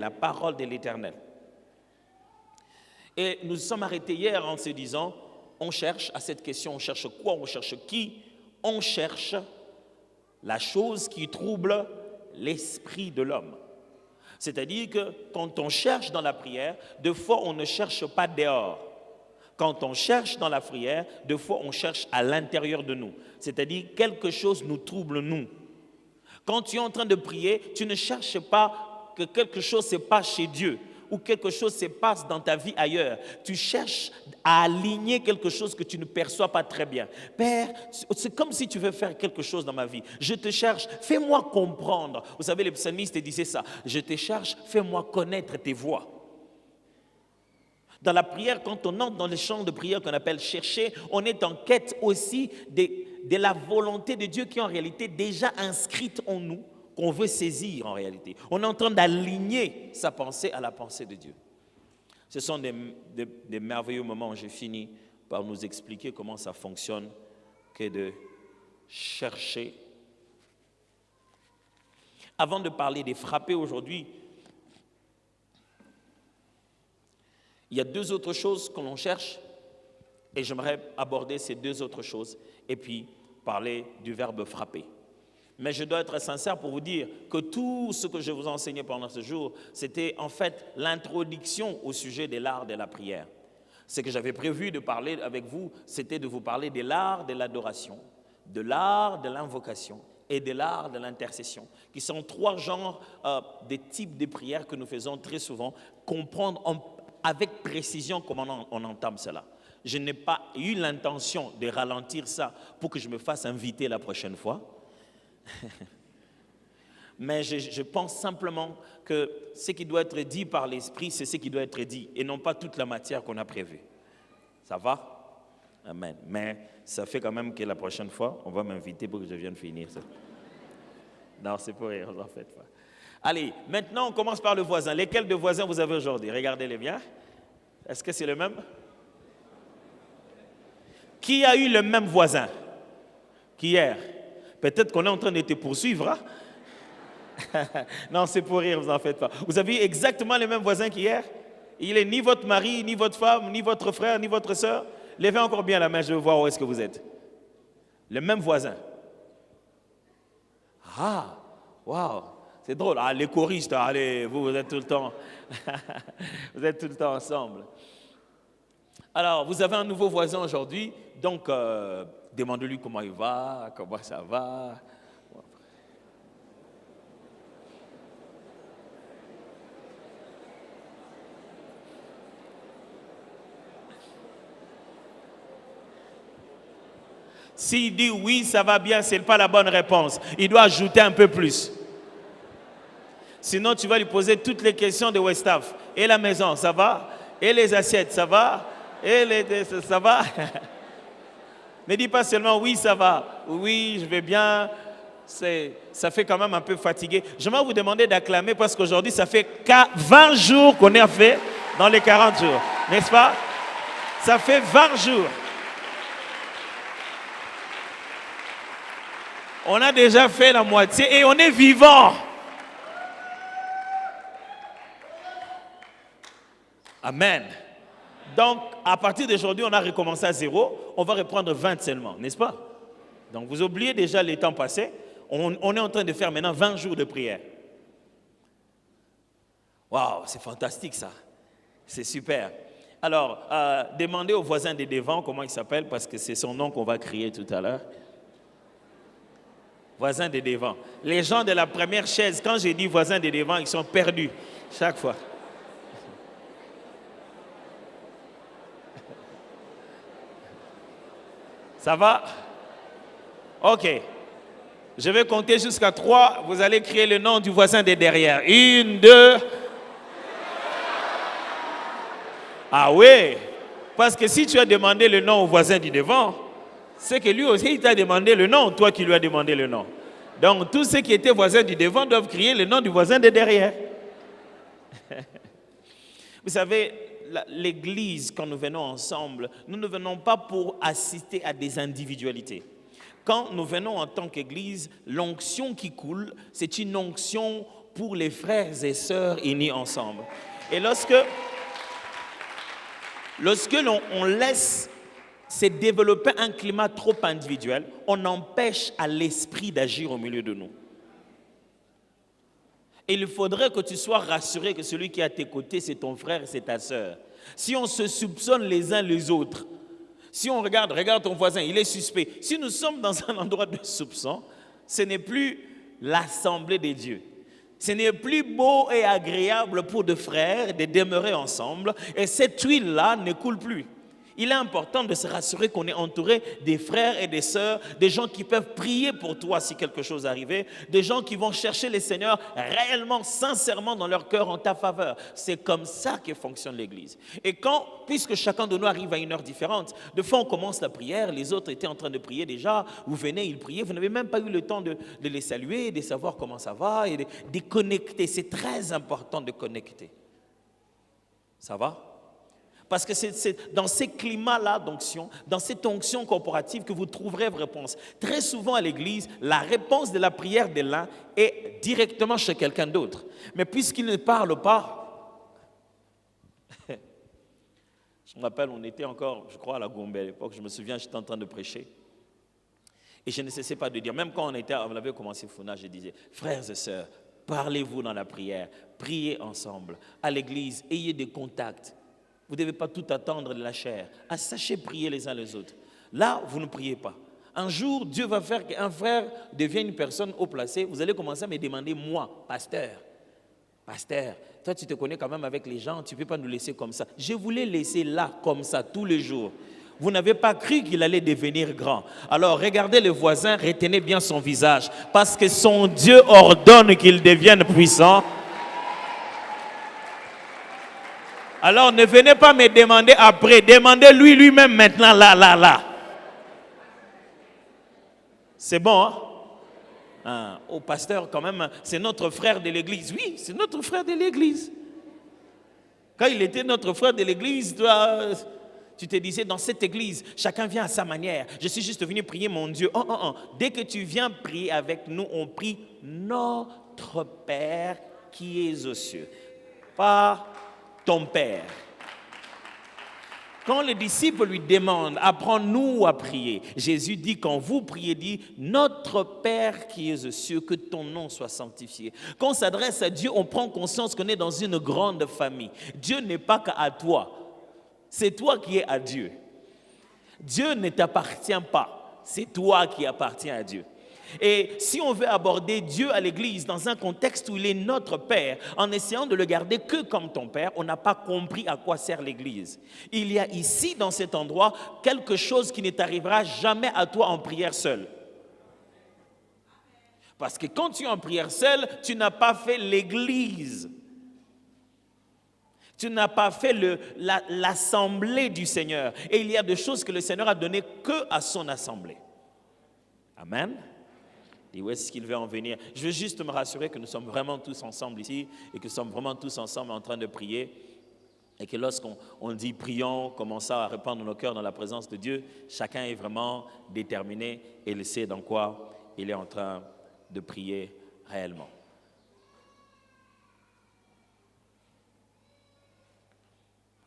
la parole de l'Éternel. Et nous sommes arrêtés hier en se disant, on cherche à cette question, on cherche quoi, on cherche qui? On cherche la chose qui trouble l'esprit de l'homme. C'est-à-dire que quand on cherche dans la prière, deux fois on ne cherche pas dehors. Quand on cherche dans la prière, deux fois on cherche à l'intérieur de nous. C'est-à-dire quelque chose nous trouble nous. Quand tu es en train de prier, tu ne cherches pas que quelque chose se passe chez Dieu ou quelque chose se passe dans ta vie ailleurs. Tu cherches à aligner quelque chose que tu ne perçois pas très bien. Père, c'est comme si tu veux faire quelque chose dans ma vie. Je te cherche, fais-moi comprendre. Vous savez, les psalmistes disaient ça. Je te cherche, fais-moi connaître tes voies. Dans la prière, quand on entre dans les champs de prière qu'on appelle chercher, on est en quête aussi de la volonté de Dieu qui est en réalité déjà inscrite en nous, qu'on veut saisir en réalité. On est en train d'aligner sa pensée à la pensée de Dieu. Ce sont des merveilleux moments où j'ai fini par nous expliquer comment ça fonctionne que de chercher. Avant de parler des frappés aujourd'hui, il y a deux autres choses que l'on cherche et j'aimerais aborder ces deux autres choses et puis parler du verbe frapper. Mais je dois être sincère pour vous dire que tout ce que je vous ai enseigné pendant ce jour, c'était en fait l'introduction au sujet de l'art de la prière. Ce que j'avais prévu de parler avec vous, c'était de vous parler de l'art de l'adoration, de l'art de l'invocation et de l'art de l'intercession, qui sont trois genres de types de prières que nous faisons très souvent, comprendre avec précision comment on entame cela. Je n'ai pas eu l'intention de ralentir ça pour que je me fasse inviter la prochaine fois. Mais je pense simplement que ce qui doit être dit par l'Esprit, c'est ce qui doit être dit, et non pas toute la matière qu'on a prévue. Ça va? Amen. Mais ça fait quand même que la prochaine fois, on va m'inviter pour que je vienne finir ça. Non, c'est pour rire, en fait. Allez, maintenant on commence par le voisin. Lesquels de voisins vous avez aujourd'hui? Regardez-les bien. Est-ce que c'est le même? Qui a eu le même voisin qu'hier? Peut-être qu'on est en train de te poursuivre. Hein? Non, c'est pour rire, vous en faites pas. Vous avez eu exactement le même voisin qu'hier? Il n'est ni votre mari, ni votre femme, ni votre frère, ni votre soeur. Levez encore bien la main, je veux voir où est-ce que vous êtes. Le même voisin. Ah, waouh, c'est drôle. Ah, les choristes, allez, vous êtes tout le temps. Vous êtes tout le temps ensemble. Alors, vous avez un nouveau voisin aujourd'hui, donc demandez-lui comment il va, comment ça va. S'il dit oui, ça va bien, ce n'est pas la bonne réponse. Il doit ajouter un peu plus. Sinon, tu vas lui poser toutes les questions de Westaf. Et la maison, ça va? Et les assiettes, ça va? Et ça va? Ne dis pas seulement oui, ça va. Oui, je vais bien. Ça fait quand même un peu fatigué. J'aimerais vous demander d'acclamer parce qu'aujourd'hui, ça fait 20 jours qu'on est fait dans les 40 jours. N'est-ce pas? Ça fait 20 jours. On a déjà fait la moitié et on est vivant. Amen. Donc, à partir d'aujourd'hui, on a recommencé à 0. On va reprendre 20 seulement, n'est-ce pas? Donc, vous oubliez déjà les temps passés. On est en train de faire maintenant 20 jours de prière. Waouh, c'est fantastique ça. C'est super. Alors, demandez au voisin des devants comment il s'appelle, parce que c'est son nom qu'on va crier tout à l'heure. Voisin des devants. Les gens de la première chaise, quand j'ai dit voisin des devants, ils sont perdus chaque fois. Ça va? Ok. Je vais compter jusqu'à 3. Vous allez crier le nom du voisin des derrière. 1, 2. Ah oui. Parce que si tu as demandé le nom au voisin du devant, c'est que lui aussi il t'a demandé le nom, toi qui lui as demandé le nom. Donc tous ceux qui étaient voisins du devant doivent crier le nom du voisin des derrière. Vous savez, l'église, quand nous venons ensemble, nous ne venons pas pour assister à des individualités. Quand nous venons en tant qu'église, l'onction qui coule, c'est une onction pour les frères et sœurs unis ensemble. Et lorsque on laisse se développer un climat trop individuel, on empêche à l'esprit d'agir au milieu de nous. Et il faudrait que tu sois rassuré que celui qui est à tes côtés, c'est ton frère et c'est ta sœur. Si on se soupçonne les uns les autres, si on regarde ton voisin, il est suspect. Si nous sommes dans un endroit de soupçon, ce n'est plus l'assemblée des dieux. Ce n'est plus beau et agréable pour deux frères de demeurer ensemble et cette huile-là ne coule plus. Il est important de se rassurer qu'on est entouré des frères et des sœurs, des gens qui peuvent prier pour toi si quelque chose arrive, des gens qui vont chercher le Seigneur réellement, sincèrement dans leur cœur en ta faveur. C'est comme ça que fonctionne l'Église. Et puisque chacun de nous arrive à une heure différente, de fois on commence la prière, les autres étaient en train de prier déjà, vous venez, ils priaient, vous n'avez même pas eu le temps de les saluer, de savoir comment ça va et de connecter. C'est très important de connecter. Ça va ? Parce que c'est dans ces climats-là d'onction, dans cette onction corporative que vous trouverez vos réponses. Très souvent à l'église, la réponse de la prière de l'un est directement chez quelqu'un d'autre. Mais puisqu'il ne parle pas, je me rappelle, on était encore, je crois, à la Gombe à l'époque, je me souviens, j'étais en train de prêcher. Et je ne cessais pas de dire, même quand on avait commencé Funa, je disais, frères et sœurs, parlez-vous dans la prière, priez ensemble. À l'église, ayez des contacts. Vous ne devez pas tout attendre de la chair. Sachez prier les uns les autres. Là, vous ne priez pas. Un jour, Dieu va faire qu'un frère devienne une personne haut placée. Vous allez commencer à me demander, moi, pasteur, toi tu te connais quand même avec les gens, tu ne peux pas nous laisser comme ça. Je voulais laisser là, comme ça, tous les jours. Vous n'avez pas cru qu'il allait devenir grand. Alors regardez le voisin, retenez bien son visage. Parce que son Dieu ordonne qu'il devienne puissant. Alors ne venez pas me demander après, demandez-lui lui-même maintenant, là. C'est bon, hein? Au pasteur, quand même, c'est notre frère de l'église. Oui, c'est notre frère de l'église. Quand il était notre frère de l'église, toi, tu te disais, dans cette église, chacun vient à sa manière. Je suis juste venu prier mon Dieu. Dès que tu viens prier avec nous, on prie notre Père qui est aux cieux. Pas ton Père. Quand les disciples lui demandent, apprends-nous à prier, Jésus dit, quand vous priez, dit, notre Père qui est aux cieux, que ton nom soit sanctifié. Quand on s'adresse à Dieu, on prend conscience qu'on est dans une grande famille. Dieu n'est pas qu'à toi, c'est toi qui es à Dieu. Dieu ne t'appartient pas, c'est toi qui appartiens à Dieu. Et si on veut aborder Dieu à l'église dans un contexte où il est notre Père, en essayant de le garder que comme ton Père, on n'a pas compris à quoi sert l'église. Il y a ici, dans cet endroit, quelque chose qui ne t'arrivera jamais à toi en prière seule. Parce que quand tu es en prière seule, tu n'as pas fait l'église. Tu n'as pas fait l'assemblée du Seigneur. Et il y a des choses que le Seigneur a données que à son assemblée. Amen. Et où est-ce qu'il veut en venir? Je veux juste me rassurer que nous sommes vraiment tous ensemble ici et que nous sommes vraiment tous ensemble en train de prier et que lorsqu'on dit prions, commençons à répandre nos cœurs dans la présence de Dieu, chacun est vraiment déterminé et il sait dans quoi il est en train de prier réellement.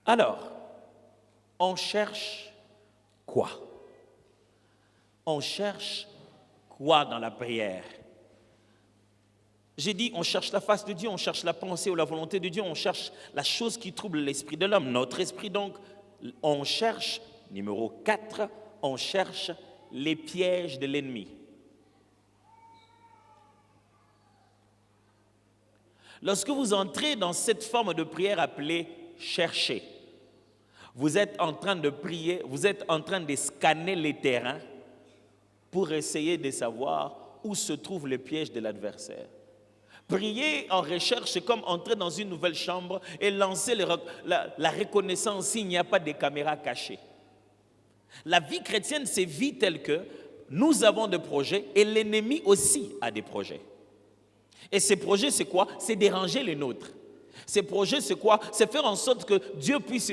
Alors, on cherche quoi? On cherche quoi dans la prière? J'ai dit, on cherche la face de Dieu, on cherche la pensée ou la volonté de Dieu, on cherche la chose qui trouble l'esprit de l'homme, notre esprit. Donc, on cherche, numéro 4, on cherche les pièges de l'ennemi. Lorsque vous entrez dans cette forme de prière appelée « chercher », vous êtes en train de prier, vous êtes en train de scanner les terrains pour essayer de savoir où se trouve le piège de l'adversaire. Prier en recherche, c'est comme entrer dans une nouvelle chambre et lancer la reconnaissance s'il n'y a pas de caméras cachées. La vie chrétienne, c'est vie telle que nous avons des projets et l'ennemi aussi a des projets. Et ces projets, c'est quoi? C'est déranger les nôtres. Ces projets, c'est quoi? C'est faire en sorte que Dieu puisse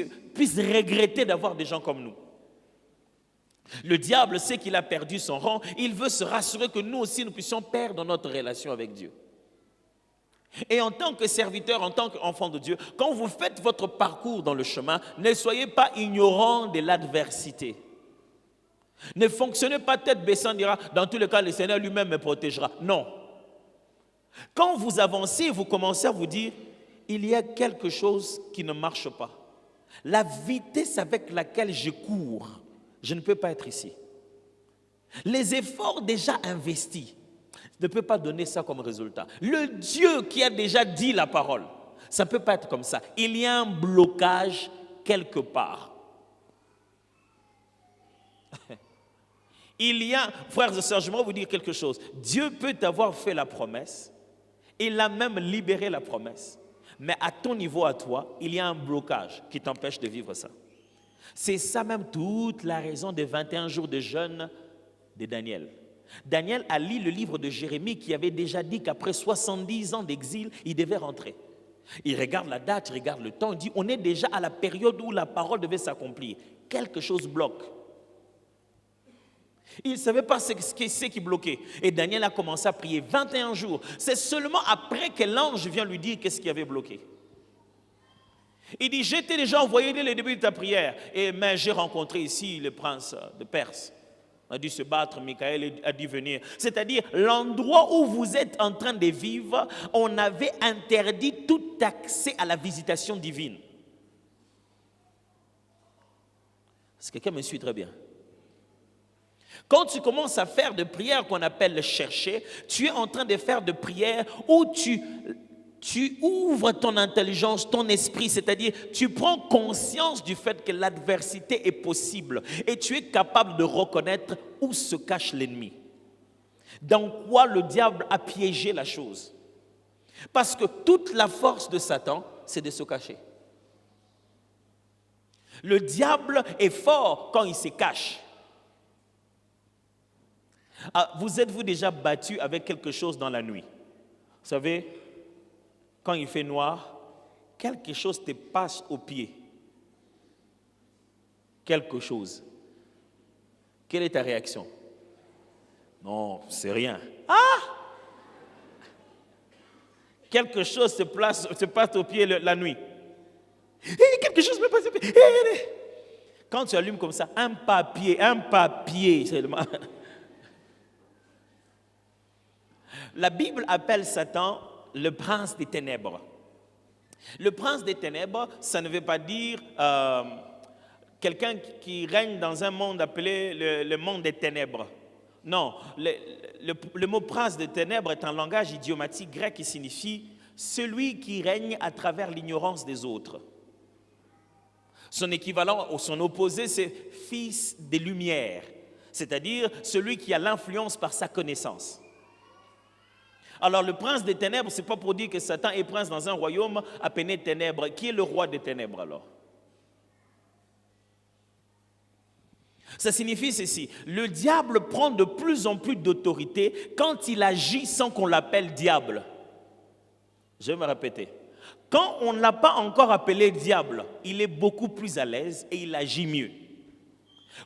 regretter d'avoir des gens comme nous. Le diable sait qu'il a perdu son rang. Il veut se rassurer que nous aussi, nous puissions perdre notre relation avec Dieu. Et en tant que serviteur, en tant qu'enfant de Dieu, quand vous faites votre parcours dans le chemin, ne soyez pas ignorant de l'adversité. Ne fonctionnez pas tête baissante, dira, dans tous les cas, le Seigneur lui-même me protégera. Non. Quand vous avancez, vous commencez à vous dire, il y a quelque chose qui ne marche pas. La vitesse avec laquelle je cours, je ne peux pas être ici. Les efforts déjà investis ne peut pas donner ça comme résultat. Le Dieu qui a déjà dit la parole, ça ne peut pas être comme ça. Il y a un blocage quelque part. Il y a, frères et sœurs, je vais vous dire quelque chose. Dieu peut t'avoir fait la promesse, il a même libéré la promesse. Mais à ton niveau, à toi, il y a un blocage qui t'empêche de vivre ça. C'est ça même toute la raison des 21 jours de jeûne de Daniel. Daniel a lu le livre de Jérémie qui avait déjà dit qu'après 70 ans d'exil, il devait rentrer. Il regarde la date, il regarde le temps, il dit on est déjà à la période où la parole devait s'accomplir. Quelque chose bloque. Il ne savait pas ce qui bloquait. Et Daniel a commencé à prier 21 jours. C'est seulement après que l'ange vient lui dire qu'est-ce qui avait bloqué. Il dit, j'étais déjà envoyé dès le début de ta prière. Mais j'ai rencontré ici le prince de Perse. On a dû se battre, Michael a dû venir. C'est-à-dire, l'endroit où vous êtes en train de vivre, on avait interdit tout accès à la visitation divine. Est-ce que quelqu'un me suit très bien? Quand tu commences à faire de prières qu'on appelle le chercher, tu es en train de faire de prières où tu ouvres ton intelligence, ton esprit, c'est-à-dire tu prends conscience du fait que l'adversité est possible et tu es capable de reconnaître où se cache l'ennemi, dans quoi le diable a piégé la chose. Parce que toute la force de Satan, c'est de se cacher. Le diable est fort quand il se cache. Ah, vous êtes-vous déjà battu avec quelque chose dans la nuit? Vous savez, quand il fait noir, quelque chose te passe au pied. Quelque chose. Quelle est ta réaction? Non, c'est rien. Ah! Quelque chose se passe au pied la nuit. Quelque chose me passe au pied. Quand tu allumes comme ça, un papier seulement. La Bible appelle Satan le prince des ténèbres. Le prince des ténèbres, ça ne veut pas dire quelqu'un qui règne dans un monde appelé le monde des ténèbres. Non, le mot prince des ténèbres est un langage idiomatique grec qui signifie celui qui règne à travers l'ignorance des autres. Son équivalent ou son opposé, c'est fils des lumières, c'est-à-dire celui qui a l'influence par sa connaissance. Alors le prince des ténèbres, ce n'est pas pour dire que Satan est prince dans un royaume appelé ténèbres. Qui est le roi des ténèbres alors? Ça signifie ceci, le diable prend de plus en plus d'autorité quand il agit sans qu'on l'appelle diable. Je vais me répéter. Quand on ne l'a pas encore appelé diable, il est beaucoup plus à l'aise et il agit mieux.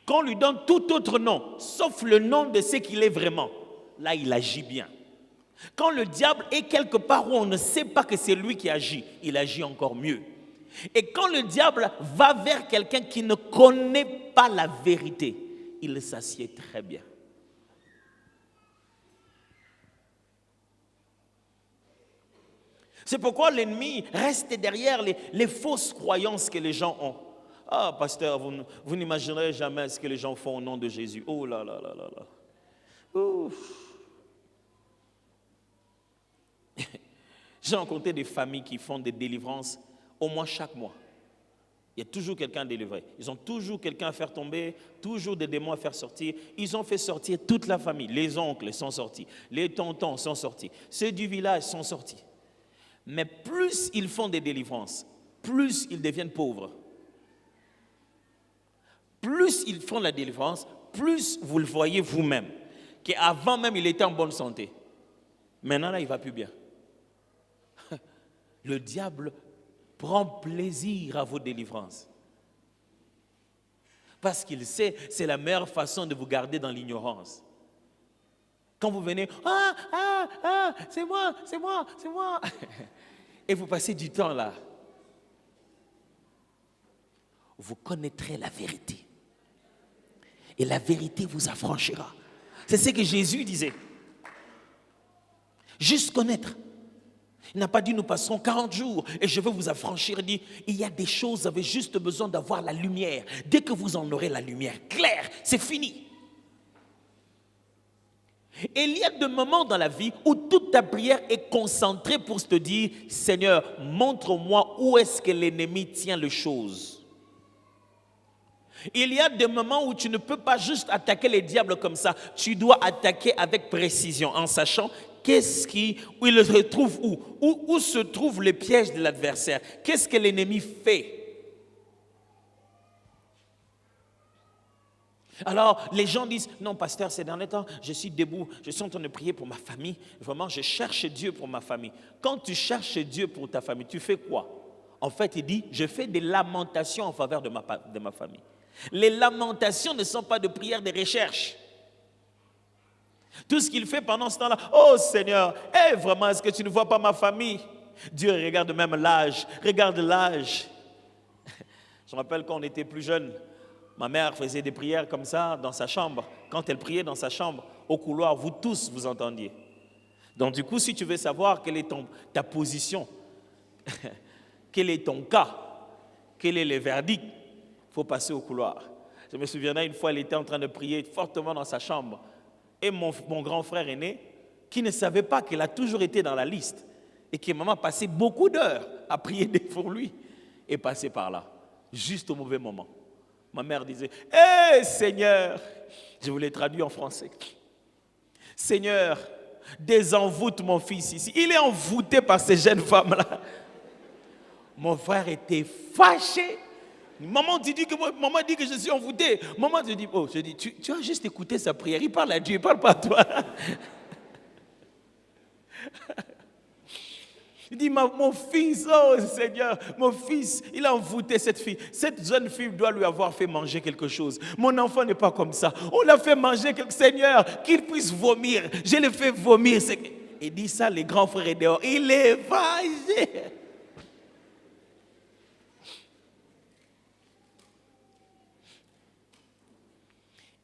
Quand on lui donne tout autre nom, sauf le nom de ce qu'il est vraiment, là il agit bien. Quand le diable est quelque part où on ne sait pas que c'est lui qui agit, il agit encore mieux. Et quand le diable va vers quelqu'un qui ne connaît pas la vérité, il s'assied très bien. C'est pourquoi l'ennemi reste derrière les fausses croyances que les gens ont. Ah, pasteur, vous n'imaginerez jamais ce que les gens font au nom de Jésus. Oh là là là là là. Ouf. J'ai rencontré des familles qui font des délivrances au moins chaque mois. Il y a toujours quelqu'un à délivrer. Ils ont toujours quelqu'un à faire tomber, toujours des démons à faire sortir. Ils ont fait sortir toute la famille. Les oncles sont sortis, les tontons sont sortis, ceux du village sont sortis. Mais plus ils font des délivrances, plus ils deviennent pauvres. Plus ils font la délivrance, plus vous le voyez vous-même, qu'avant même il était en bonne santé. Maintenant là, il ne va plus bien. Le diable prend plaisir à vos délivrances. Parce qu'il sait, c'est la meilleure façon de vous garder dans l'ignorance. Quand vous venez, c'est moi, c'est moi, c'est moi. Et vous passez du temps là. Vous connaîtrez la vérité. Et la vérité vous affranchira. C'est ce que Jésus disait. Juste connaître. Il n'a pas dit nous passerons 40 jours et je vais vous affranchir. Il dit, il y a des choses, vous avez juste besoin d'avoir la lumière. Dès que vous en aurez la lumière claire, c'est fini. Et il y a des moments dans la vie où toute ta prière est concentrée pour te dire, Seigneur, montre-moi où est-ce que l'ennemi tient les choses. Il y a des moments où tu ne peux pas juste attaquer les diables comme ça. Tu dois attaquer avec précision en sachant où il se trouve où se trouvent les pièges de l'adversaire. Qu'est-ce que l'ennemi fait? Alors, les gens disent, non, pasteur, ces derniers temps, je suis debout, je suis en train de prier pour ma famille. Vraiment, je cherche Dieu pour ma famille. Quand tu cherches Dieu pour ta famille, tu fais quoi? En fait, il dit, je fais des lamentations en faveur de ma famille. Les lamentations ne sont pas de prières de recherche. Tout ce qu'il fait pendant ce temps-là, oh Seigneur, vraiment, est-ce que tu ne vois pas ma famille? Dieu regarde même l'âge, regarde l'âge. Je me rappelle quand on était plus jeune, ma mère faisait des prières comme ça dans sa chambre. Quand elle priait dans sa chambre, au couloir, vous tous vous entendiez. Donc du coup, si tu veux savoir quelle est ta position, quel est ton cas, quel est le verdict, il faut passer au couloir. Je me souviens une fois, elle était en train de prier fortement dans sa chambre. Et mon grand frère aîné, qui ne savait pas qu'elle a toujours été dans la liste et qui maman passé beaucoup d'heures à prier pour lui, est passé par là, juste au mauvais moment. Ma mère disait, Seigneur, je vous l'ai traduit en français, Seigneur, désenvoûte mon fils ici. Il est envoûté par ces jeunes femmes-là. Mon frère était fâché. Maman dit que je suis envoûté. Maman te dit, tu as juste écouté sa prière. Il parle à Dieu, il ne parle pas à toi. Il dit, mon fils, oh Seigneur, mon fils, il a envoûté cette fille. Cette jeune fille doit lui avoir fait manger quelque chose. Mon enfant n'est pas comme ça. On l'a fait manger quelque chose. Seigneur, qu'il puisse vomir. Je l'ai fait vomir. Il dit ça, les grands frères est dehors. Il est fâché.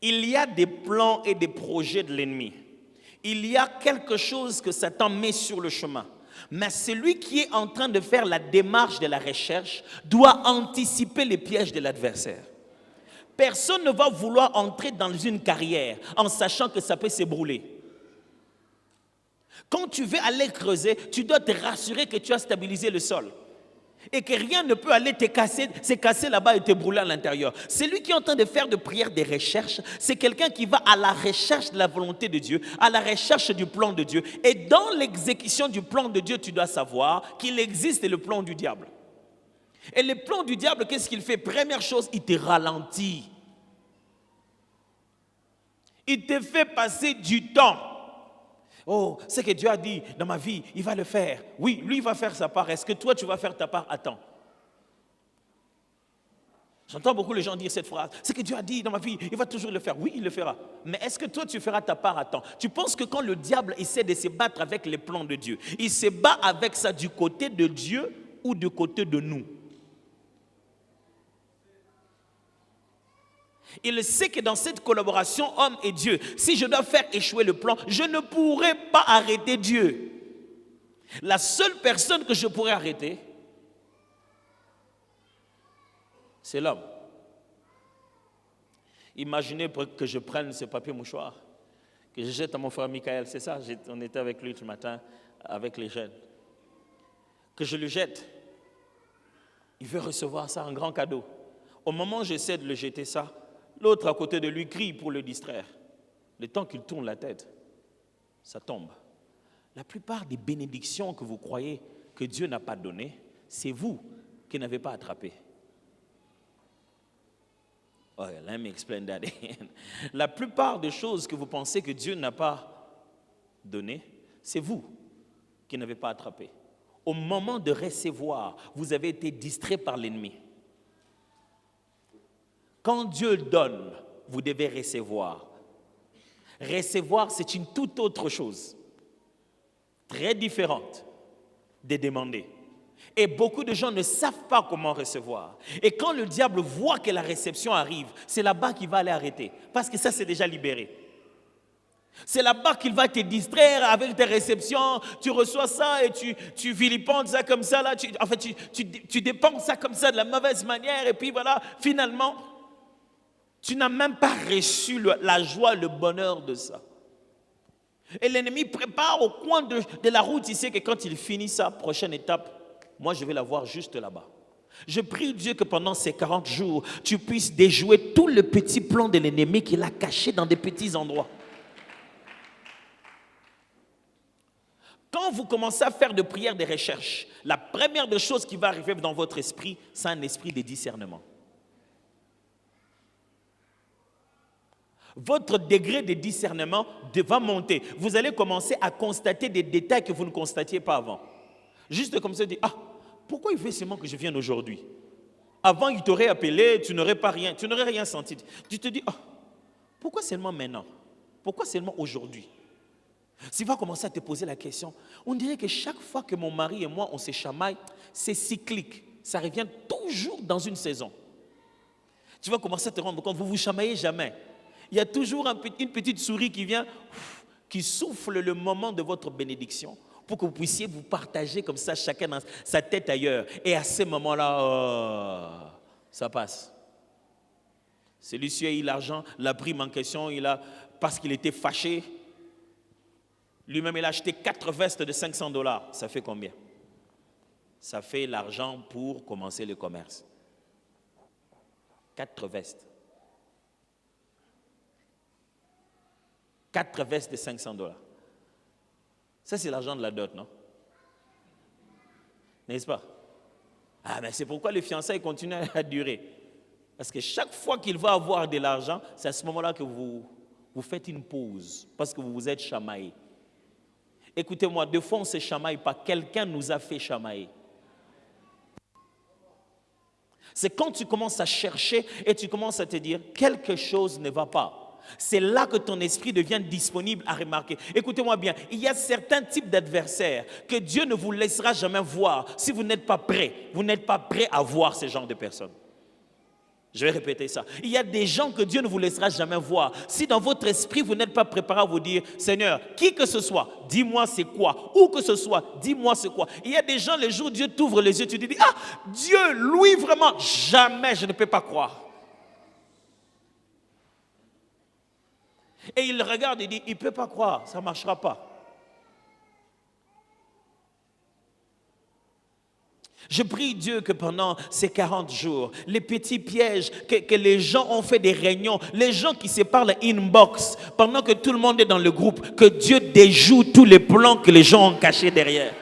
Il y a des plans et des projets de l'ennemi. Il y a quelque chose que Satan met sur le chemin. Mais celui qui est en train de faire la démarche de la recherche doit anticiper les pièges de l'adversaire. Personne ne va vouloir entrer dans une carrière en sachant que ça peut s'ébrouler. Quand tu veux aller creuser, tu dois te rassurer que tu as stabilisé le sol. Et que rien ne peut aller se casser là-bas et te brûler à l'intérieur. Celui qui est en train de faire de prières des recherches, c'est quelqu'un qui va à la recherche de la volonté de Dieu, à la recherche du plan de Dieu. Et dans l'exécution du plan de Dieu, tu dois savoir qu'il existe le plan du diable. Et le plan du diable, qu'est-ce qu'il fait? Première chose, il te ralentit. Il te fait passer du temps. Oh, ce que Dieu a dit dans ma vie, il va le faire. Oui, lui, il va faire sa part. Est-ce que toi, tu vas faire ta part? Attends. J'entends beaucoup les gens dire cette phrase. Ce que Dieu a dit dans ma vie, il va toujours le faire. Oui, il le fera. Mais est-ce que toi, tu feras ta part? Attends. Tu penses que quand le diable essaie de se battre avec les plans de Dieu, il se bat avec ça du côté de Dieu ou du côté de nous? Il sait que dans cette collaboration homme et Dieu, si je dois faire échouer le plan, je ne pourrai pas arrêter Dieu. La seule personne que je pourrais arrêter, c'est l'homme. Imaginez que je prenne ce papier mouchoir, que je jette à mon frère Michael, c'est ça, on était avec lui ce matin, avec les jeunes. Que je le jette, il veut recevoir ça, un grand cadeau. Au moment où j'essaie de le jeter ça, l'autre à côté de lui crie pour le distraire. Le temps qu'il tourne la tête, ça tombe. La plupart des bénédictions que vous croyez que Dieu n'a pas données, c'est vous qui n'avez pas attrapé. Oh, let me explain that. La plupart des choses que vous pensez que Dieu n'a pas données, c'est vous qui n'avez pas attrapé. Au moment de recevoir, vous avez été distrait par l'ennemi. Quand Dieu donne, vous devez recevoir. Recevoir, c'est une toute autre chose, très différente de demander. Et beaucoup de gens ne savent pas comment recevoir. Et quand le diable voit que la réception arrive, c'est là-bas qu'il va aller arrêter. Parce que ça, c'est déjà libéré. C'est là-bas qu'il va te distraire avec tes réceptions. Tu reçois ça et tu vilipendes ça comme ça. Là, tu dépenses ça comme ça de la mauvaise manière. Et puis voilà, finalement, tu n'as même pas reçu la joie, le bonheur de ça. Et l'ennemi prépare au coin de la route. Il sait que quand il finit sa prochaine étape, moi, je vais la voir juste là-bas. Je prie Dieu que pendant ces 40 jours, tu puisses déjouer tout le petit plan de l'ennemi qu'il a caché dans des petits endroits. Quand vous commencez à faire de prières, des recherches, la première des choses qui va arriver dans votre esprit, c'est un esprit de discernement. Votre degré de discernement va monter. Vous allez commencer à constater des détails que vous ne constatiez pas avant. Juste comme ça, vous dites, pourquoi il fait seulement que je vienne aujourd'hui? Avant, il t'aurait appelé, tu n'aurais rien senti. Tu te dis, pourquoi seulement maintenant? Pourquoi seulement aujourd'hui? Tu vas commencer à te poser la question. On dirait que chaque fois que mon mari et moi, on se chamaille, c'est cyclique. Ça revient toujours dans une saison. Tu vas commencer à te rendre compte, vous ne vous chamaillez jamais. Il y a toujours une petite souris qui vient, qui souffle le moment de votre bénédiction pour que vous puissiez vous partager comme ça, chacun dans sa tête ailleurs. Et à ce moment-là, ça passe. Celui-ci a eu l'argent, la prime en question, parce qu'il était fâché. Lui-même, il a acheté 4 vestes de $500. Ça fait combien? Ça fait l'argent pour commencer le commerce. 4 vestes. 4 vestes de $500. Ça, c'est l'argent de la dot, non? N'est-ce pas? Mais c'est pourquoi les fiançailles continuent à durer. Parce que chaque fois qu'il va avoir de l'argent, c'est à ce moment-là que vous faites une pause. Parce que vous vous êtes chamaillé. Écoutez-moi, deux fois on ne se chamaille pas. Quelqu'un nous a fait chamailler. C'est quand tu commences à chercher et tu commences à te dire quelque chose ne va pas. C'est là que ton esprit devient disponible à remarquer. Écoutez-moi bien, il y a certains types d'adversaires que Dieu ne vous laissera jamais voir si vous n'êtes pas prêt. Vous n'êtes pas prêt à voir ce genre de personnes. Je vais répéter ça. Il y a des gens que Dieu ne vous laissera jamais voir. Si dans votre esprit, vous n'êtes pas préparé à vous dire, Seigneur, qui que ce soit, dis-moi c'est quoi. Où que ce soit, dis-moi c'est quoi. Il y a des gens, le jour où Dieu t'ouvre les yeux, tu te dis, Dieu, lui vraiment, jamais je ne peux pas croire. Et il regarde et dit, il ne peut pas croire, ça ne marchera pas. Je prie Dieu que pendant ces 40 jours, les petits pièges que les gens ont fait des réunions, les gens qui se parlent inbox, pendant que tout le monde est dans le groupe, que Dieu déjoue tous les plans que les gens ont cachés derrière.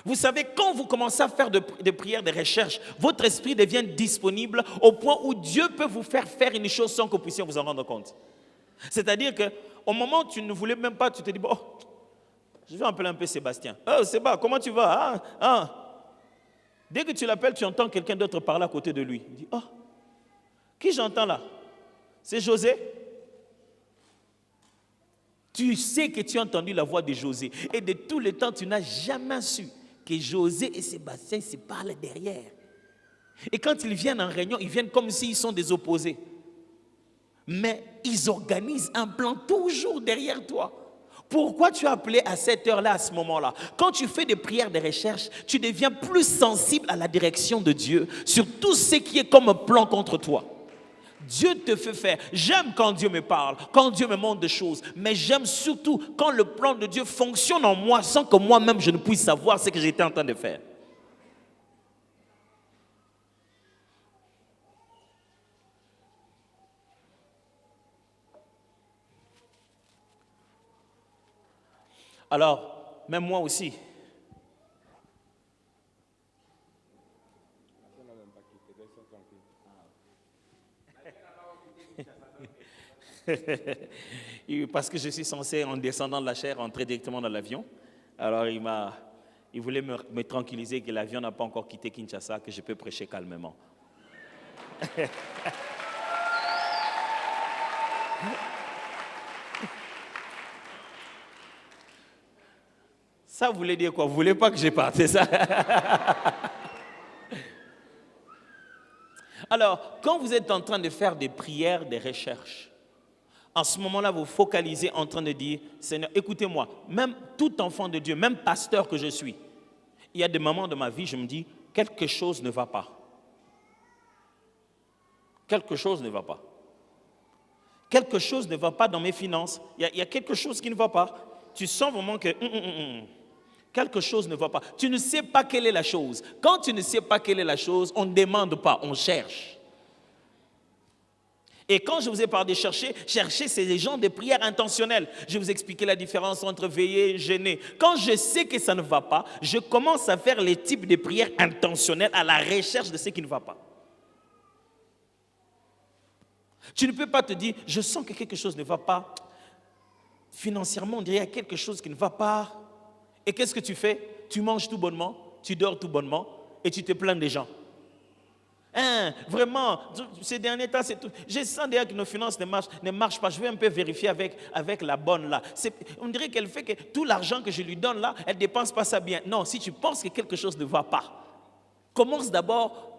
Vous savez, quand vous commencez à faire des prières, des recherches, votre esprit devient disponible au point où Dieu peut vous faire une chose sans que vous puissiez vous en rendre compte. C'est-à-dire qu'au moment où tu ne voulais même pas, tu te dis, bon, je vais appeler un peu Sébastien. Séba, comment tu vas? Dès que tu l'appelles, tu entends quelqu'un d'autre parler à côté de lui. Il dit, qui j'entends là? C'est José. Tu sais que tu as entendu la voix de José. Et de tout le temps, tu n'as jamais su que José et Sébastien se parlent derrière. Et quand ils viennent en réunion, ils viennent comme s'ils sont des opposés. Mais ils organisent un plan toujours derrière toi. Pourquoi tu as appelé à cette heure-là, à ce moment-là? Quand tu fais des prières de recherche, tu deviens plus sensible à la direction de Dieu sur tout ce qui est comme un plan contre toi. Dieu te fait faire. J'aime quand Dieu me parle, quand Dieu me montre des choses, mais j'aime surtout quand le plan de Dieu fonctionne en moi sans que moi-même je ne puisse savoir ce que j'étais en train de faire. Alors, même moi aussi. Parce que je suis censé, en descendant de la chair, entrer directement dans l'avion. Alors, il voulait me tranquilliser que l'avion n'a pas encore quitté Kinshasa, que je peux prêcher calmement. Ça voulait dire quoi? Vous voulez pas que je parte, ça? Alors, quand vous êtes en train de faire des prières, des recherches, en ce moment-là, vous focalisez en train de dire, Seigneur, écoutez-moi, même tout enfant de Dieu, même pasteur que je suis, il y a des moments de ma vie, je me dis, quelque chose ne va pas. Quelque chose ne va pas. Quelque chose ne va pas dans mes finances. Il y a quelque chose qui ne va pas. Tu sens vraiment que quelque chose ne va pas. Tu ne sais pas quelle est la chose. Quand tu ne sais pas quelle est la chose, on ne demande pas, on cherche. Et quand je vous ai parlé de chercher, c'est des gens de prière intentionnelle. Je vous ai expliqué la différence entre veiller et jeûner. Quand je sais que ça ne va pas, je commence à faire les types de prières intentionnelles à la recherche de ce qui ne va pas. Tu ne peux pas te dire, je sens que quelque chose ne va pas. Financièrement, on dirait qu'il y a quelque chose qui ne va pas. Et qu'est-ce que tu fais? Tu manges tout bonnement, tu dors tout bonnement et tu te plains des gens. Vraiment, ces derniers temps, c'est tout. Je sens déjà que nos finances ne marchent pas. Je vais un peu vérifier avec la bonne là. On dirait qu'elle fait que tout l'argent que je lui donne là, elle ne dépense pas ça bien. Non, si tu penses que quelque chose ne va pas, commence d'abord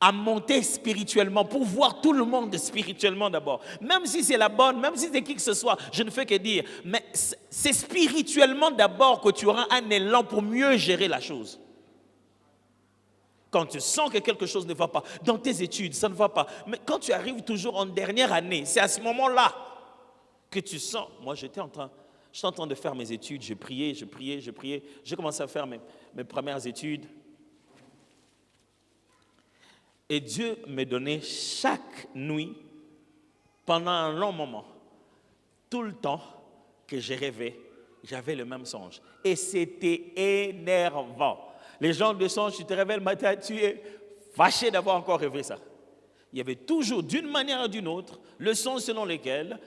à monter spirituellement pour voir tout le monde spirituellement d'abord. Même si c'est la bonne, même si c'est qui que ce soit, je ne fais que dire, mais c'est spirituellement d'abord que tu auras un élan pour mieux gérer la chose. Quand tu sens que quelque chose ne va pas, dans tes études, ça ne va pas. Mais quand tu arrives toujours en dernière année, c'est à ce moment-là que tu sens. Moi, j'étais en train de faire mes études, je priais. J'ai commencé à faire mes premières études. Et Dieu me donnait chaque nuit, pendant un long moment, tout le temps que je rêvais, j'avais le même songe. Et c'était énervant. Les gens de songe, tu te réveilles le matin, tu es fâché d'avoir encore rêvé ça. Il y avait toujours, d'une manière ou d'une autre, le songe selon lequel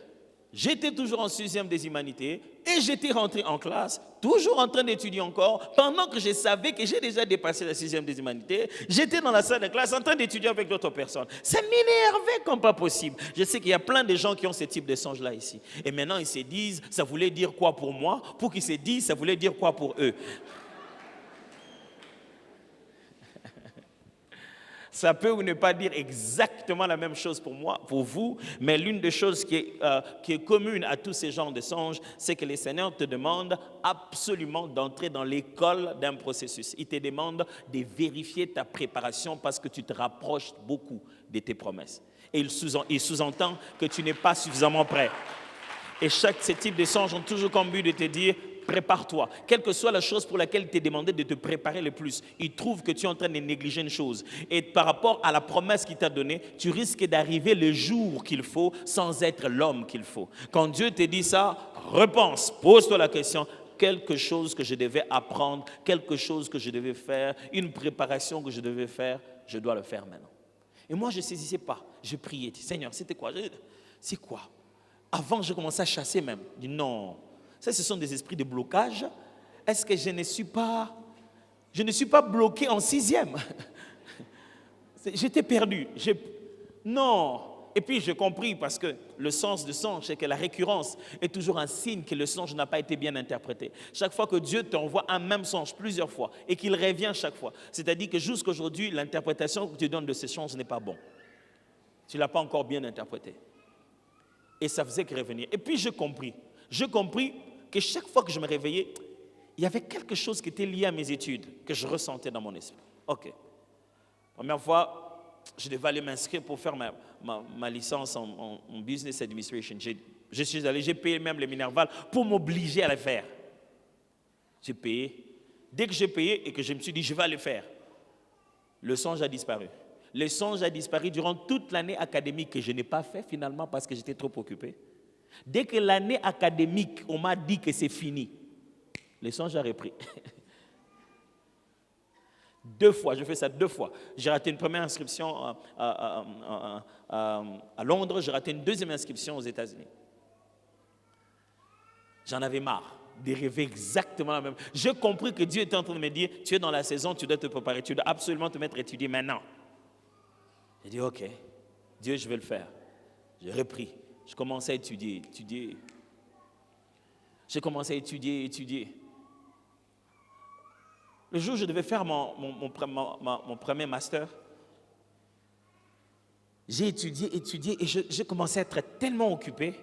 j'étais toujours en 6e des humanités et j'étais rentré en classe, toujours en train d'étudier encore, pendant que je savais que j'ai déjà dépassé la 6e des humanités, j'étais dans la salle de classe en train d'étudier avec d'autres personnes. Ça m'énervait comme pas possible. Je sais qu'il y a plein de gens qui ont ce type de songe-là ici. Et maintenant, ils se disent, ça voulait dire quoi pour moi? Pour qu'ils se disent, ça voulait dire quoi pour eux? Ça peut ou ne pas dire exactement la même chose pour moi, pour vous, mais l'une des choses qui est commune à tous ces genres de songes, c'est que le Seigneur te demande absolument d'entrer dans l'école d'un processus. Il te demande de vérifier ta préparation parce que tu te rapproches beaucoup de tes promesses. Et il sous-entend que tu n'es pas suffisamment prêt. Et ce type de songes ont toujours comme but de te dire, prépare-toi. Quelle que soit la chose pour laquelle il t'est demandé de te préparer le plus, il trouve que tu es en train de négliger une chose. Et par rapport à la promesse qu'il t'a donnée, tu risques d'arriver le jour qu'il faut sans être l'homme qu'il faut. Quand Dieu te dit ça, repense, pose-toi la question, quelque chose que je devais apprendre, quelque chose que je devais faire, une préparation que je devais faire, je dois le faire maintenant. Et moi, je ne saisissais pas. Je priais, Seigneur, c'était quoi? C'est quoi? Avant, je commençais à chasser même. Je dis non, ça, ce sont des esprits de blocage. Est-ce que je ne suis pas bloqué en 6e? J'étais perdu. Non. Et puis, j'ai compris parce que le sens du songe, c'est que la récurrence est toujours un signe que le songe n'a pas été bien interprété. Chaque fois que Dieu t'envoie un même songe plusieurs fois et qu'il revient chaque fois, c'est-à-dire que jusqu'à aujourd'hui, l'interprétation que tu donnes de ce songe n'est pas bonne. Tu ne l'as pas encore bien interprété. Et ça faisait que revenir. Et puis, j'ai compris que chaque fois que je me réveillais, il y avait quelque chose qui était lié à mes études, que je ressentais dans mon esprit. OK. Première fois, je devais aller m'inscrire pour faire ma licence en Business Administration. Je suis allé, j'ai payé même le Minerval pour m'obliger à le faire. J'ai payé. Dès que j'ai payé et que je me suis dit, je vais le faire, le songe a disparu. Le songe a disparu durant toute l'année académique que je n'ai pas fait finalement parce que j'étais trop occupé. Dès que l'année académique, on m'a dit que c'est fini, le songe a repris. 2 fois, je fais ça 2 fois. J'ai raté une première inscription à Londres, j'ai raté une deuxième inscription aux États-Unis. J'en avais marre de rêver exactement la même. J'ai compris que Dieu était en train de me dire, tu es dans la saison, tu dois te préparer, tu dois absolument te mettre à étudier maintenant. J'ai dit, OK, Dieu, je vais le faire. J'ai repris. Je commençais à étudier. J'ai commencé à étudier. Le jour où je devais faire mon premier master, j'ai étudié et je commençais à être tellement occupé.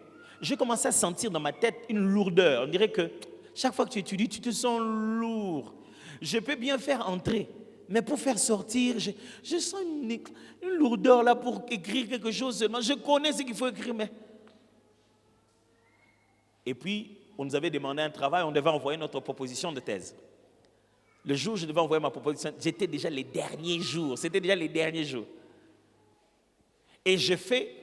Je commençais à sentir dans ma tête une lourdeur. On dirait que chaque fois que tu étudies, tu te sens lourd. Je peux bien faire entrer, mais pour faire sortir, je sens une lourdeur là pour écrire quelque chose seulement. Je connais ce qu'il faut écrire, mais... Et puis, on nous avait demandé un travail, on devait envoyer notre proposition de thèse. Le jour où je devais envoyer ma proposition, c'était déjà les derniers jours. Et je fais,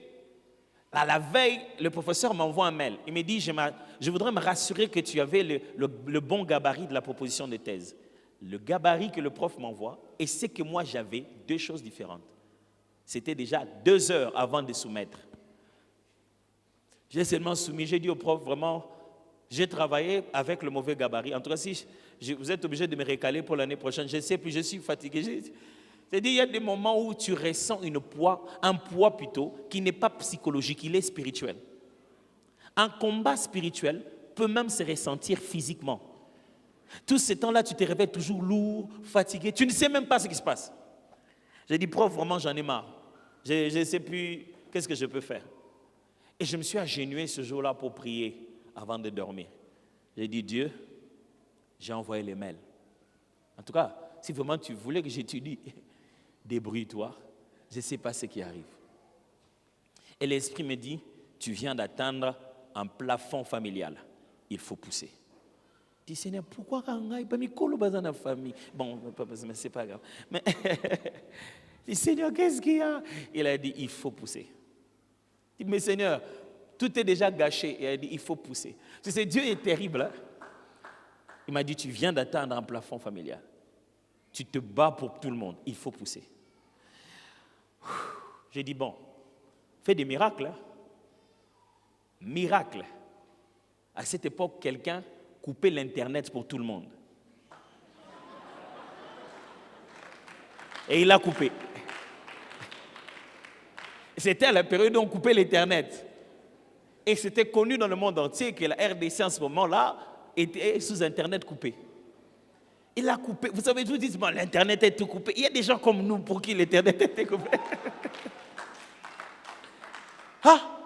à la veille, le professeur m'envoie un mail. Il me dit, je voudrais me rassurer que tu avais le bon gabarit de la proposition de thèse. Le gabarit que le prof m'envoie et ce que moi j'avais, deux choses différentes. C'était déjà 2 heures avant de soumettre. J'ai seulement soumis, j'ai dit au prof, vraiment, j'ai travaillé avec le mauvais gabarit. En tout cas, si vous êtes obligé de me récaler pour l'année prochaine, je ne sais plus, je suis fatigué. C'est-à-dire, il y a des moments où tu ressens un poids plutôt, qui n'est pas psychologique, il est spirituel. Un combat spirituel peut même se ressentir physiquement. Tout ce temps-là, tu te réveilles toujours lourd, fatigué, tu ne sais même pas ce qui se passe. J'ai dit, prof, vraiment, j'en ai marre. Je ne sais plus qu'est-ce que je peux faire. Et je me suis agenouillé ce jour-là pour prier avant de dormir. J'ai dit, Dieu, j'ai envoyé les mails. En tout cas, si vraiment tu voulais que j'étudie, débrouille-toi, je ne sais pas ce qui arrive. Et l'Esprit me dit, tu viens d'atteindre un plafond familial. Il faut pousser. Je dis, Seigneur, pourquoi quand il pas mis dans la famille? Bon, mais c'est pas grave. Mais je dis, Seigneur, qu'est-ce qu'il y a? Il a dit, il faut pousser. Je dis, mais Seigneur, tout est déjà gâché. Il a dit, il faut pousser. Tu sais, Dieu est terrible. Hein? Il m'a dit, tu viens d'atteindre un plafond familial. Tu te bats pour tout le monde. Il faut pousser. J'ai dit, bon, fais des miracles. Hein? Miracle. À cette époque, quelqu'un coupait l'Internet pour tout le monde. Et il a coupé. C'était à la période où on coupait l'Internet. Et c'était connu dans le monde entier que la RDC en ce moment-là était sous Internet coupé. Il a coupé. Vous savez, je vous dis, bon, l'Internet est tout coupé. Il y a des gens comme nous pour qui l'Internet était coupé. Ah,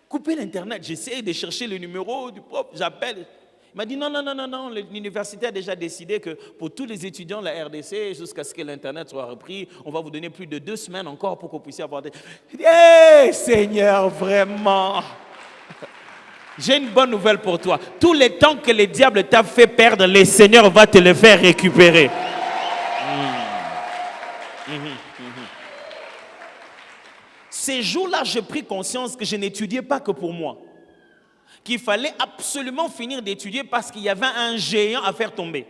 couper l'Internet. J'essaie de chercher le numéro du prof, j'appelle. Il m'a dit non, l'université a déjà décidé que pour tous les étudiants de la RDC, jusqu'à ce que l'Internet soit repris, on va vous donner plus de 2 semaines encore pour que vous puissiez avoir des... Hé, Seigneur, vraiment. J'ai une bonne nouvelle pour toi. Tous les temps que le diable t'a fait perdre, le Seigneur va te le faire récupérer. Ces jours-là, j'ai pris conscience que je n'étudiais pas que pour moi. Qu'il fallait absolument finir d'étudier parce qu'il y avait un géant à faire tomber.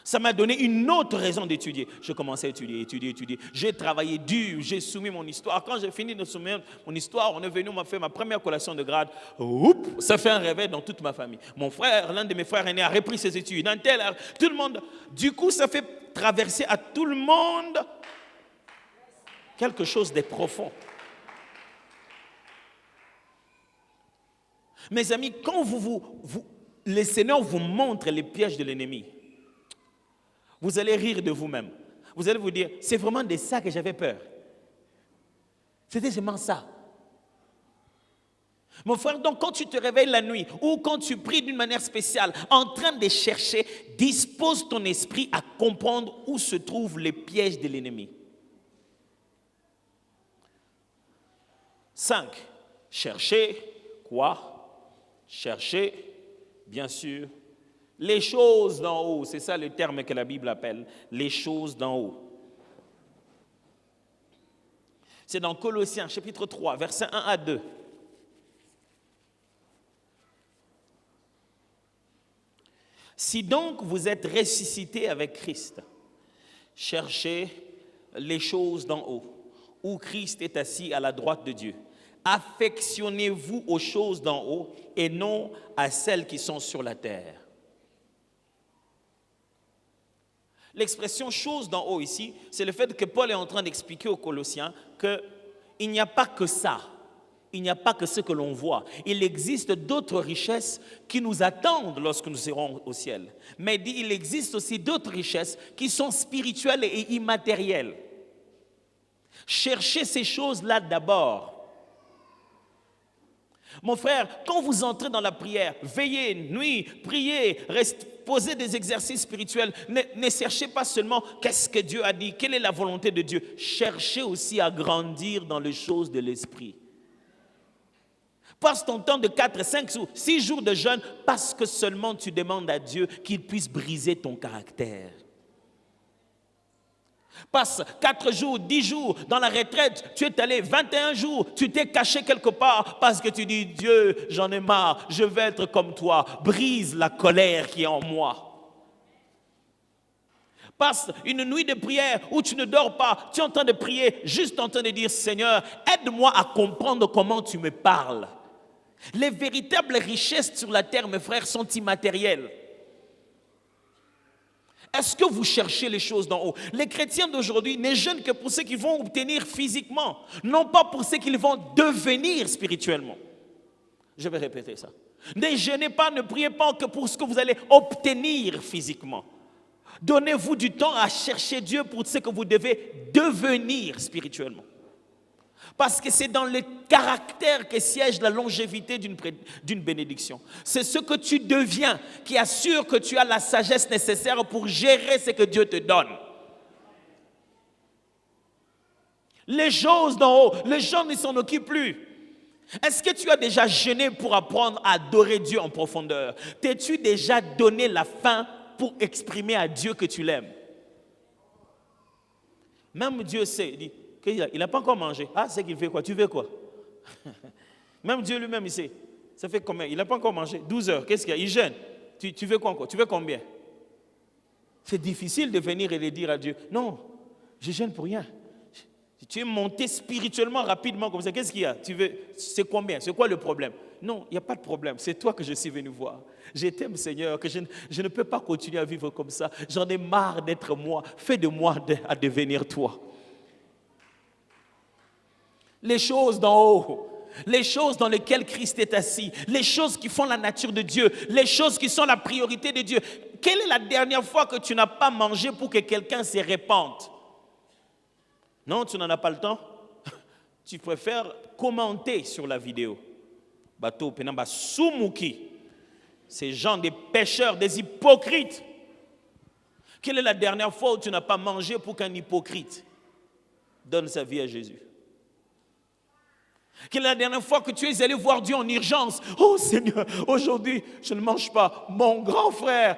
Ça m'a donné une autre raison d'étudier. Je commençais à étudier. J'ai travaillé dur, j'ai soumis mon histoire. Quand j'ai fini de soumettre mon histoire, on est venu, on m'a fait ma première collation de grade. Oups, ça fait un réveil dans toute ma famille. Mon frère, l'un de mes frères aînés, a repris ses études. Tout le monde. Du coup, ça fait traverser à tout le monde quelque chose de profond. Mes amis, quand le Seigneur vous montre les pièges de l'ennemi, vous allez rire de vous-même. Vous allez vous dire, c'est vraiment de ça que j'avais peur. C'était vraiment ça. Mon frère, donc quand tu te réveilles la nuit ou quand tu pries d'une manière spéciale, en train de chercher, dispose ton esprit à comprendre où se trouvent les pièges de l'ennemi. 5. Chercher quoi? Chercher, bien sûr, les choses d'en haut. C'est ça le terme que la Bible appelle, les choses d'en haut. C'est dans Colossiens, chapitre 3, versets 1 à 2. Si donc vous êtes ressuscités avec Christ, cherchez les choses d'en haut, où Christ est assis à la droite de Dieu. Affectionnez-vous aux choses d'en haut et non à celles qui sont sur la terre. L'expression choses d'en haut ici, c'est le fait que Paul est en train d'expliquer aux Colossiens qu'il n'y a pas que ça. il n'y a pas que ce que l'on voit. Il existe d'autres richesses qui nous attendent lorsque nous serons au ciel. Mais il existe aussi d'autres richesses qui sont spirituelles et immatérielles. Cherchez ces choses-là d'abord. Mon frère, quand vous entrez dans la prière, veillez, nuit, priez, posez des exercices spirituels. Ne cherchez pas seulement qu'est-ce que Dieu a dit, quelle est la volonté de Dieu. Cherchez aussi à grandir dans les choses de l'esprit. Passe ton temps de 4, 5, 6 jours de jeûne parce que seulement tu demandes à Dieu qu'il puisse briser ton caractère. Passe 4 jours, 10 jours dans la retraite, tu es allé 21 jours, tu t'es caché quelque part parce que tu dis, Dieu, j'en ai marre, je veux être comme toi, brise la colère qui est en moi. Passe une nuit de prière où tu ne dors pas, tu es en train de prier, juste en train de dire, Seigneur, aide-moi à comprendre comment tu me parles. Les véritables richesses sur la terre, mes frères, sont immatérielles. Est-ce que vous cherchez les choses d'en haut? Les chrétiens d'aujourd'hui ne jeûnent que pour ce qu'ils vont obtenir physiquement, non pas pour ce qu'ils vont devenir spirituellement. Je vais répéter ça. Ne jeûnez pas, ne priez pas que pour ce que vous allez obtenir physiquement. Donnez-vous du temps à chercher Dieu pour ce que vous devez devenir spirituellement. Parce que c'est dans le caractère que siège la longévité d'une bénédiction. C'est ce que tu deviens qui assure que tu as la sagesse nécessaire pour gérer ce que Dieu te donne. Les choses d'en haut, les gens ne s'en occupent plus. Est-ce que tu as déjà jeûné pour apprendre à adorer Dieu en profondeur? T'es-tu déjà donné la faim pour exprimer à Dieu que tu l'aimes? Même Dieu sait, il dit, il n'a pas encore mangé. Ah, c'est qu'il fait quoi? Tu veux quoi? Même Dieu lui-même, il sait. Ça fait combien? Il n'a pas encore mangé. 12 heures. Qu'est-ce qu'il y a? Il jeûne. Tu veux quoi encore? Tu veux combien? C'est difficile de venir et de dire à Dieu, non, je jeûne pour rien. Tu es monté spirituellement rapidement comme ça. Qu'est-ce qu'il y a? Tu veux, c'est combien? C'est quoi le problème? Non, il n'y a pas de problème. C'est toi que je suis venu voir. Je t'aime, Seigneur, que je ne peux pas continuer à vivre comme ça. J'en ai marre d'être moi. Fais de moi à devenir toi. Les choses d'en haut, les choses dans lesquelles Christ est assis, les choses qui font la nature de Dieu, les choses qui sont la priorité de Dieu. Quelle est la dernière fois que tu n'as pas mangé pour que quelqu'un se répande? Non, tu n'en as pas le temps. Tu préfères commenter sur la vidéo. Bateau penamba soumuki. Ces gens des pécheurs, des hypocrites. Quelle est la dernière fois où tu n'as pas mangé pour qu'un hypocrite donne sa vie à Jésus? Quelle est la dernière fois que tu es allé voir Dieu en urgence? Oh Seigneur, aujourd'hui, je ne mange pas. Mon grand frère,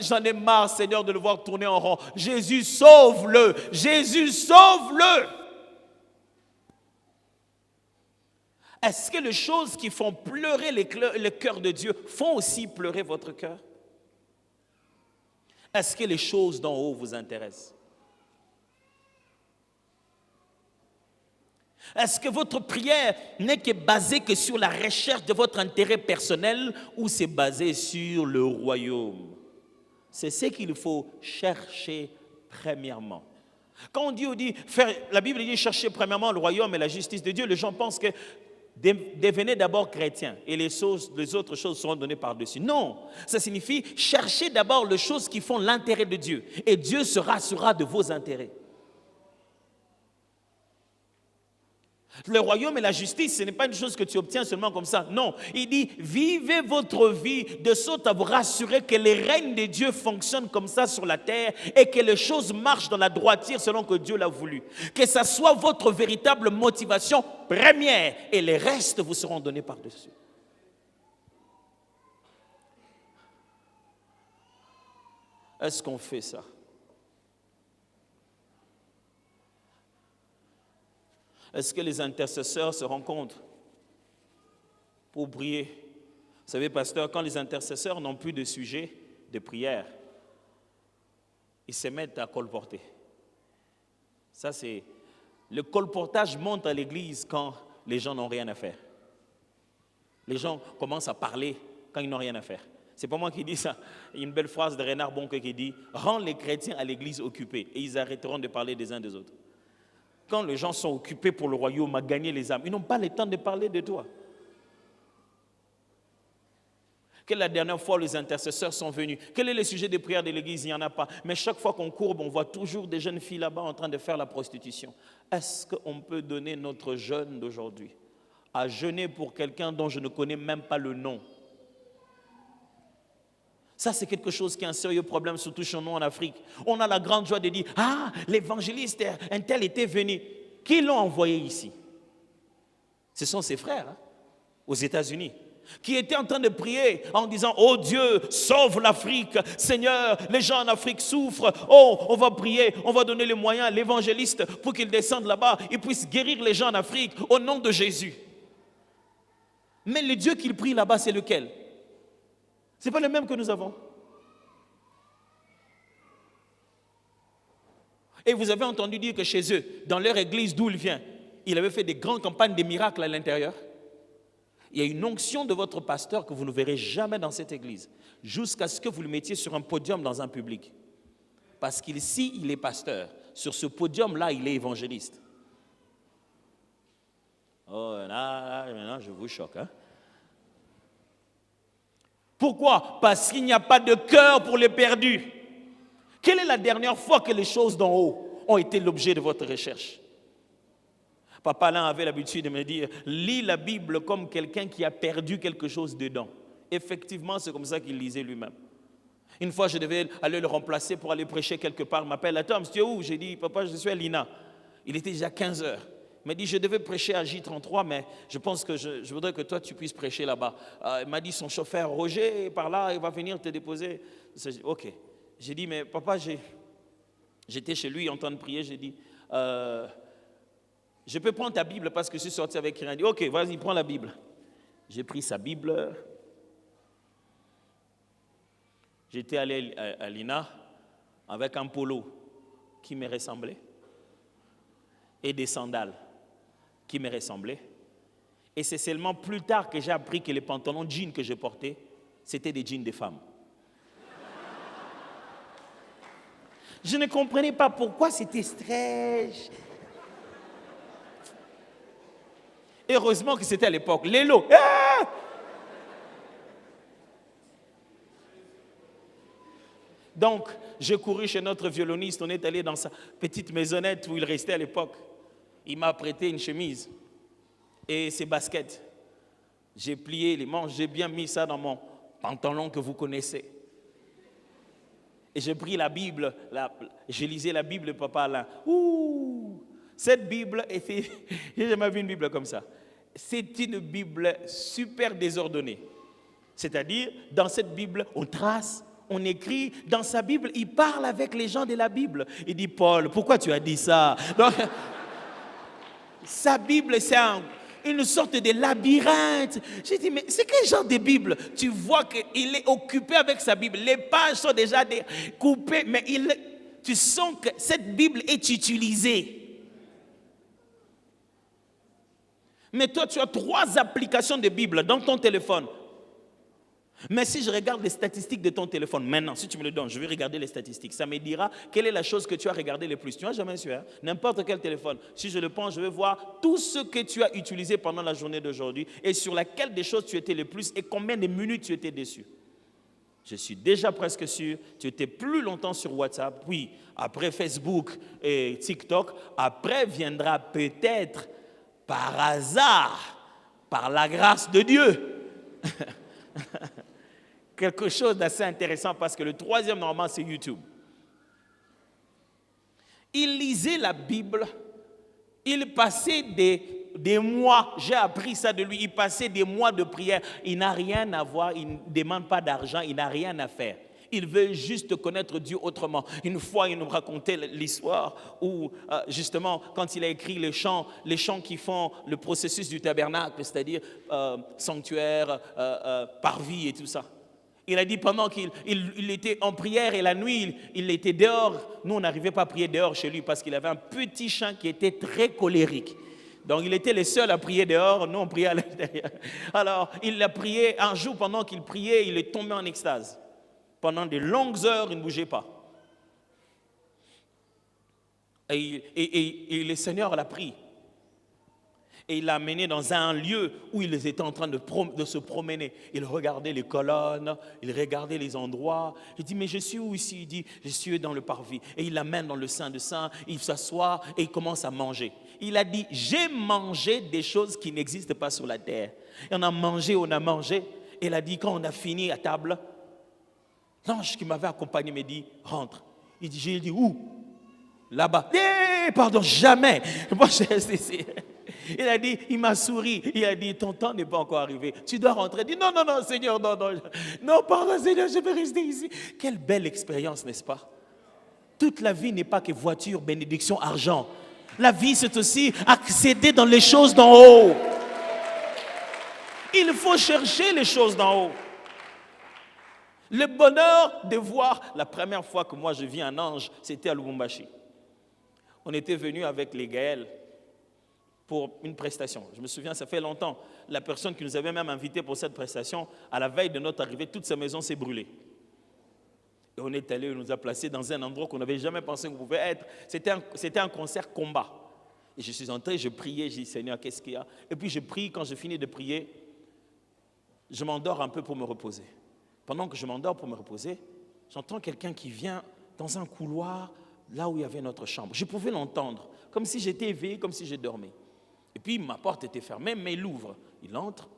j'en ai marre, Seigneur, de le voir tourner en rond. Jésus, sauve-le. Jésus, sauve-le. Est-ce que les choses qui font pleurer le cœur de Dieu font aussi pleurer votre cœur? Est-ce que les choses d'en haut vous intéressent? Est-ce que votre prière n'est que basée que sur la recherche de votre intérêt personnel ou c'est basé sur le royaume? C'est ce qu'il faut chercher premièrement. Quand on dit, la Bible dit chercher premièrement le royaume et la justice de Dieu, les gens pensent que devenez d'abord chrétien et les autres choses seront données par-dessus. Non, ça signifie chercher d'abord les choses qui font l'intérêt de Dieu et Dieu se rassurera de vos intérêts. Le royaume et la justice, ce n'est pas une chose que tu obtiens seulement comme ça. Non, il dit, vivez votre vie de sorte à vous rassurer que les règnes de Dieu fonctionnent comme ça sur la terre et que les choses marchent dans la droiture selon que Dieu l'a voulu. Que ça soit votre véritable motivation première et les restes vous seront donnés par-dessus. Est-ce qu'on fait ça? Est-ce que les intercesseurs se rencontrent pour prier? Vous savez, pasteur, quand les intercesseurs n'ont plus de sujet de prière, ils se mettent à colporter. Ça, c'est... Le colportage monte à l'église quand les gens n'ont rien à faire. Les gens commencent à parler quand ils n'ont rien à faire. C'est pas moi qui dis ça. Il y a une belle phrase de Renard Bonke qui dit « Rends les chrétiens à l'église occupés et ils arrêteront de parler des uns des autres. » Quand les gens sont occupés pour le royaume à gagner les âmes, ils n'ont pas le temps de parler de toi. Quelle est la dernière fois où les intercesseurs sont venus? Quel est le sujet de prière de l'église? Il n'y en a pas. Mais chaque fois qu'on courbe, on voit toujours des jeunes filles là-bas en train de faire la prostitution. Est-ce qu'on peut donner notre jeûne d'aujourd'hui à jeûner pour quelqu'un dont je ne connais même pas le nom? Ça, c'est quelque chose qui est un sérieux problème, surtout chez nous en Afrique. On a la grande joie de dire, ah, l'évangéliste, un tel était venu. Qui l'ont envoyé ici? Ce sont ses frères, hein, aux États-Unis, qui étaient en train de prier en disant, oh Dieu, sauve l'Afrique. Seigneur, les gens en Afrique souffrent. Oh, on va prier, on va donner les moyens à l'évangéliste pour qu'il descende là-bas et puisse guérir les gens en Afrique au nom de Jésus. Mais le Dieu qu'il prie là-bas, c'est lequel? Ce n'est pas le même que nous avons. Et vous avez entendu dire que chez eux, dans leur église d'où il vient, il avait fait des grandes campagnes de miracles à l'intérieur. Il y a une onction de votre pasteur que vous ne verrez jamais dans cette église, jusqu'à ce que vous le mettiez sur un podium dans un public. Parce qu'ici, il est pasteur. Sur ce podium-là, il est évangéliste. Oh, là, maintenant, je vous choque, hein? Pourquoi? Parce qu'il n'y a pas de cœur pour les perdus. Quelle est la dernière fois que les choses d'en haut ont été l'objet de votre recherche? Papa Alain avait l'habitude de me dire, lis la Bible comme quelqu'un qui a perdu quelque chose dedans. Effectivement, c'est comme ça qu'il lisait lui-même. Une fois, je devais aller le remplacer pour aller prêcher quelque part. Il m'appelle, attends, tu es où? J'ai dit, papa, je suis à l'INA. Il était déjà 15 heures. Il m'a dit, je devais prêcher à J33, mais je pense que je voudrais que toi, tu puisses prêcher là-bas. Il m'a dit, son chauffeur Roger est par là, il va venir te déposer. Ok. J'ai dit, mais papa, j'étais chez lui en train de prier. J'ai dit, je peux prendre ta Bible parce que je suis sorti avec rien. Il dit, ok, vas-y, prends la Bible. J'ai pris sa Bible. J'étais allé à l'INA avec un polo qui me ressemblait et des sandales qui me ressemblaient. Et c'est seulement plus tard que j'ai appris que les pantalons jeans que je portais, c'était des jeans de femmes. Je ne comprenais pas pourquoi c'était stretch. Heureusement que c'était à l'époque. Lélo. Ah! Donc, j'ai couru chez notre violoniste. On est allé dans sa petite maisonnette où il restait à l'époque. Il m'a prêté une chemise et ses baskets. J'ai plié les manches. J'ai bien mis ça dans mon pantalon que vous connaissez. Et j'ai pris la Bible. J'ai lisé la Bible, papa Alain. Ouh! Cette Bible était... J'ai jamais vu une Bible comme ça. C'est une Bible super désordonnée. C'est-à-dire, dans cette Bible, on trace, on écrit. Dans sa Bible, il parle avec les gens de la Bible. Il dit, Paul, pourquoi tu as dit ça? Donc, sa Bible, c'est une sorte de labyrinthe. J'ai dit, mais c'est quel genre de Bible? Tu vois qu'il est occupé avec sa Bible. Les pages sont déjà coupées, mais tu sens que cette Bible est utilisée. Mais toi, tu as 3 applications de Bible dans ton téléphone. Mais si je regarde les statistiques de ton téléphone, maintenant, si tu me le donnes, je vais regarder les statistiques. Ça me dira quelle est la chose que tu as regardé le plus. Tu n'as jamais su, hein? N'importe quel téléphone. Si je le prends, je vais voir tout ce que tu as utilisé pendant la journée d'aujourd'hui et sur laquelle des choses tu étais le plus et combien de minutes tu étais dessus. Je suis déjà presque sûr, tu étais plus longtemps sur WhatsApp, puis après Facebook et TikTok, après viendra peut-être par hasard, par la grâce de Dieu, quelque chose d'assez intéressant parce que le 3e normalement c'est YouTube. Il lisait la Bible, il passait des mois, j'ai appris ça de lui, il passait des mois de prière, il n'a rien à voir, il ne demande pas d'argent, il n'a rien à faire. Il veut juste connaître Dieu autrement. Une fois, il nous racontait l'histoire où, justement, quand il a écrit les chants qui font le processus du tabernacle, c'est-à-dire sanctuaire, parvis et tout ça. Il a dit pendant qu'il était en prière et la nuit, il était dehors. Nous, on n'arrivait pas à prier dehors chez lui parce qu'il avait un petit chien qui était très colérique. Donc, il était le seul à prier dehors. Nous, on priait à l'intérieur. Alors, il a prié. Un jour, pendant qu'il priait, il est tombé en extase. Pendant de longues heures, il ne bougeait pas. Et le Seigneur l'a pris. Et il l'a amené dans un lieu où ils étaient en train de se promener. Il regardait les colonnes, il regardait les endroits. Il dit, mais je suis où ici? Il dit, je suis dans le parvis. Et il l'amène dans le Saint de Saints, il s'assoit et il commence à manger. Il a dit, j'ai mangé des choses qui n'existent pas sur la terre. Et on a mangé. Et il a dit, quand on a fini à table, l'ange qui m'avait accompagné me dit, rentre. Il dit, j'ai dit, où? Là-bas. Pardon, jamais. Moi, j'ai resté ici. Il a dit, il m'a souri. Il a dit, ton temps n'est pas encore arrivé. Tu dois rentrer. Il dit, non, Seigneur, non. Non, pardon, Seigneur, je vais rester ici. Quelle belle expérience, n'est-ce pas? Toute la vie n'est pas que voiture, bénédiction, argent. La vie, c'est aussi accéder dans les choses d'en haut. Il faut chercher les choses d'en haut. Le bonheur de voir, la première fois que moi je vis un ange, c'était à Lubumbashi. On était venu avec les Gaëls pour une prestation. Je me souviens, ça fait longtemps. La personne qui nous avait même invités pour cette prestation, à la veille de notre arrivée, toute sa maison s'est brûlée. Et on est allé, on nous a placés dans un endroit qu'on n'avait jamais pensé qu'on pouvait être. C'était un concert combat. Et je suis entré, je priais, j'ai dit, Seigneur, qu'est-ce qu'il y a? Et puis je prie, quand je finis de prier, je m'endors un peu pour me reposer. Pendant que je m'endors pour me reposer, j'entends quelqu'un qui vient dans un couloir, là où il y avait notre chambre. Je pouvais l'entendre, comme si j'étais éveillé, comme si je dormais. Et puis ma porte était fermée, mais il ouvre. Il entre,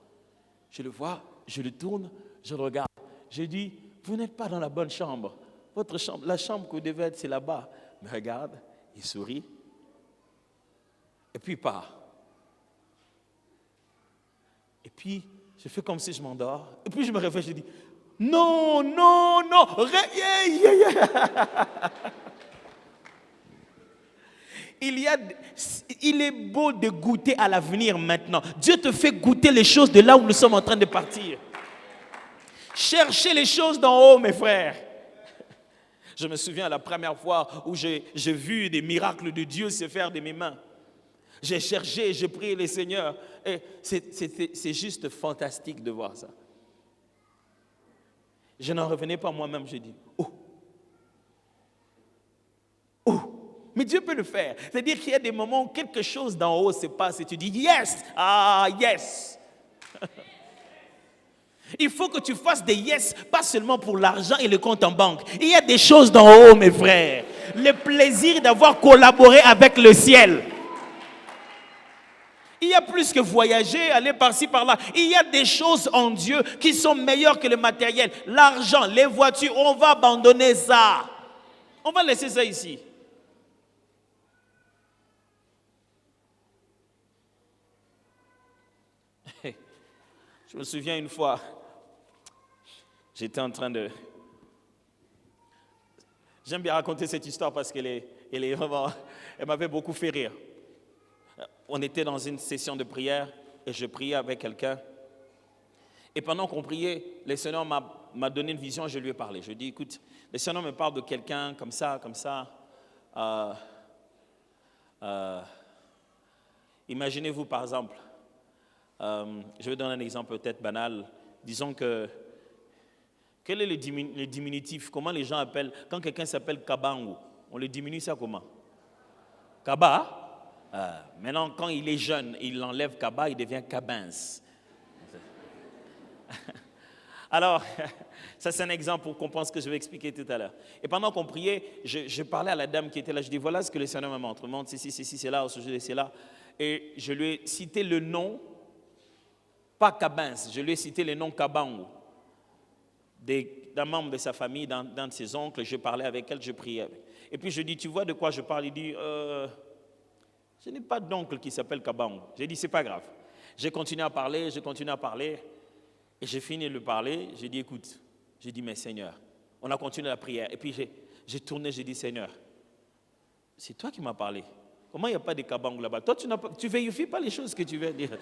je le vois, je le tourne, je le regarde. Je dis, vous n'êtes pas dans la bonne chambre. Votre chambre, la chambre que vous devez être, c'est là-bas. Il me regarde, il sourit, et puis il part. Et puis, je fais comme si je m'endors. Et puis je me réveille, je dis, non. Il est beau de goûter à l'avenir maintenant. Dieu te fait goûter les choses de là où nous sommes en train de partir. Cherchez les choses d'en haut, mes frères. Je me souviens la première fois où j'ai vu des miracles de Dieu se faire de mes mains. J'ai cherché, j'ai prié le Seigneur. Et c'est juste fantastique de voir ça. Je n'en revenais pas moi-même, j'ai dit, oh. Mais Dieu peut le faire. C'est-à-dire qu'il y a des moments où quelque chose d'en haut se passe et tu dis, yes, yes. Il faut que tu fasses des yes, pas seulement pour l'argent et le compte en banque. Il y a des choses d'en haut, mes frères. Le plaisir d'avoir collaboré avec le ciel. Il y a plus que voyager, aller par-ci, par-là. Il y a des choses en Dieu qui sont meilleures que le matériel. L'argent, les voitures, on va abandonner ça. On va laisser ça ici. Je me souviens une fois, j'étais en train de... J'aime bien raconter cette histoire parce qu'elle est vraiment... Elle m'avait beaucoup fait rire. On était dans une session de prière et je priais avec quelqu'un. Et pendant qu'on priait, le Seigneur m'a donné une vision et je lui ai parlé. Je lui ai dit, écoute, le Seigneur me parle de quelqu'un comme ça. Imaginez-vous par exemple, je vais donner un exemple peut-être banal. Disons que, quel est le diminutif? Comment les gens appellent, quand quelqu'un s'appelle Kabangu, on le diminue ça comment? Kaba. Maintenant, quand il est jeune, il enlève Kaba, il devient Kabins. Alors, ça c'est un exemple pour comprendre ce que je vais expliquer tout à l'heure. Et pendant qu'on priait, je parlais à la dame qui était là, je dis, voilà ce que le Seigneur me montre. C'est là, au sujet de c'est là. Et je lui ai cité le nom, pas Kabins, je lui ai cité le nom Kabangu, d'un membre de sa famille, d'un de ses oncles. Je parlais avec elle, je priais avec. Et puis je dis, tu vois de quoi je parle? Il dit, je n'ai pas d'oncle qui s'appelle Kabangu. J'ai dit, c'est pas grave. J'ai continué à parler, et j'ai fini de le parler. J'ai dit, écoute, j'ai dit, mais Seigneur, on a continué la prière. Et puis j'ai tourné, j'ai dit, Seigneur, c'est toi qui m'as parlé. Comment il n'y a pas de Kabangu là-bas? Toi, tu ne vérifies pas les choses que tu veux dire.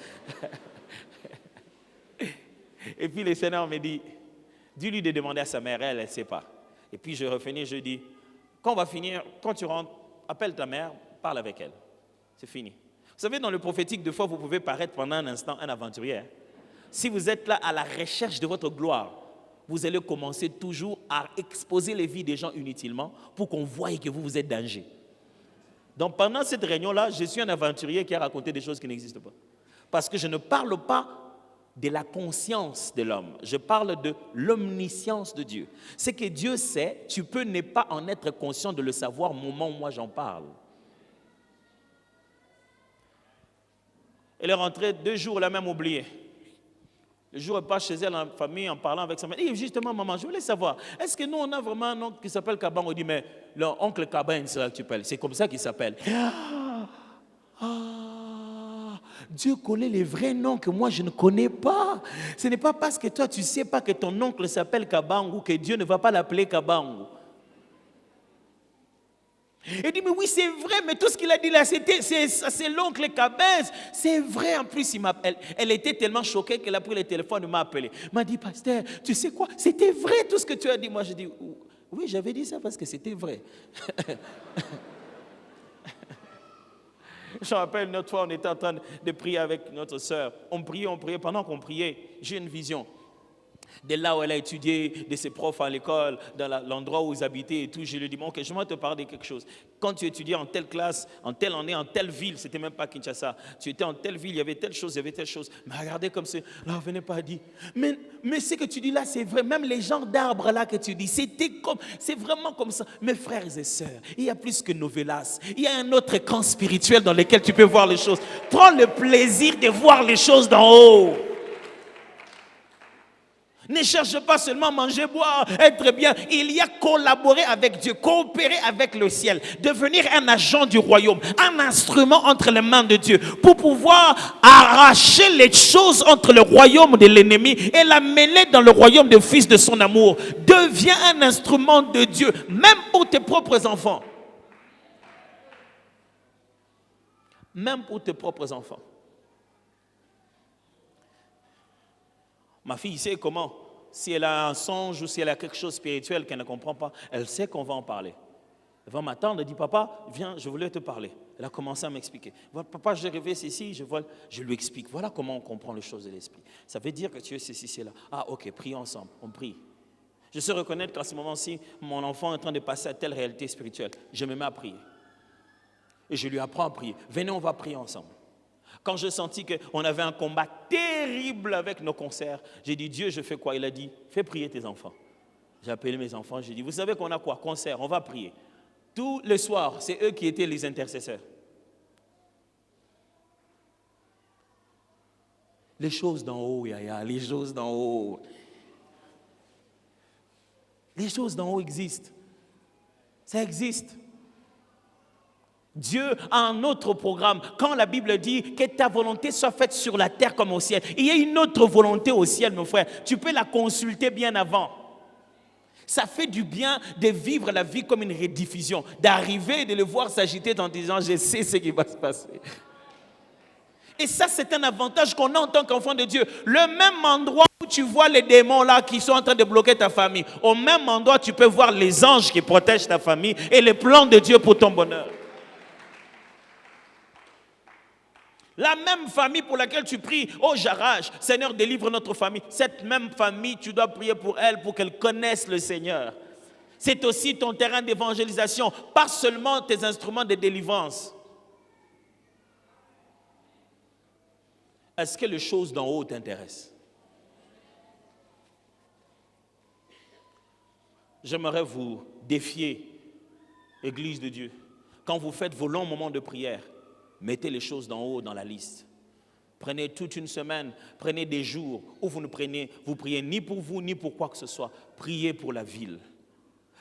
Et puis le Seigneur me dit, dis-lui de demander à sa mère, elle ne sait pas. Et puis je refinis, je dis, quand on va finir, quand tu rentres, appelle ta mère, parle avec elle. C'est fini. Vous savez, dans le prophétique, des fois, vous pouvez paraître pendant un instant un aventurier. Si vous êtes là à la recherche de votre gloire, vous allez commencer toujours à exposer les vies des gens inutilement pour qu'on voie que vous êtes danger. Donc pendant cette réunion-là, je suis un aventurier qui a raconté des choses qui n'existent pas. Parce que je ne parle pas de la conscience de l'homme. Je parle de l'omniscience de Dieu. Ce que Dieu sait, tu peux ne pas en être conscient de le savoir au moment où moi j'en parle. Elle est rentrée 2 jours, elle a même oublié. Le jour où elle passe chez elle en famille en parlant avec sa mère. Et justement, maman, je voulais savoir, est-ce que nous on a vraiment un oncle qui s'appelle Kaban? On dit, mais l'oncle Kaban, c'est là que tu parles. C'est comme ça qu'il s'appelle. Dieu connaît les vrais noms que moi je ne connais pas. Ce n'est pas parce que toi tu ne sais pas que ton oncle s'appelle Kabangu que Dieu ne va pas l'appeler Kabangu. Il dit, mais oui c'est vrai, mais tout ce qu'il a dit là, c'est l'oncle Kabez. C'est vrai, en plus elle était tellement choquée qu'elle a pris le téléphone et m'a appelé. Elle m'a dit, pasteur, tu sais quoi, c'était vrai tout ce que tu as dit. Moi je dis, oui j'avais dit ça parce que c'était vrai. Je me rappelle une autre fois, on était en train de prier avec notre sœur. On priait. Pendant qu'on priait, j'ai une vision. De là où elle a étudié, de ses profs à l'école, dans l'endroit où ils habitaient et tout, je lui ai dit, bon, ok, je vais te parler de quelque chose. Quand tu étudiais en telle classe, en telle année, en telle ville, c'était même pas Kinshasa, tu étais en telle ville, il y avait telle chose, Mais regardez comme ça, là, venez pas dire, mais ce que tu dis là, c'est vrai, même les genres d'arbres là que tu dis, c'est vraiment comme ça. Mes frères et sœurs, il y a plus que novelas, il y a un autre camp spirituel dans lequel tu peux voir les choses. Prends le plaisir de voir les choses d'en haut. Ne cherche pas seulement manger, boire, être bien. Il y a collaborer avec Dieu, coopérer avec le ciel, devenir un agent du royaume, un instrument entre les mains de Dieu pour pouvoir arracher les choses entre le royaume de l'ennemi et l'amener dans le royaume du Fils de son amour. Deviens un instrument de Dieu, même pour tes propres enfants. Même pour tes propres enfants. Ma fille sait comment, si elle a un songe ou si elle a quelque chose de spirituel qu'elle ne comprend pas, elle sait qu'on va en parler. Elle va m'attendre, elle dit, papa, viens, je voulais te parler. Elle a commencé à m'expliquer. Voilà, papa, j'ai rêvé ceci, je lui explique. Voilà comment on comprend les choses de l'esprit. Ça veut dire que tu es ceci, c'est là. Ah, ok, prions ensemble, on prie. Je sais reconnaître qu'à ce moment-ci, mon enfant est en train de passer à telle réalité spirituelle. Je me mets à prier. Et je lui apprends à prier. Venez, on va prier ensemble. Quand j'ai senti qu'on avait un combat terrible avec nos concerts, j'ai dit, Dieu, je fais quoi? Il a dit, fais prier tes enfants. J'ai appelé mes enfants, j'ai dit, vous savez qu'on a quoi? Concert, on va prier. Tous les soirs, c'est eux qui étaient les intercesseurs. Les choses d'en haut, Yaya, les choses d'en haut. Les choses d'en haut existent. Ça existe. Dieu a un autre programme. Quand la Bible dit que ta volonté soit faite sur la terre comme au ciel, il y a une autre volonté au ciel, mon frère. Tu peux la consulter bien avant. Ça fait du bien de vivre la vie comme une rediffusion, d'arriver et de le voir s'agiter en disant, je sais ce qui va se passer. Et ça, c'est un avantage qu'on a en tant qu'enfant de Dieu. Le même endroit où tu vois les démons là qui sont en train de bloquer ta famille, au même endroit, tu peux voir les anges qui protègent ta famille et les plans de Dieu pour ton bonheur. La même famille pour laquelle tu pries, oh Jarach, Seigneur délivre notre famille. Cette même famille, tu dois prier pour elle pour qu'elle connaisse le Seigneur. C'est aussi ton terrain d'évangélisation, pas seulement tes instruments de délivrance. Est-ce que les choses d'en haut t'intéressent? J'aimerais vous défier, Église de Dieu, quand vous faites vos longs moments de prière, mettez les choses d'en haut dans la liste. Prenez toute une semaine, prenez des jours où vous priez ni pour vous, ni pour quoi que ce soit. Priez pour la ville.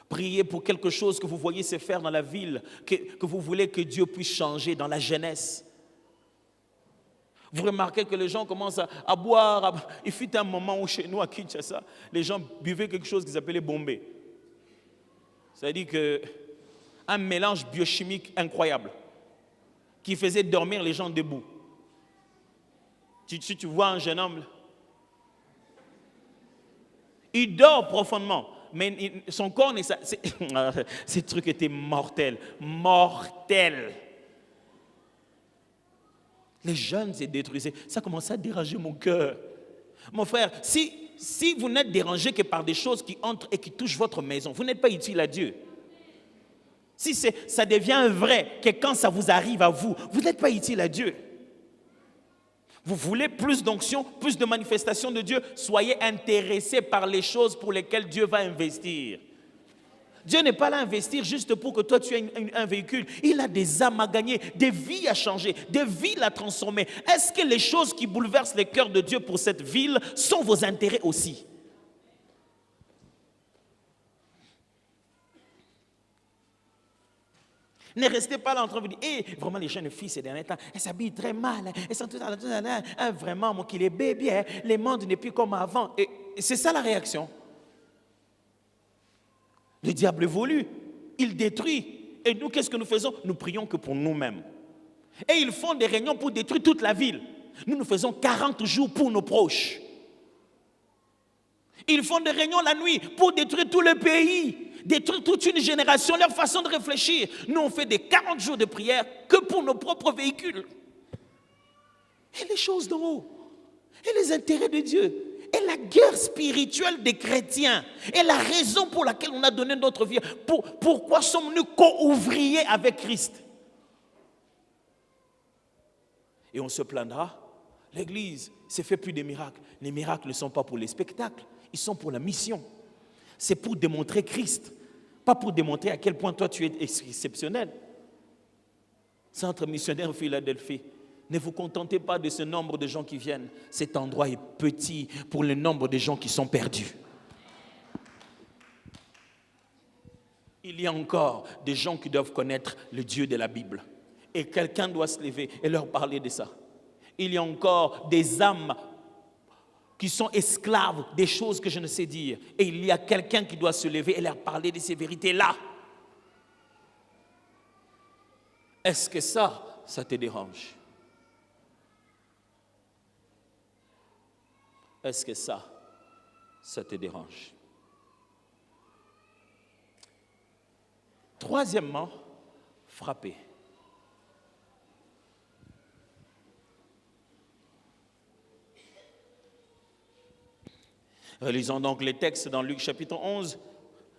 Priez pour quelque chose que vous voyez se faire dans la ville, que vous voulez que Dieu puisse changer dans la jeunesse. Vous remarquez que les gens commencent à boire. Il fut un moment où chez nous à Kinshasa, les gens buvaient quelque chose qu'ils appelaient bombé. C'est-à-dire qu'un mélange biochimique incroyable qui faisait dormir les gens debout. Si tu vois un jeune homme, il dort profondément, mais son corps, ce truc était mortel. Mortel. Les jeunes se détruisaient. Ça commençait à déranger mon cœur. Mon frère, si vous n'êtes dérangé que par des choses qui entrent et qui touchent votre maison, vous n'êtes pas utile à Dieu. Si ça devient vrai, que quand ça vous arrive à vous, vous n'êtes pas utile à Dieu. Vous voulez plus d'onction, plus de manifestation de Dieu, soyez intéressés par les choses pour lesquelles Dieu va investir. Dieu n'est pas là à investir juste pour que toi tu aies un véhicule. Il a des âmes à gagner, des vies à changer, des vies à transformer. Est-ce que les choses qui bouleversent le cœur de Dieu pour cette ville sont vos intérêts aussi? Ne restez pas là en train de vous dire, vraiment les jeunes filles ces derniers temps, elles s'habillent très mal, elles sont toutes vraiment, mon qu'il est bébé, le monde n'est plus comme avant. Et c'est ça la réaction. Le diable évolue, il détruit. Et nous, qu'est-ce que nous faisons? Nous prions que pour nous-mêmes. Et ils font des réunions pour détruire toute la ville. Nous faisons 40 jours pour nos proches. Ils font des réunions la nuit pour détruire tout le pays, détruire toute une génération, leur façon de réfléchir. Nous, on fait des 40 jours de prière que pour nos propres véhicules. Et les choses d'en haut, et les intérêts de Dieu, et la guerre spirituelle des chrétiens, et la raison pour laquelle on a donné notre vie. Pourquoi sommes-nous co-ouvriers avec Christ? Et on se plaindra, l'Église ne fait plus des miracles. Les miracles ne sont pas pour les spectacles, ils sont pour la mission. C'est pour démontrer Christ, pas pour démontrer à quel point toi tu es exceptionnel. Centre missionnaire en Philadelphie, ne vous contentez pas de ce nombre de gens qui viennent. Cet endroit est petit pour le nombre de gens qui sont perdus. Il y a encore des gens qui doivent connaître le Dieu de la Bible. Et quelqu'un doit se lever et leur parler de ça. Il y a encore des âmes qui sont esclaves des choses que je ne sais dire. Et il y a quelqu'un qui doit se lever et leur parler de ces vérités-là. Est-ce que ça te dérange? Est-ce que ça te dérange? Troisièmement, frapper. Relisons donc les textes dans Luc chapitre 11.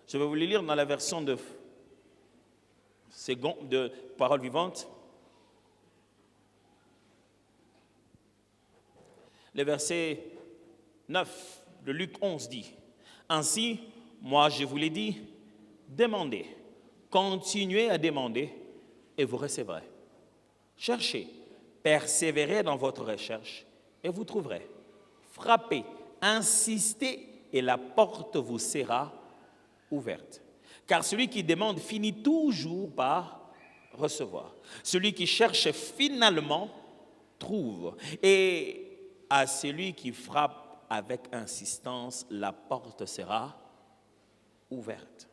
Je vais vous les lire dans la version de Parole vivante. Le verset 9 de Luc 11 dit, « Ainsi, moi je vous l'ai dit, demandez, continuez à demander et vous recevrez. Cherchez, persévérez dans votre recherche et vous trouverez. Frappez, insistez et la porte vous sera ouverte. Car celui qui demande finit toujours par recevoir. Celui qui cherche finalement trouve. Et à celui qui frappe avec insistance, la porte sera ouverte. »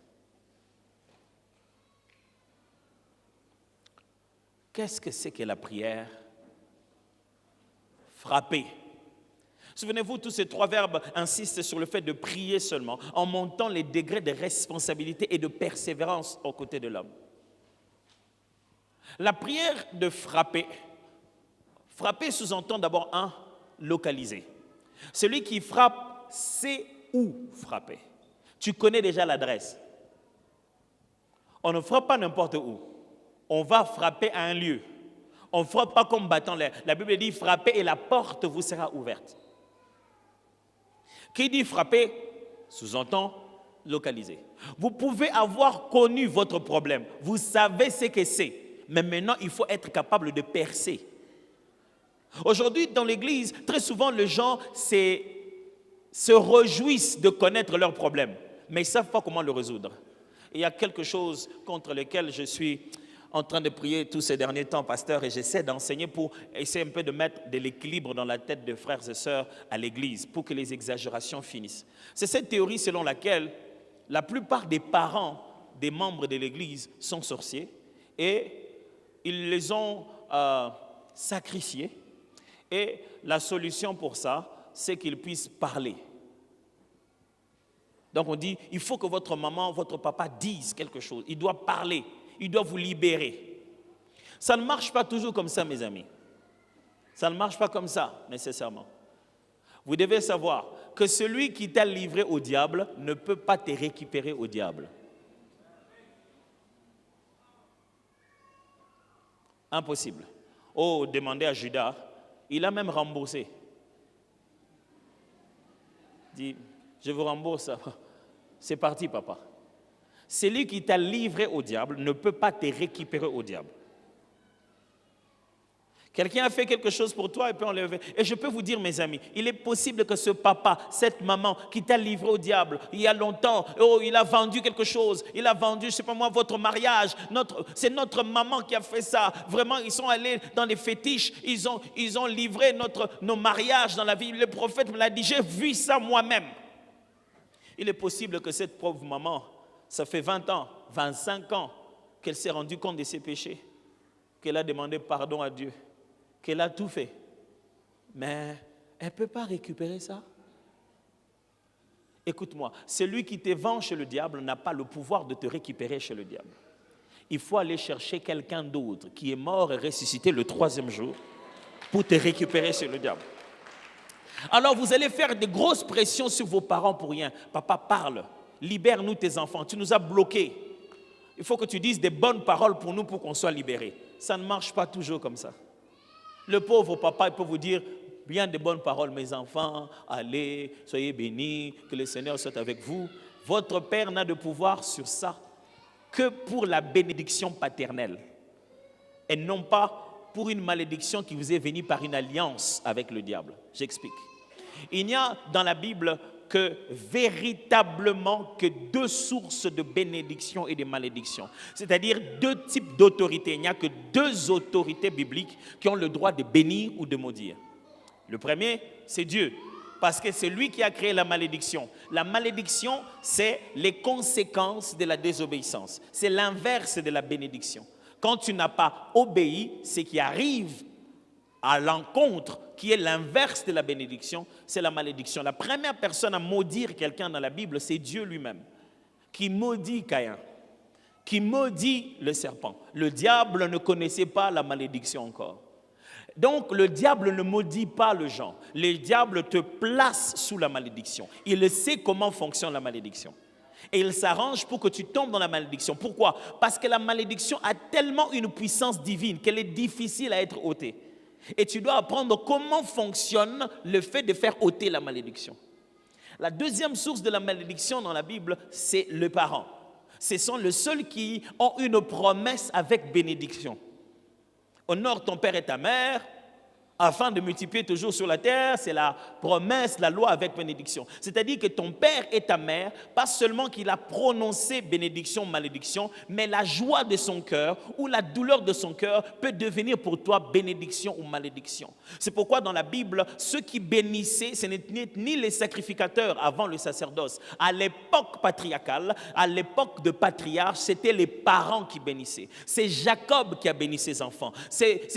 Qu'est-ce que c'est que la prière? Frapper. Souvenez-vous, tous ces trois verbes insistent sur le fait de prier seulement, en montant les degrés de responsabilité et de persévérance aux côtés de l'homme. La prière de frapper sous-entend d'abord localiser. Celui qui frappe sait où frapper. Tu connais déjà l'adresse. On ne frappe pas n'importe où. On va frapper à un lieu. On ne frappe pas comme battant l'air. La Bible dit frappez et la porte vous sera ouverte. Qui dit frapper sous-entend localiser. Vous pouvez avoir connu votre problème. Vous savez ce que c'est. Mais maintenant, il faut être capable de percer. Aujourd'hui, dans l'Église, très souvent, les gens se réjouissent de connaître leurs problèmes, mais ils ne savent pas comment le résoudre. Et il y a quelque chose contre lequel je suis en train de prier tous ces derniers temps, pasteur, et j'essaie d'enseigner pour essayer un peu de mettre de l'équilibre dans la tête de frères et sœurs à l'Église, pour que les exagérations finissent. C'est cette théorie selon laquelle la plupart des parents des membres de l'Église sont sorciers et ils les ont sacrifiés. Et la solution pour ça, c'est qu'ils puissent parler. Donc on dit, il faut que votre maman, votre papa dise quelque chose. Il doit parler, il doit vous libérer. Ça ne marche pas toujours comme ça, mes amis. Ça ne marche pas comme ça, nécessairement. Vous devez savoir que celui qui t'a livré au diable ne peut pas te récupérer au diable. Impossible. Oh, demandez à Judas, il a même remboursé. Il dit, je vous rembourse. C'est parti, papa. Celui qui t'a livré au diable ne peut pas te récupérer au diable. Quelqu'un a fait quelque chose pour toi et peut enlever. Et je peux vous dire, mes amis, il est possible que ce papa, cette maman qui t'a livré au diable il y a longtemps, oh, il a vendu quelque chose, il a vendu, je ne sais pas moi, votre mariage. C'est notre maman qui a fait ça. Vraiment, ils sont allés dans les fétiches, ils ont livré nos mariages dans la vie. Le prophète me l'a dit, j'ai vu ça moi-même. Il est possible que cette pauvre maman, ça fait 20 ans, 25 ans qu'elle s'est rendue compte de ses péchés, qu'elle a demandé pardon à Dieu, qu'elle a tout fait. Mais elle ne peut pas récupérer ça. Écoute-moi, celui qui te vend chez le diable n'a pas le pouvoir de te récupérer chez le diable. Il faut aller chercher quelqu'un d'autre qui est mort et ressuscité le 3e jour pour te récupérer chez le diable. Alors vous allez faire des grosses pressions sur vos parents pour rien. Papa, parle, libère-nous tes enfants, tu nous as bloqués. Il faut que tu dises des bonnes paroles pour nous pour qu'on soit libérés. Ça ne marche pas toujours comme ça. Le pauvre papa, il peut vous dire bien de bonnes paroles, mes enfants, allez, soyez bénis, que le Seigneur soit avec vous. Votre père n'a de pouvoir sur ça que pour la bénédiction paternelle et non pas pour une malédiction qui vous est venue par une alliance avec le diable. J'explique. Il n'y a dans la Bible que véritablement que 2 sources de bénédiction et de malédiction. C'est-à-dire 2 types d'autorités. Il n'y a que 2 autorités bibliques qui ont le droit de bénir ou de maudire. Le premier, c'est Dieu, parce que c'est lui qui a créé la malédiction. La malédiction, c'est les conséquences de la désobéissance. C'est l'inverse de la bénédiction. Quand tu n'as pas obéi, ce qui arrive à l'encontre, qui est l'inverse de la bénédiction, c'est la malédiction. La première personne à maudire quelqu'un dans la Bible, c'est Dieu lui-même, qui maudit Caïn, qui maudit le serpent. Le diable ne connaissait pas la malédiction encore. Donc le diable ne maudit pas les gens. Le diable te place sous la malédiction. Il sait comment fonctionne la malédiction. Et il s'arrange pour que tu tombes dans la malédiction. Pourquoi? Parce que la malédiction a tellement une puissance divine qu'elle est difficile à être ôtée. Et tu dois apprendre comment fonctionne le fait de faire ôter la malédiction. La deuxième source de la malédiction dans la Bible, c'est les parents. Ce sont les seuls qui ont une promesse avec bénédiction. Honore ton père et ta mère, afin de multiplier toujours sur la terre, c'est la promesse, la loi avec bénédiction. C'est-à-dire que ton père et ta mère, pas seulement qu'il a prononcé bénédiction, malédiction, mais la joie de son cœur ou la douleur de son cœur peut devenir pour toi bénédiction ou malédiction. C'est pourquoi dans la Bible, ceux qui bénissaient, ce n'étaient ni les sacrificateurs avant le sacerdoce. À l'époque patriarcale, à l'époque de patriarche, c'était les parents qui bénissaient. C'est Jacob qui a béni ses enfants. C'est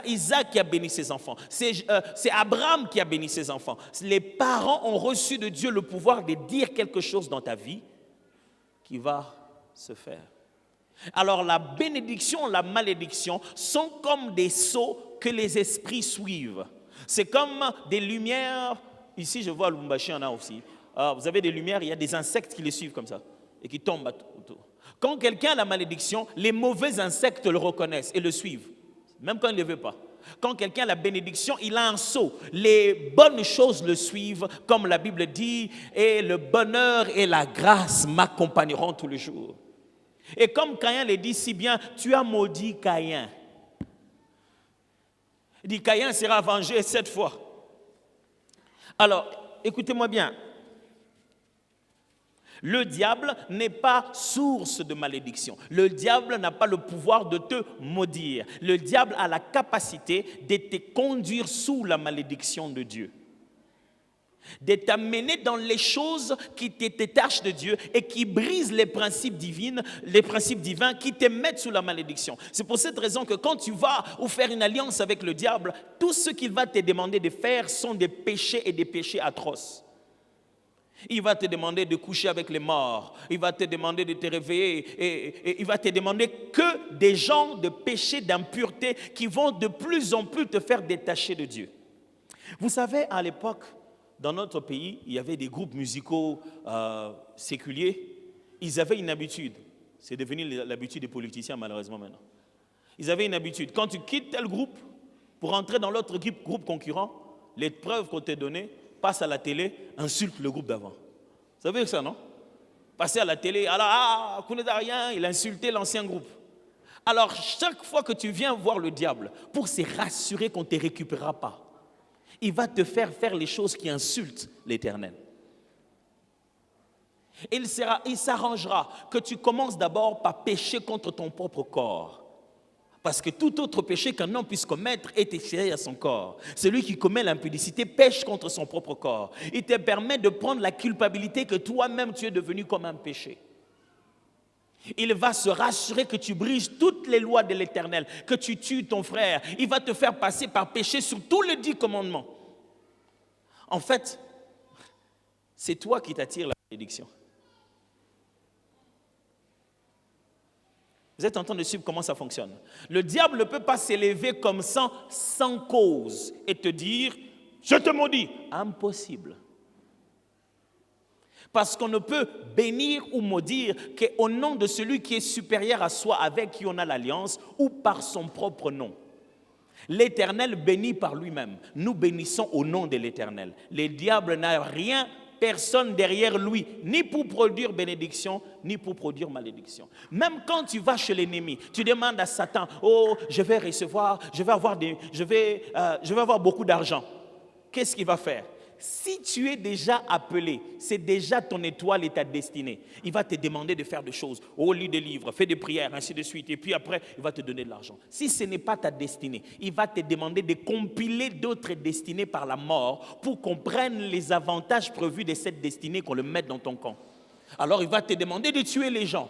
Isaac qui a béni ses enfants. C'est Abraham qui a béni ses enfants. Les parents ont reçu de Dieu le pouvoir de dire quelque chose dans ta vie qui va se faire. Alors la bénédiction, la malédiction sont comme des sceaux que les esprits suivent. C'est comme des lumières. Ici, je vois à Lubumbashi, il y en a aussi. Vous avez des lumières, il y a des insectes qui les suivent comme ça et qui tombent autour. Quand quelqu'un a la malédiction, les mauvais insectes le reconnaissent et le suivent, même quand il ne le veut pas. Quand quelqu'un a la bénédiction, il a un sceau. Les bonnes choses le suivent, comme la Bible dit, et le bonheur et la grâce m'accompagneront tous les jours. Et comme Caïn le dit si bien, tu as maudit Caïn. Il dit, Caïn sera vengé 7 fois. Alors, écoutez-moi bien. Le diable n'est pas source de malédiction. Le diable n'a pas le pouvoir de te maudire. Le diable a la capacité de te conduire sous la malédiction de Dieu, de t'amener dans les choses qui te détachent de Dieu et qui brisent les principes divins qui te mettent sous la malédiction. C'est pour cette raison que quand tu vas ou faire une alliance avec le diable, tout ce qu'il va te demander de faire sont des péchés et des péchés atroces. Il va te demander de coucher avec les morts. Il va te demander de te réveiller. Et il va te demander que des gens de péché, d'impureté qui vont de plus en plus te faire détacher de Dieu. Vous savez, à l'époque, dans notre pays, il y avait des groupes musicaux séculiers. Ils avaient une habitude. C'est devenu l'habitude des politiciens, malheureusement, maintenant. Ils avaient une habitude. Quand tu quittes tel groupe pour entrer dans l'autre groupe concurrent, les preuves qu'on t'a données, passe à la télé, insulte le groupe d'avant. Vous savez ça, non? Passer à la télé, alors, rien, il a insulté l'ancien groupe. Alors, chaque fois que tu viens voir le diable, pour se rassurer qu'on ne te récupérera pas, il va te faire les choses qui insultent l'Éternel. Il s'arrangera que tu commences d'abord par pécher contre ton propre corps. Parce que tout autre péché qu'un homme puisse commettre est échéré à son corps. Celui qui commet l'impudicité pêche contre son propre corps. Il te permet de prendre la culpabilité que toi-même tu es devenu comme un péché. Il va se rassurer que tu brises toutes les lois de l'Éternel, que tu tues ton frère. Il va te faire passer par péché sur tous les 10 commandements. En fait, c'est toi qui t'attires la bénédiction. Vous êtes en train de suivre comment ça fonctionne. Le diable ne peut pas s'élever comme ça sans cause et te dire « je te maudis ». Impossible. Parce qu'on ne peut bénir ou maudire qu'au nom de celui qui est supérieur à soi, avec qui on a l'alliance, ou par son propre nom. L'Éternel bénit par lui-même. Nous bénissons au nom de l'Éternel. Le diable n'a rien, personne derrière lui, ni pour produire bénédiction, ni pour produire malédiction. Même quand tu vas chez l'ennemi, tu demandes à Satan, oh, je vais avoir beaucoup d'argent. Qu'est-ce qu'il va faire? Si tu es déjà appelé, c'est déjà ton étoile et ta destinée. Il va te demander de faire des choses. Oh, lis des livres, fais des prières, ainsi de suite. Et puis après, il va te donner de l'argent. Si ce n'est pas ta destinée, il va te demander de compiler d'autres destinées par la mort pour qu'on prenne les avantages prévus de cette destinée, qu'on le mette dans ton camp. Alors, il va te demander de tuer les gens.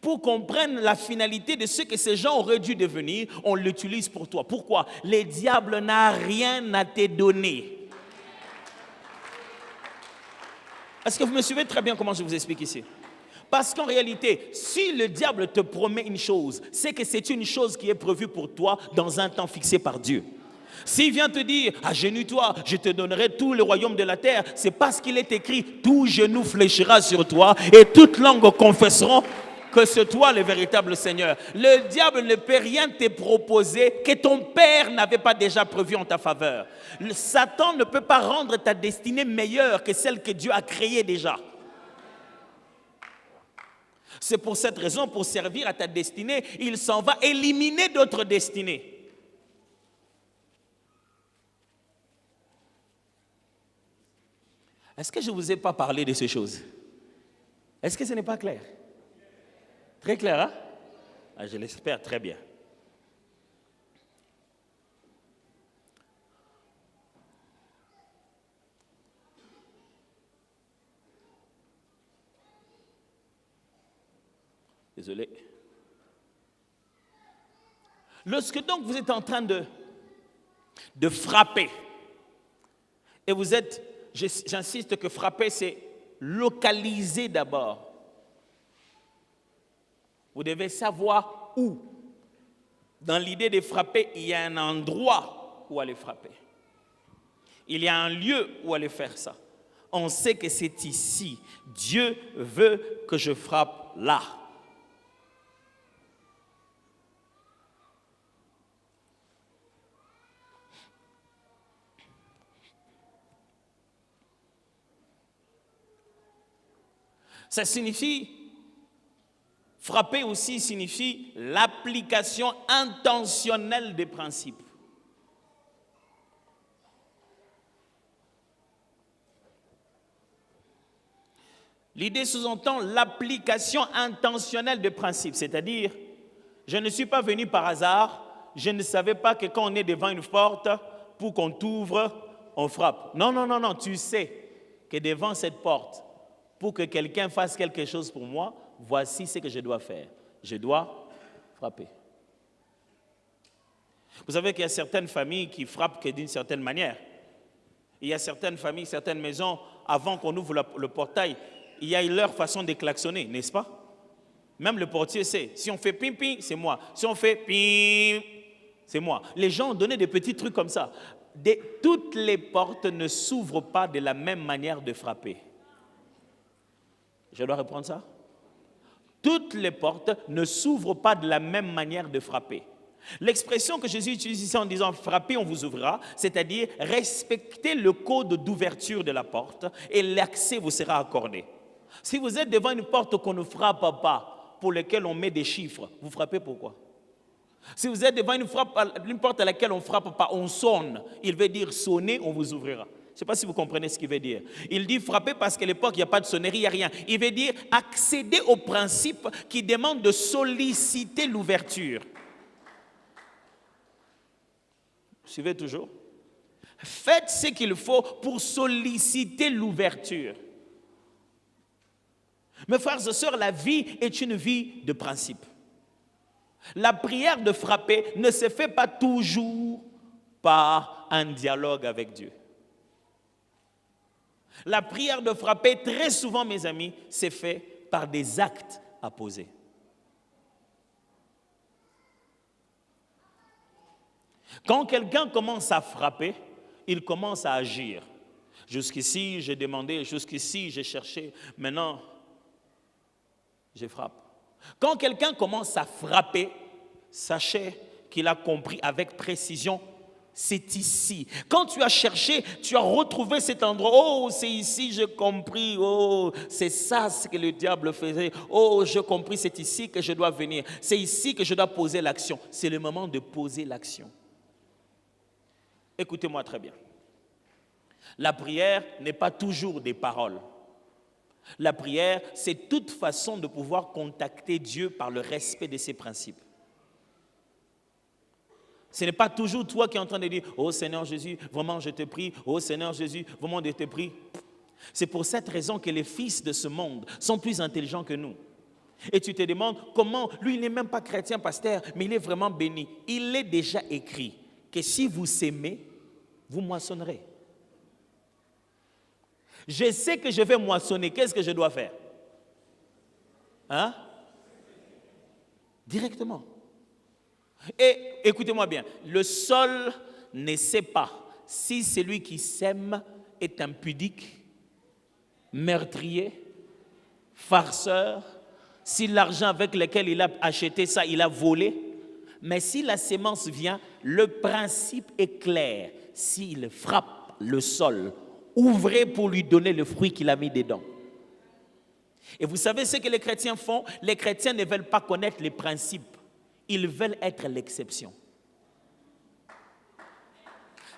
Pour qu'on prenne la finalité de ce que ces gens auraient dû devenir, on l'utilise pour toi. Pourquoi? Le diable n'a rien à te donner. Est-ce que vous me suivez très bien comment je vous explique ici? Parce qu'en réalité, si le diable te promet une chose, c'est que c'est une chose qui est prévue pour toi dans un temps fixé par Dieu. S'il vient te dire, agenouille-toi, je te donnerai tout le royaume de la terre, c'est parce qu'il est écrit, tout genou fléchira sur toi et toute langue confesseront que c'est toi le véritable Seigneur. Le diable ne peut rien te proposer que ton Père n'avait pas déjà prévu en ta faveur. Le Satan ne peut pas rendre ta destinée meilleure que celle que Dieu a créée déjà. C'est pour cette raison, pour servir à ta destinée, il s'en va éliminer d'autres destinées. Est-ce que je ne vous ai pas parlé de ces choses? Est-ce que ce n'est pas clair? Très clair, hein? Je l'espère très bien. Désolé. Lorsque donc vous êtes en train de frapper, et vous êtes, j'insiste que frapper, c'est localiser d'abord. Vous devez savoir où. Dans l'idée de frapper, il y a un endroit où aller frapper. Il y a un lieu où aller faire ça. On sait que c'est ici. Dieu veut que je frappe là. Ça signifie... Frapper aussi signifie l'application intentionnelle des principes. L'idée sous-entend l'application intentionnelle des principes, c'est-à-dire, je ne suis pas venu par hasard, je ne savais pas que quand on est devant une porte, pour qu'on t'ouvre, on frappe. Non, non, non, non, tu sais que devant cette porte, pour que quelqu'un fasse quelque chose pour moi, voici ce que je dois faire. Je dois frapper. Vous savez qu'il y a certaines familles qui frappent d'une certaine manière. Il y a certaines familles, certaines maisons, avant qu'on ouvre le portail, il y a leur façon de klaxonner, n'est-ce pas? Même le portier sait. Si on fait pim pim, c'est moi. Si on fait pim, c'est moi. Les gens ont donné des petits trucs comme ça. Toutes les portes ne s'ouvrent pas de la même manière de frapper. Je dois reprendre ça? Toutes les portes ne s'ouvrent pas de la même manière de frapper. L'expression que Jésus utilise ici en disant « frappez, on vous ouvrira », c'est-à-dire respectez le code d'ouverture de la porte et l'accès vous sera accordé. Si vous êtes devant une porte qu'on ne frappe pas, pour laquelle on met des chiffres, vous frappez pourquoi? Si vous êtes devant une porte à laquelle on ne frappe pas, on sonne, il veut dire sonner, on vous ouvrira. Je ne sais pas si vous comprenez ce qu'il veut dire. Il dit frapper parce qu'à l'époque, il n'y a pas de sonnerie, il n'y a rien. Il veut dire accéder au principe qui demande de solliciter l'ouverture. Vous suivez toujours? Faites ce qu'il faut pour solliciter l'ouverture. Mes frères et sœurs, la vie est une vie de principe. La prière de frapper ne se fait pas toujours par un dialogue avec Dieu. La prière de frapper, très souvent, mes amis, c'est fait par des actes à poser. Quand quelqu'un commence à frapper, il commence à agir. Jusqu'ici, j'ai demandé, jusqu'ici, j'ai cherché, maintenant, je frappe. Quand quelqu'un commence à frapper, sachez qu'il a compris avec précision, c'est ici. Quand tu as cherché, tu as retrouvé cet endroit. Oh, c'est ici, j'ai compris. Oh, c'est ça ce que le diable faisait. Oh, j'ai compris, c'est ici que je dois venir. C'est ici que je dois poser l'action. C'est le moment de poser l'action. Écoutez-moi très bien. La prière n'est pas toujours des paroles. La prière, c'est toute façon de pouvoir contacter Dieu par le respect de ses principes. Ce n'est pas toujours toi qui es en train de dire « Oh Seigneur Jésus, vraiment je te prie. Oh Seigneur Jésus, vraiment je te prie. » C'est pour cette raison que les fils de ce monde sont plus intelligents que nous. Et tu te demandes comment, lui il n'est même pas chrétien, pasteur, mais il est vraiment béni. Il est déjà écrit que si vous s'aimez, vous moissonnerez. Je sais que je vais moissonner, qu'est-ce que je dois faire? Hein? Directement. Et écoutez-moi bien, le sol ne sait pas si celui qui sème est impudique, meurtrier, farceur, si l'argent avec lequel il a acheté ça, il a volé. Mais si la sémence vient, le principe est clair. S'il frappe le sol, ouvrez pour lui donner le fruit qu'il a mis dedans. Et vous savez ce que les chrétiens font? Les chrétiens ne veulent pas connaître les principes. Ils veulent être l'exception.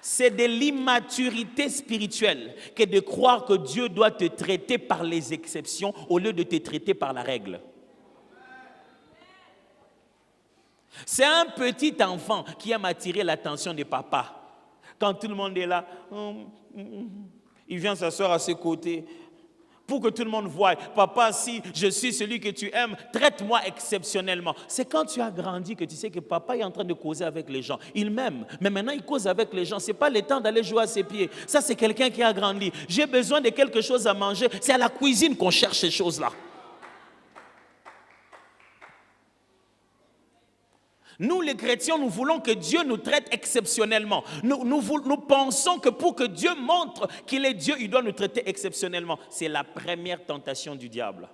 C'est de l'immaturité spirituelle que de croire que Dieu doit te traiter par les exceptions au lieu de te traiter par la règle. C'est un petit enfant qui aime attirer l'attention de papa. Quand tout le monde est là, il vient s'asseoir à ses côtés pour que tout le monde voie. Papa, si je suis celui que tu aimes, traite-moi exceptionnellement. C'est quand tu as grandi que tu sais que papa est en train de causer avec les gens. Il m'aime, mais maintenant il cause avec les gens. Ce n'est pas le temps d'aller jouer à ses pieds. Ça, c'est quelqu'un qui a grandi. J'ai besoin de quelque chose à manger. C'est à la cuisine qu'on cherche ces choses-là. Nous, les chrétiens, nous voulons que Dieu nous traite exceptionnellement. Nous pensons que pour que Dieu montre qu'il est Dieu, il doit nous traiter exceptionnellement. C'est la première tentation du diable.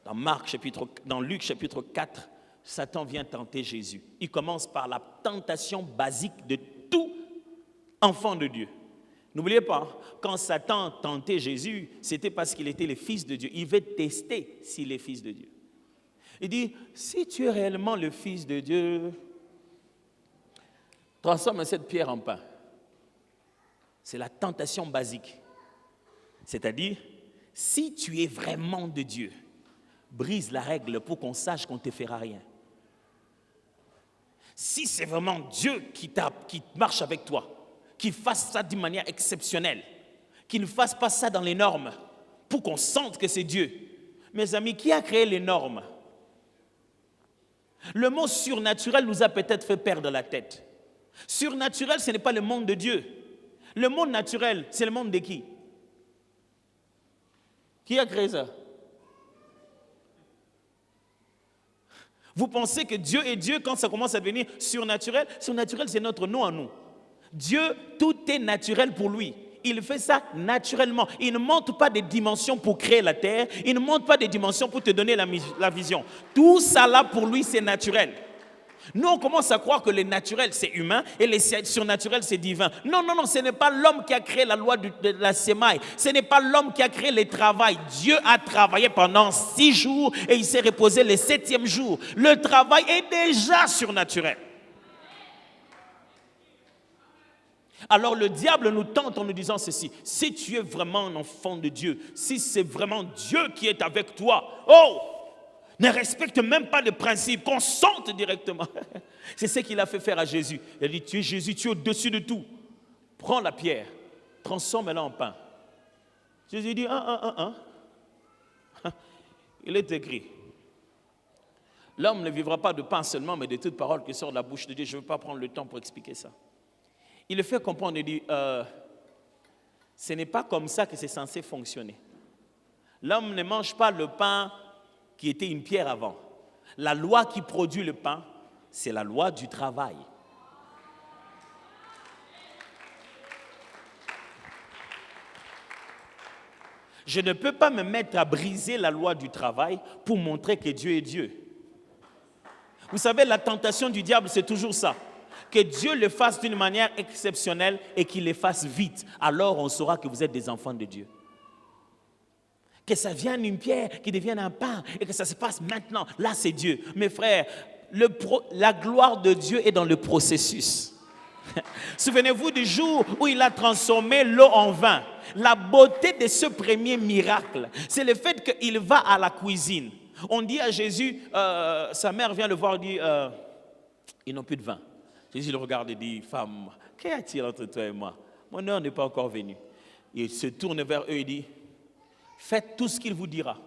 Dans Luc chapitre 4, Satan vient tenter Jésus. Il commence par la tentation basique de tout enfant de Dieu. N'oubliez pas, quand Satan tentait Jésus, c'était parce qu'il était le fils de Dieu. Il veut tester s'il est fils de Dieu. Il dit, si tu es réellement le Fils de Dieu, transforme cette pierre en pain. C'est la tentation basique. C'est-à-dire, si tu es vraiment de Dieu, brise la règle pour qu'on sache qu'on ne te fera rien. Si c'est vraiment Dieu qui marche avec toi, qu'il fasse ça d'une manière exceptionnelle, qu'il ne fasse pas ça dans les normes, pour qu'on sente que c'est Dieu. Mes amis, qui a créé les normes? Le mot surnaturel nous a peut-être fait perdre la tête. Surnaturel, ce n'est pas le monde de Dieu. Le monde naturel, c'est le monde de qui? Qui a créé ça? Vous pensez que Dieu est Dieu quand ça commence à devenir surnaturel? Surnaturel, c'est notre nom à nous. Dieu, tout est naturel pour lui. Il fait ça naturellement. Il ne monte pas des dimensions pour créer la terre. Il ne monte pas des dimensions pour te donner la vision. Tout ça là, pour lui, c'est naturel. Nous, on commence à croire que le naturel, c'est humain et le surnaturel, c'est divin. Non, non, non, ce n'est pas l'homme qui a créé la loi de la sémaille. Ce n'est pas l'homme qui a créé le travail. Dieu a travaillé pendant 6 jours et il s'est reposé le 7e jour. Le travail est déjà surnaturel. Alors le diable nous tente en nous disant ceci: si tu es vraiment un enfant de Dieu, si c'est vraiment Dieu qui est avec toi, ne respecte même pas le principe, qu'on sente directement. C'est ce qu'il a fait faire à Jésus. Il a dit: tu es Jésus, tu es au-dessus de tout. Prends la pierre, transforme-la en pain. Jésus dit: Il est écrit: l'homme ne vivra pas de pain seulement, mais de toute parole qui sort de la bouche de Dieu. Je ne veux pas prendre le temps pour expliquer ça. Il le fait comprendre et dit: ce n'est pas comme ça que c'est censé fonctionner. L'homme ne mange pas le pain qui était une pierre avant. La loi qui produit le pain, c'est la loi du travail. Je ne peux pas me mettre à briser la loi du travail pour montrer que Dieu est Dieu. Vous savez, la tentation du diable, c'est toujours ça. Que Dieu le fasse d'une manière exceptionnelle et qu'il le fasse vite. Alors on saura que vous êtes des enfants de Dieu. Que ça vienne une pierre, qui devienne un pain et que ça se passe maintenant. Là, c'est Dieu. Mes frères, la gloire de Dieu est dans le processus. Souvenez-vous du jour où il a transformé l'eau en vin. La beauté de ce premier miracle, c'est le fait qu'il va à la cuisine. On dit à Jésus, sa mère vient le voir et dit, ils n'ont plus de vin. Jésus le regarde et dit: femme, qu'y a-t-il entre toi et moi? Mon heure n'est pas encore venue. Il se tourne vers eux et dit: faites tout ce qu'il vous dira.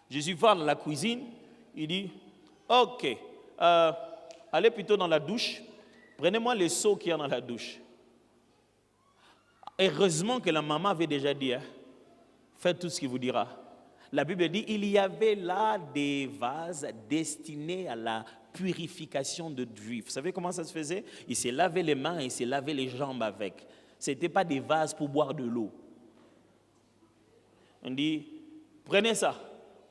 Jésus va dans la cuisine, il dit: ok, allez plutôt dans la douche, prenez-moi les seaux qu'il y a dans la douche. Heureusement que la maman avait déjà dit: faites tout ce qu'il vous dira. La Bible dit: il y avait là des vases destinés à la purification de juifs. Vous savez comment ça se faisait? Il s'est lavé les mains et il s'est lavé les jambes avec. Ce n'était pas des vases pour boire de l'eau. On dit: prenez ça.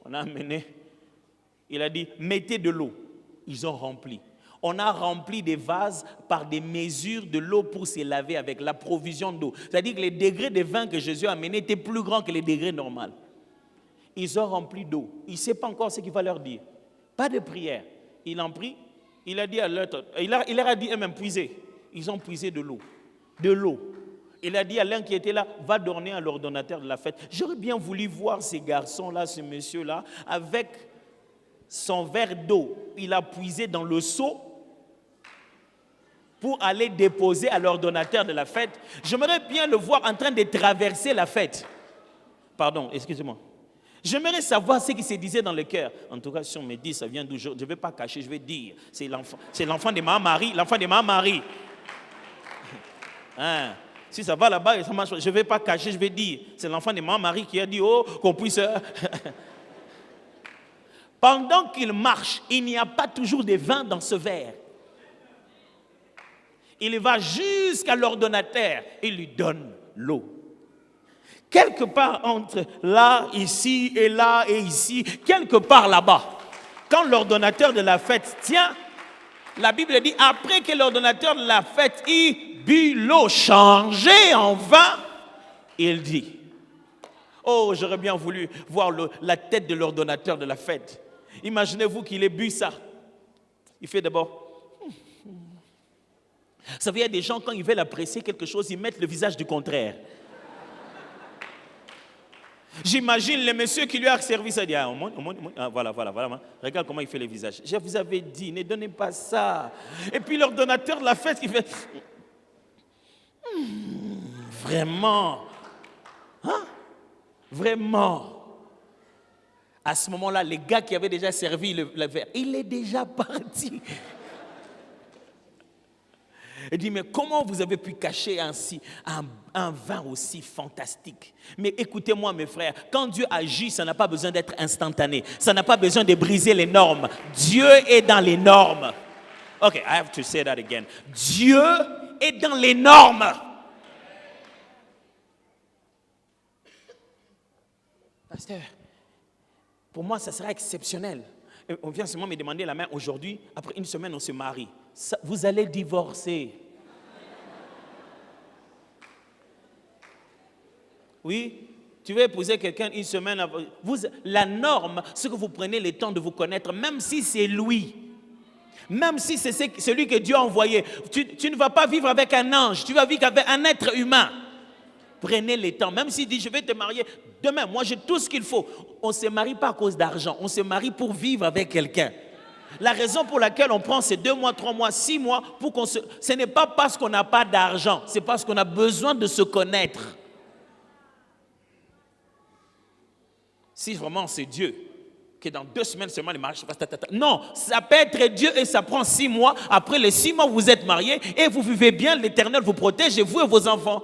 On a amené. Il a dit: mettez de l'eau. Ils ont rempli. On a rempli des vases par des mesures de l'eau pour se laver avec, la provision d'eau. C'est-à-dire que les degrés de vin que Jésus a amené étaient plus grands que les degrés normaux. Ils ont rempli d'eau. Il ne sait pas encore ce qu'il va leur dire. Pas de prière. Il en prie. Il a dit à l'autre, il leur a dit eux-mêmes: puisez. Ils ont puisé de l'eau. De l'eau. Il a dit à l'un qui était là: va donner à l'ordonnateur de la fête. J'aurais bien voulu voir ces garçons-là, ce monsieur-là, avec son verre d'eau. Il a puisé dans le seau pour aller déposer à l'ordonnateur de la fête. J'aimerais bien le voir en train de traverser la fête. Pardon, excusez-moi. J'aimerais savoir ce qui se disait dans le cœur. En tout cas, si on me dit ça vient d'où, je ne vais pas cacher, je vais dire. C'est l'enfant de ma Marie, l'enfant de ma Marie. Hein? Si ça va là-bas, ça marche, je ne vais pas cacher, je vais dire. C'est l'enfant de ma Marie qui a dit: oh, qu'on puisse... Pendant qu'il marche, il n'y a pas toujours de vin dans ce verre. Il va jusqu'à l'ordonnateur et lui donne l'eau. Quelque part entre là, ici et là et ici, quelque part là-bas, quand l'ordonnateur de la fête tient, la Bible dit: après que l'ordonnateur de la fête ait bu l'eau changée en vin, il dit: oh, j'aurais bien voulu voir la tête de l'ordonnateur de la fête. Imaginez-vous qu'il ait bu ça. Il fait d'abord... Vous savez, il y a des gens, quand ils veulent apprécier quelque chose, ils mettent le visage du contraire. J'imagine le monsieur qui lui a servi ça, dit: voilà, regarde comment il fait le visage. Je vous avais dit, ne donnez pas ça. Et puis l'ordonnateur de la fête qui fait: vraiment, hein? Vraiment. À ce moment-là, les gars qui avaient déjà servi le verre, il est déjà parti. Il dit: mais comment vous avez pu cacher ainsi un vin aussi fantastique? Mais écoutez-moi, mes frères, quand Dieu agit, ça n'a pas besoin d'être instantané. Ça n'a pas besoin de briser les normes. Dieu est dans les normes. Ok, I have to say that again. Dieu est dans les normes. Pasteur, pour moi, ça sera exceptionnel. Et on vient seulement me demander la main aujourd'hui. Après une semaine, on se marie. Vous allez divorcer. Oui, tu veux épouser quelqu'un une semaine avant. La norme, c'est que vous prenez le temps de vous connaître, même si c'est lui. Même si c'est celui que Dieu a envoyé. Tu ne vas pas vivre avec un ange, tu vas vivre avec un être humain. Prenez le temps. Même s'il dit, je vais te marier demain, moi j'ai tout ce qu'il faut. On ne se marie pas à cause d'argent, on se marie pour vivre avec quelqu'un. La raison pour laquelle on prend ces 2 mois, 3 mois, 6 mois, ce n'est pas parce qu'on n'a pas d'argent, c'est parce qu'on a besoin de se connaître. Si vraiment c'est Dieu, que dans 2 semaines seulement le mariage se passe, non, ça peut être Dieu et ça prend 6 mois. Après les 6 mois, vous êtes mariés et vous vivez bien, l'Éternel vous protège, et vous et vos enfants.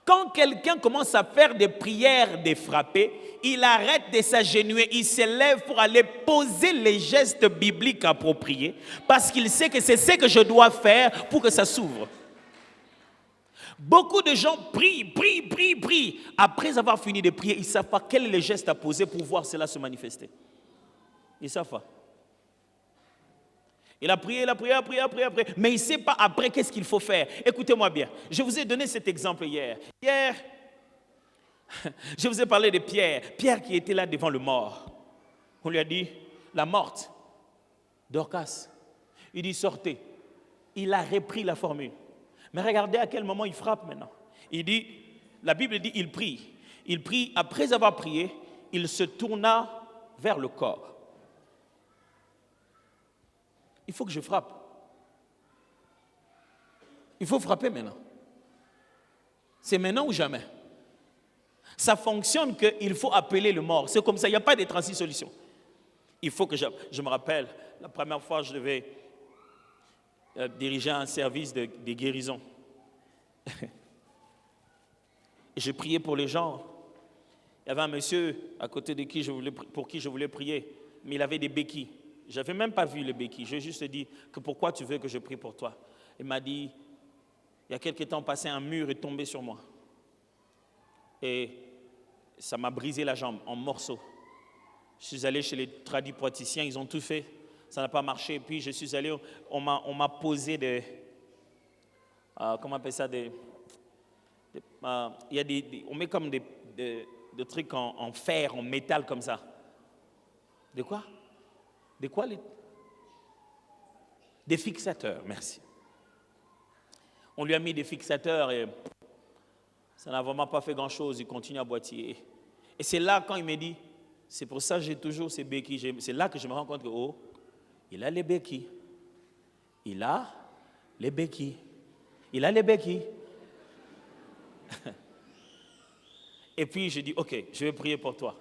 Quand quelqu'un commence à faire des prières de frapper, il arrête de s'agenouiller, il se lève pour aller poser les gestes bibliques appropriés parce qu'il sait que c'est ce que je dois faire pour que ça s'ouvre. Beaucoup de gens prient. Après avoir fini de prier, ils ne savent pas quel est le geste à poser pour voir cela se manifester. Ils ne savent pas. Il a prié, mais il ne sait pas après qu'est-ce qu'il faut faire. Écoutez-moi bien, je vous ai donné cet exemple hier. Hier, je vous ai parlé de Pierre. Pierre qui était là devant le mort. On lui a dit, la morte, Dorcas. Il dit, sortez. Il a repris la formule. Mais regardez à quel moment il frappe maintenant. Il dit, la Bible dit, il prie. Il prie, après avoir prié, il se tourna vers le corps. Il faut que je frappe. Il faut frapper maintenant. C'est maintenant ou jamais. Ça fonctionne qu'il faut appeler le mort. C'est comme ça, il n'y a pas de 36 solutions. Il faut que je me rappelle, la première fois je devais diriger un service de guérison. Et je priais pour les gens. Il y avait un monsieur à côté de pour qui je voulais prier, mais il avait des béquilles. Je n'avais même pas vu les béquilles. J'ai juste dit que pourquoi tu veux que je prie pour toi. Il m'a dit, il y a quelque temps passé, un mur est tombé sur moi. Et ça m'a brisé la jambe en morceaux. Je suis allé chez les tradipraticiens, ils ont tout fait. Ça n'a pas marché. Puis je suis allé, on m'a posé des... comment on appelle ça il y a on met comme des trucs en fer, en métal comme ça. De quoi? De quoi Des fixateurs, merci. On lui a mis des fixateurs et ça n'a vraiment pas fait grand-chose. Il continue à boitiller. Et c'est là quand il me dit, c'est pour ça que j'ai toujours ces béquilles. C'est là que je me rends compte que, oh, il a les béquilles. Il a les béquilles. Il a les béquilles. Et puis je dis, ok, je vais prier pour toi.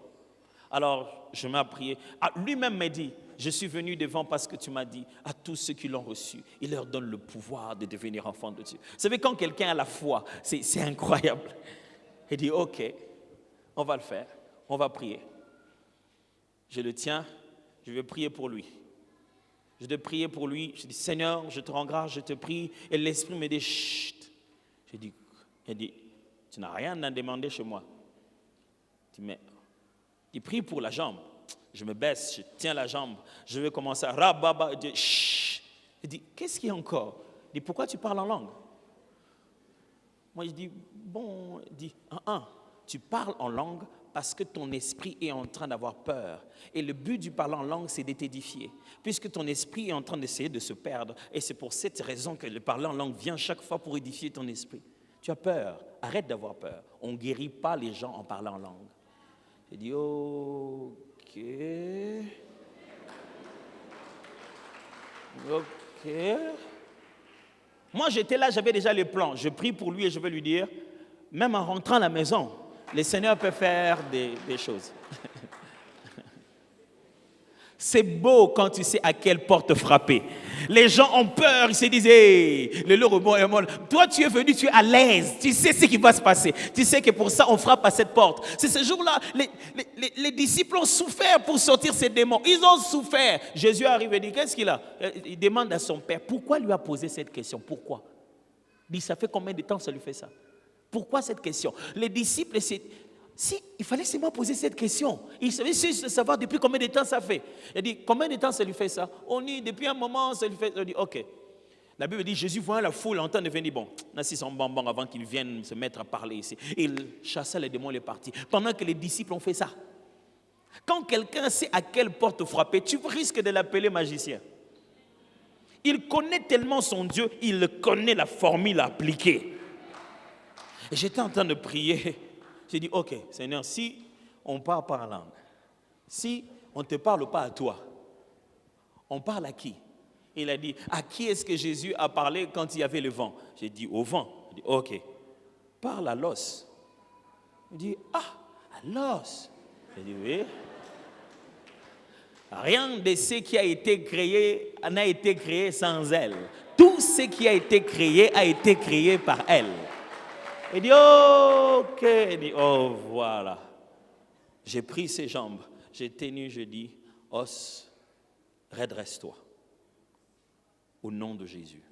Alors je m'ai prié. Lui-même m'a dit, je suis venu devant parce que tu m'as dit, à tous ceux qui l'ont reçu, il leur donne le pouvoir de devenir enfants de Dieu. Vous savez, quand quelqu'un a la foi, c'est incroyable. Il dit, ok, on va le faire, on va prier. Je le tiens, je vais prier pour lui. Je vais prier pour lui. Je dis, Seigneur, je te rends grâce, je te prie. Et l'Esprit me dit, chut. Il dit, tu n'as rien à demander chez moi. Je dis, mais il prie pour la jambe. Je me baisse, je tiens la jambe. Je vais commencer à rababa. Il dit, qu'est-ce qu'il y a encore? Il dit, pourquoi tu parles en langue? Moi, je dis, bon, il dit, tu parles en langue parce que ton esprit est en train d'avoir peur. Et le but du parler en langue, c'est de t'édifier. Puisque ton esprit est en train d'essayer de se perdre. Et c'est pour cette raison que le parler en langue vient chaque fois pour édifier ton esprit. Tu as peur, arrête d'avoir peur. On ne guérit pas les gens en parlant en langue. J'ai dit, ok. Moi, j'étais là, j'avais déjà les plans. Je prie pour lui et je vais lui dire, même en rentrant à la maison, le Seigneur peut faire des choses. C'est beau quand tu sais à quelle porte frapper. Les gens ont peur, ils se disent, hey, le lot rebond est mort. Toi, tu es venu, tu es à l'aise, tu sais ce qui va se passer. Tu sais que pour ça, on frappe à cette porte. C'est ce jour-là, les disciples ont souffert pour sortir ces démons. Ils ont souffert. Jésus arrive et dit, qu'est-ce qu'il a? Il demande à son père, pourquoi lui a posé cette question? Pourquoi? Il dit, ça fait combien de temps ça lui fait ça? Pourquoi cette question? Les disciples, il fallait seulement poser cette question. Ils savaient savoir depuis combien de temps ça fait. Il dit, combien de temps ça lui fait ça? On dit, depuis un moment, ça lui fait... On dit, ok. La Bible dit, Jésus voyant la foule en train de venir, bon, Nassi son bonbon avant qu'ils viennent se mettre à parler ici. Il chassa les démons, il est parti. Pendant que les disciples ont fait ça. Quand quelqu'un sait à quelle porte frapper, tu risques de l'appeler magicien. Il connaît tellement son Dieu, il connaît la formule à appliquer. Et j'étais en train de prier. J'ai dit, ok, Seigneur, si on parle par langue, si on ne te parle pas à toi, on parle à qui? Il a dit, à qui est-ce que Jésus a parlé quand il y avait le vent? J'ai dit, au vent. Il dit, ok, parle à l'os. Il dit, à l'os. J'ai dit, oui. Rien de ce qui a été créé n'a été créé sans elle. Tout ce qui a été créé par elle. Il dit, ok. Il dit, oh, voilà. J'ai pris ses jambes, j'ai tenu, je dis, os, redresse-toi. Au nom de Jésus.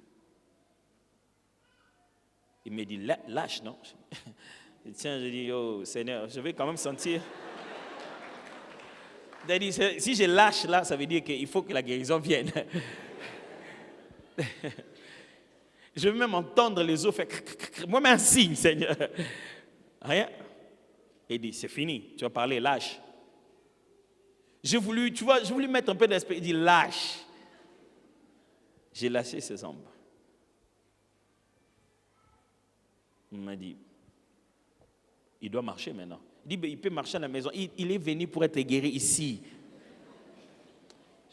Il me dit, lâche, non? Tiens, je dis, oh Seigneur, je vais quand même sentir. Il a dit, si je lâche là, ça veut dire qu'il faut que la guérison vienne. Je veux même entendre les os faire. Moi-même un signe, Seigneur. Rien. Il dit, c'est fini, tu vas parler, lâche. J'ai voulu mettre un peu d'esprit. Il dit, lâche. J'ai lâché ses jambes. Il m'a dit, il doit marcher maintenant. Il dit, ben, il peut marcher à la maison. Il est venu pour être guéri ici.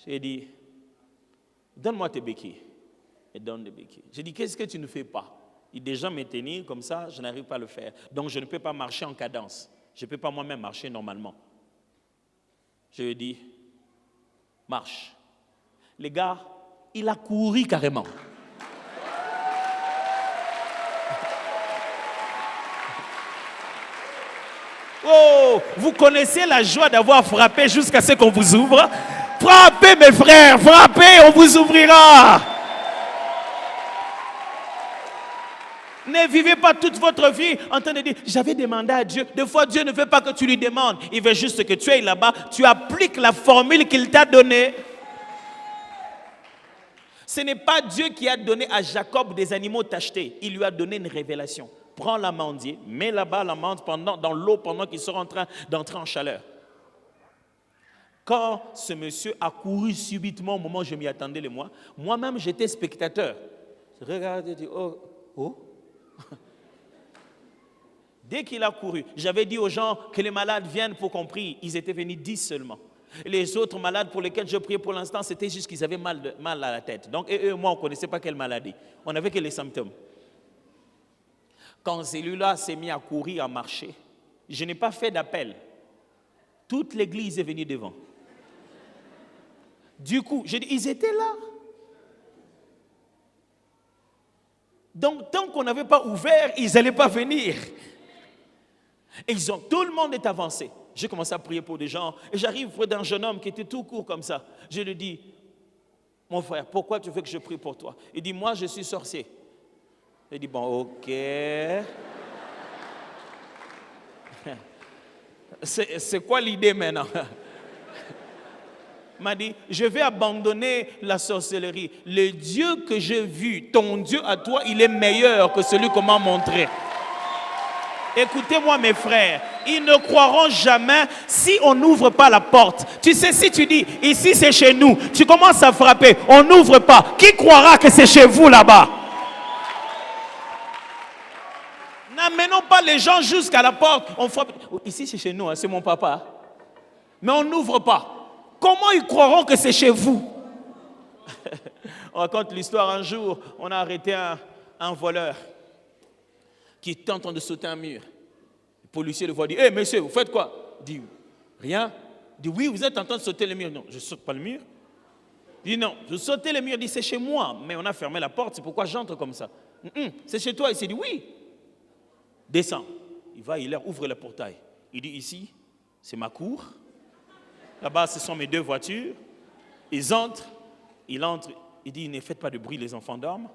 J'ai dit, donne-moi tes béquilles. Et donne des béquilles. J'ai dit, qu'est-ce que tu ne fais pas? Il dit, déjà me tenir comme ça, je n'arrive pas à le faire. Donc je ne peux pas marcher en cadence. Je ne peux pas moi-même marcher normalement. Je lui ai dit, marche. Les gars, il a couru carrément. Oh, vous connaissez la joie d'avoir frappé jusqu'à ce qu'on vous ouvre? Frappez mes frères, frappez, on vous ouvrira. Ne vivez pas toute votre vie en train de dire, j'avais demandé à Dieu. Des fois, Dieu ne veut pas que tu lui demandes. Il veut juste que tu ailles là-bas, tu appliques la formule qu'il t'a donnée. Ce n'est pas Dieu qui a donné à Jacob des animaux tachetés. Il lui a donné une révélation. Prends l'amandier, mets là-bas l'amande dans l'eau pendant qu'ils sont en train d'entrer en chaleur. Quand ce monsieur a couru subitement au moment où je m'y attendais moi-même j'étais spectateur. Je regardais et dis, oh. Dès qu'il a couru, j'avais dit aux gens que les malades viennent pour qu'on prie. Ils étaient venus 10 seulement. Les autres malades pour lesquels je priais pour l'instant, c'était juste qu'ils avaient mal à la tête. Donc, eux et moi, on ne connaissait pas quelle maladie. On n'avait que les symptômes. Quand celui-là s'est mis à courir, à marcher, je n'ai pas fait d'appel. Toute l'église est venue devant. Du coup, j'ai dit, ils étaient là. Donc, tant qu'on n'avait pas ouvert, ils n'allaient pas venir. Et tout le monde est avancé. J'ai commencé à prier pour des gens. Et j'arrive près d'un jeune homme qui était tout court comme ça. Je lui dis, mon frère, pourquoi tu veux que je prie pour toi? Il dit, moi, je suis sorcier. Je dis, bon, ok. C'est quoi l'idée maintenant? Il m'a dit, je vais abandonner la sorcellerie. Le Dieu que j'ai vu, ton Dieu à toi, il est meilleur que celui qu'on m'a montré. Écoutez-moi mes frères, ils ne croiront jamais si on n'ouvre pas la porte. Tu sais, si tu dis, ici c'est chez nous, tu commences à frapper, on n'ouvre pas. Qui croira que c'est chez vous là-bas? N'amenons pas les gens jusqu'à la porte. On frappe. Ici c'est chez nous, hein, c'est mon papa. Mais on n'ouvre pas. Comment ils croiront que c'est chez vous? On raconte l'histoire un jour, on a arrêté un voleur qui était en train de sauter un mur. Le policier le voit, dit, hé monsieur, vous faites quoi? Il dit, rien. Il dit, oui, vous êtes en train de sauter le mur. Non, je ne saute pas le mur. Il dit, non, je sautais le mur. Il dit, c'est chez moi, mais on a fermé la porte, c'est pourquoi j'entre comme ça. C'est chez toi. Il s'est dit, oui. Descends. Il va, il leur ouvre le portail. Il dit, ici, c'est ma cour. Là-bas, ce sont mes 2 voitures. Ils entrent, il entre. Il dit, ne faites pas de bruit, les enfants dorment.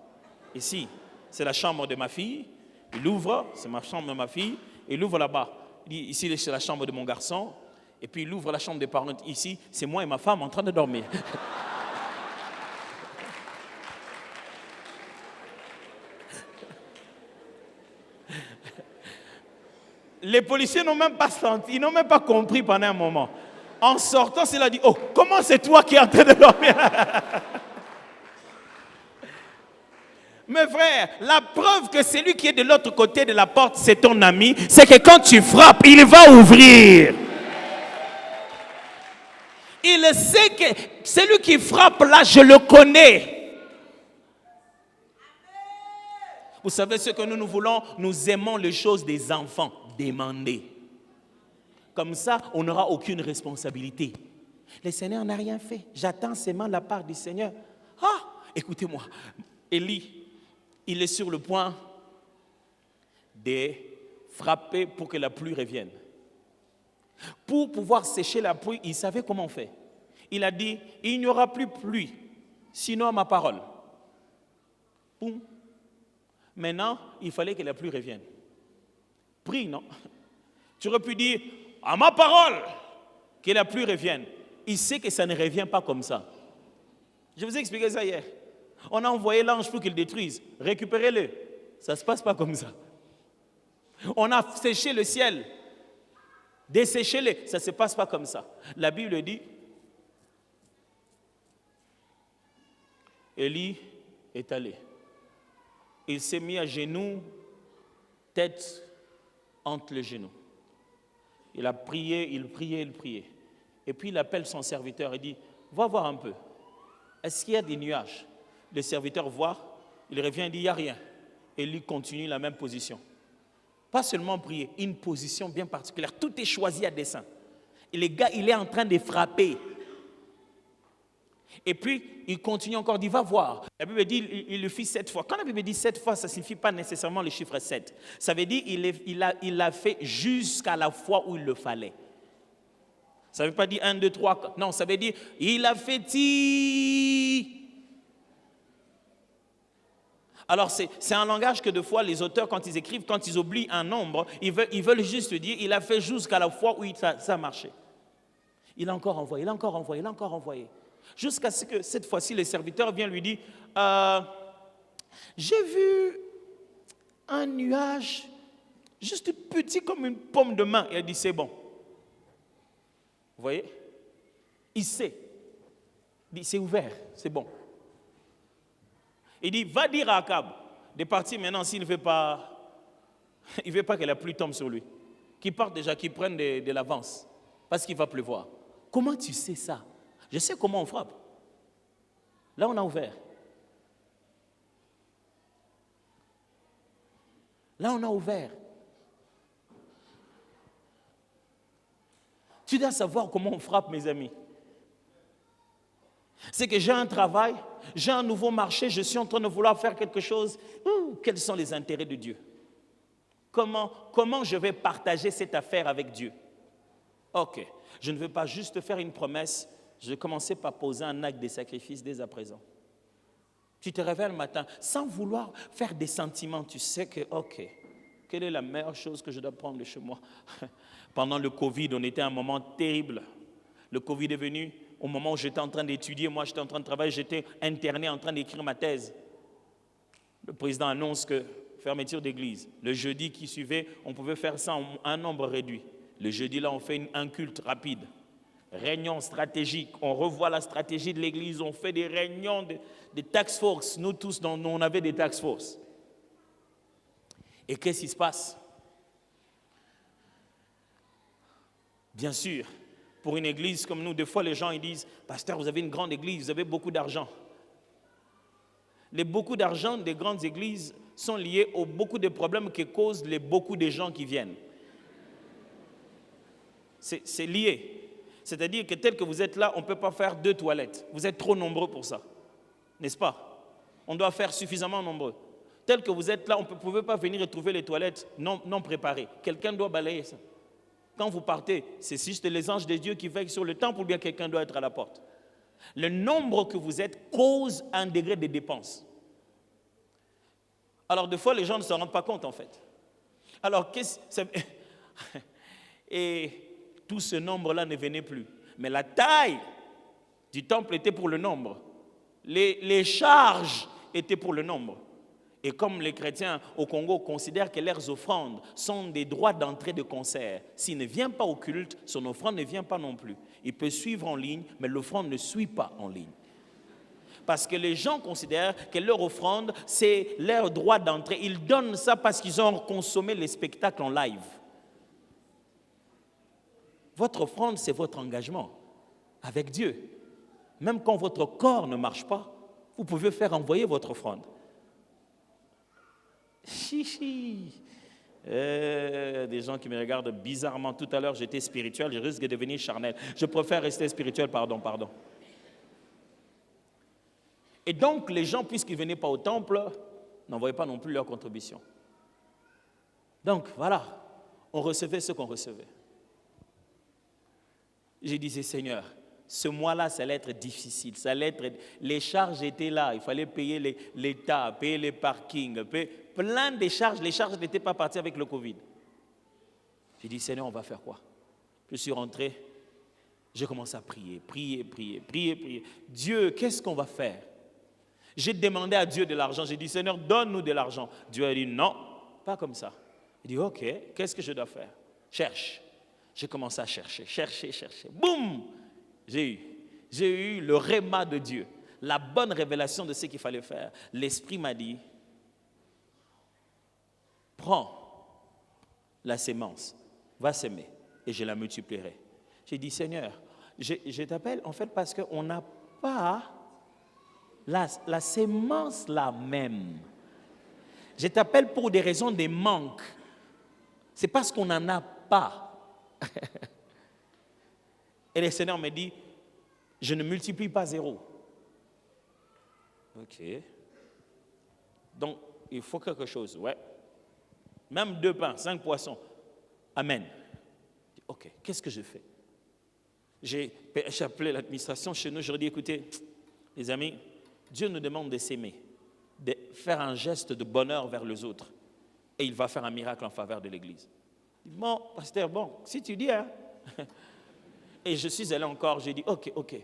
Ici, c'est la chambre de ma fille. Il ouvre, c'est ma chambre, ma fille, et il ouvre là-bas. Il dit, ici, c'est la chambre de mon garçon. Et puis, il ouvre la chambre des parents. Ici, c'est moi et ma femme en train de dormir. Les policiers n'ont même pas senti, ils n'ont même pas compris pendant un moment. En sortant, il a dit, oh, comment c'est toi qui es en train de dormir? Mes frères, la preuve que celui qui est de l'autre côté de la porte, c'est ton ami, c'est que quand tu frappes, il va ouvrir. Il sait que celui qui frappe là, je le connais. Vous savez ce que nous voulons? Nous aimons les choses des enfants. Demander. Comme ça, on n'aura aucune responsabilité. Le Seigneur n'a rien fait. J'attends seulement la part du Seigneur. Ah, écoutez-moi. Élie, il est sur le point de frapper pour que la pluie revienne. Pour pouvoir sécher la pluie, il savait comment faire. Il a dit, il n'y aura plus pluie, sinon à ma parole. Boum. Maintenant, il fallait que la pluie revienne. Prie, non? Tu aurais pu dire, à ma parole, que la pluie revienne. Il sait que ça ne revient pas comme ça. Je vous ai expliqué ça hier. On a envoyé l'ange pour qu'il détruise. Récupérez-le. Ça ne se passe pas comme ça. On a séché le ciel. Desséchez-le. Ça ne se passe pas comme ça. La Bible dit, Élie est allé. Il s'est mis à genoux, tête entre les genoux. Il a prié, il priait, il priait. Et puis il appelle son serviteur et dit, va voir un peu. Est-ce qu'il y a des nuages? Le serviteur voit, il revient et dit, il n'y a rien. Et lui continue la même position. Pas seulement prier, une position bien particulière. Tout est choisi à dessein. Et le gars, il est en train de frapper. Et puis, il continue encore, il dit, va voir. La Bible dit, il le fit 7 fois. Quand la Bible dit 7 fois, ça ne signifie pas nécessairement le chiffre 7. Ça veut dire il l'a fait jusqu'à la fois où il le fallait. Ça ne veut pas dire 1, 2, 3, 4. Non, ça veut dire, il a fait ti. Alors, c'est un langage que de fois, les auteurs, quand ils écrivent, quand ils oublient un nombre, ils veulent juste dire, il a fait jusqu'à la fois où ça a marché. Il a encore envoyé, il a encore envoyé, il a encore envoyé. Jusqu'à ce que cette fois-ci, le serviteur vient lui dire, j'ai vu un nuage juste petit comme une paume de main. Et elle dit, c'est bon. Vous voyez? Il sait. Il dit, c'est ouvert, c'est bon. Il dit, va dire à Akab de partir maintenant s'il ne veut pas, il veut pas que la pluie tombe sur lui. Qu'il parte déjà, qu'il prenne de l'avance. Parce qu'il va pleuvoir. Comment tu sais ça? Je sais comment on frappe. Là, on a ouvert. Là, on a ouvert. Tu dois savoir comment on frappe, mes amis. C'est que j'ai un travail, j'ai un nouveau marché, je suis en train de vouloir faire quelque chose. Quels sont les intérêts de Dieu? Comment je vais partager cette affaire avec Dieu? Ok, je ne veux pas juste faire une promesse. Je vais commencer par poser un acte de sacrifice dès à présent. Tu te réveilles le matin sans vouloir faire des sentiments. Tu sais que, ok, quelle est la meilleure chose que je dois prendre de chez moi? Pendant le Covid, on était à un moment terrible. Le Covid est venu au moment où j'étais en train d'étudier. Moi, j'étais en train de travailler. J'étais interné en train d'écrire ma thèse. Le président annonce que fermeture d'église. Le jeudi qui suivait, on pouvait faire ça en un nombre réduit. Le jeudi, là, on fait un culte rapide. Réunion stratégique, on revoit la stratégie de l'église, on fait des réunions de task force. Nous tous, on avait des task force. Et qu'est-ce qui se passe? Bien sûr, pour une église comme nous, des fois les gens ils disent, pasteur, vous avez une grande église, vous avez beaucoup d'argent. Les beaucoup d'argent des grandes églises sont liés aux beaucoup de problèmes que causent les beaucoup de gens qui viennent. C'est lié. C'est-à-dire que tel que vous êtes là, on ne peut pas faire 2 toilettes. Vous êtes trop nombreux pour ça. N'est-ce pas? On doit faire suffisamment nombreux. Tel que vous êtes là, on ne pouvait pas venir et trouver les toilettes non préparées. Quelqu'un doit balayer ça. Quand vous partez, c'est juste les anges de Dieu qui veillent sur le temple ou bien quelqu'un doit être à la porte. Le nombre que vous êtes cause un degré de dépense. Alors, des fois, les gens ne se rendent pas compte, en fait. Alors, et tout ce nombre-là ne venait plus. Mais la taille du temple était pour le nombre. Les charges étaient pour le nombre. Et comme les chrétiens au Congo considèrent que leurs offrandes sont des droits d'entrée de concert, s'il ne vient pas au culte, son offrande ne vient pas non plus. Il peut suivre en ligne, mais l'offrande ne suit pas en ligne. Parce que les gens considèrent que leur offrande, c'est leur droit d'entrée. Ils donnent ça parce qu'ils ont consommé les spectacles en live. Votre offrande, c'est votre engagement avec Dieu. Même quand votre corps ne marche pas, vous pouvez faire envoyer votre offrande. Des gens qui me regardent bizarrement. Tout à l'heure, j'étais spirituel, je risque de devenir charnel. Je préfère rester spirituel, pardon. Et donc, les gens, puisqu'ils ne venaient pas au temple, n'envoyaient pas non plus leur contribution. Donc, voilà, on recevait ce qu'on recevait. Je disais, Seigneur, ce mois-là, ça allait être difficile. Les charges étaient là. Il fallait payer l'État, payer les parkings, payer plein de charges. Les charges n'étaient pas parties avec le Covid. J'ai dit, Seigneur, on va faire quoi? Je suis rentré. J'ai commencé à prier. Dieu, qu'est-ce qu'on va faire? J'ai demandé à Dieu de l'argent. J'ai dit, Seigneur, donne-nous de l'argent. Dieu a dit, non, pas comme ça. Il dit, ok, qu'est-ce que je dois faire? Cherche. J'ai commencé à chercher. Boum! J'ai eu le réma de Dieu, la bonne révélation de ce qu'il fallait faire. L'Esprit m'a dit, prends la sémence, va s'aimer et je la multiplierai. J'ai dit, Seigneur, je t'appelle en fait parce qu'on n'a pas la sémence la même. Je t'appelle pour des raisons de manque. C'est parce qu'on n'en a pas. Et le Seigneur me dit, je ne multiplie pas zéro. Ok. Donc, il faut quelque chose, ouais. Même 2 pains, 5 poissons. Amen. Ok, qu'est-ce que je fais? J'ai appelé l'administration chez nous, je leur ai dit, écoutez, les amis, Dieu nous demande de s'aimer, de faire un geste de bonheur vers les autres. Et il va faire un miracle en faveur de l'Église. Bon, pasteur, bon, si tu dis, hein. Et je suis allé encore, j'ai dit, ok.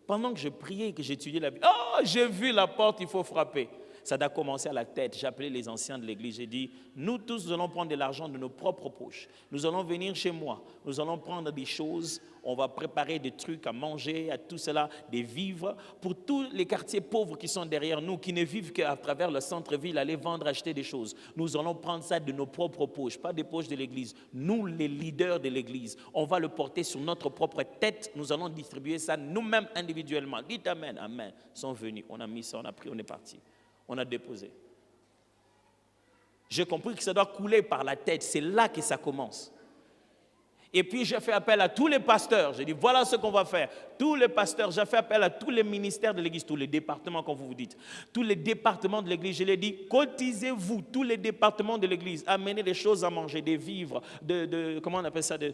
Pendant que je priais et que j'étudiais la Bible, j'ai vu la porte, il faut frapper. Ça a commencé à la tête. J'ai appelé les anciens de l'église. J'ai dit, nous tous, nous allons prendre de l'argent de nos propres poches. Nous allons venir chez moi. Nous allons prendre des choses. On va préparer des trucs à manger, à tout cela, des vivres. Pour tous les quartiers pauvres qui sont derrière nous, qui ne vivent qu'à travers le centre-ville, aller vendre, acheter des choses. Nous allons prendre ça de nos propres poches, pas des poches de l'église. Nous, les leaders de l'église, on va le porter sur notre propre tête. Nous allons distribuer ça nous-mêmes individuellement. Dites Amen. Amen. Ils sont venus. On a mis ça, on a pris, on est parti. On a déposé. J'ai compris que ça doit couler par la tête. C'est là que ça commence. Et puis j'ai fait appel à tous les pasteurs. J'ai dit, voilà ce qu'on va faire. Tous les pasteurs, j'ai fait appel à tous les ministères de l'église, tous les départements, comme vous dites. Tous les départements de l'église, je leur ai dit, cotisez-vous, tous les départements de l'église. Amenez des choses à manger, des vivres, comment on appelle ça, les